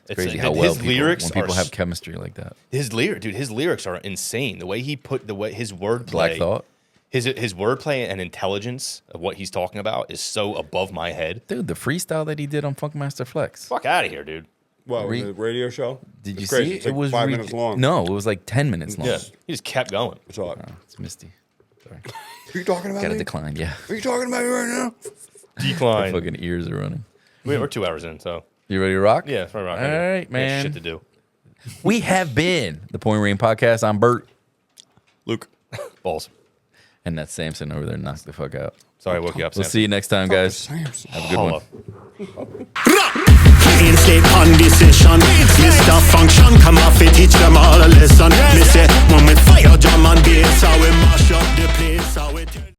It's crazy how his lyrics when people have chemistry like that. His lyrics are insane. The way he put his wordplay, Black Thought, his wordplay and intelligence of what he's talking about is so above my head. Dude, the freestyle that he did on Funkmaster Flex. Fuck out of here, dude. What, the radio show? Did you see it? It was 5 minutes long. No, it was like 10 minutes long. Yeah, he just kept going. What's up? Oh, it's Misty. Sorry. Are you talking about Got me? a decline, yeah. Are you talking about me right now? Decline. My fucking ears are running. We're 2 hours in, so. You ready to rock? Yeah, it's ready to rock. All right, man. Shit to do. We have been the Pouring Rain Podcast. I'm Bert. Luke. Balls. And that's Samson over there. Knock the fuck out. Sorry I woke you up, We'll Samson. see you next time, guys. Samson. Have a good one. Instate on decision. Mr. Function, come off it, teach them all a lesson.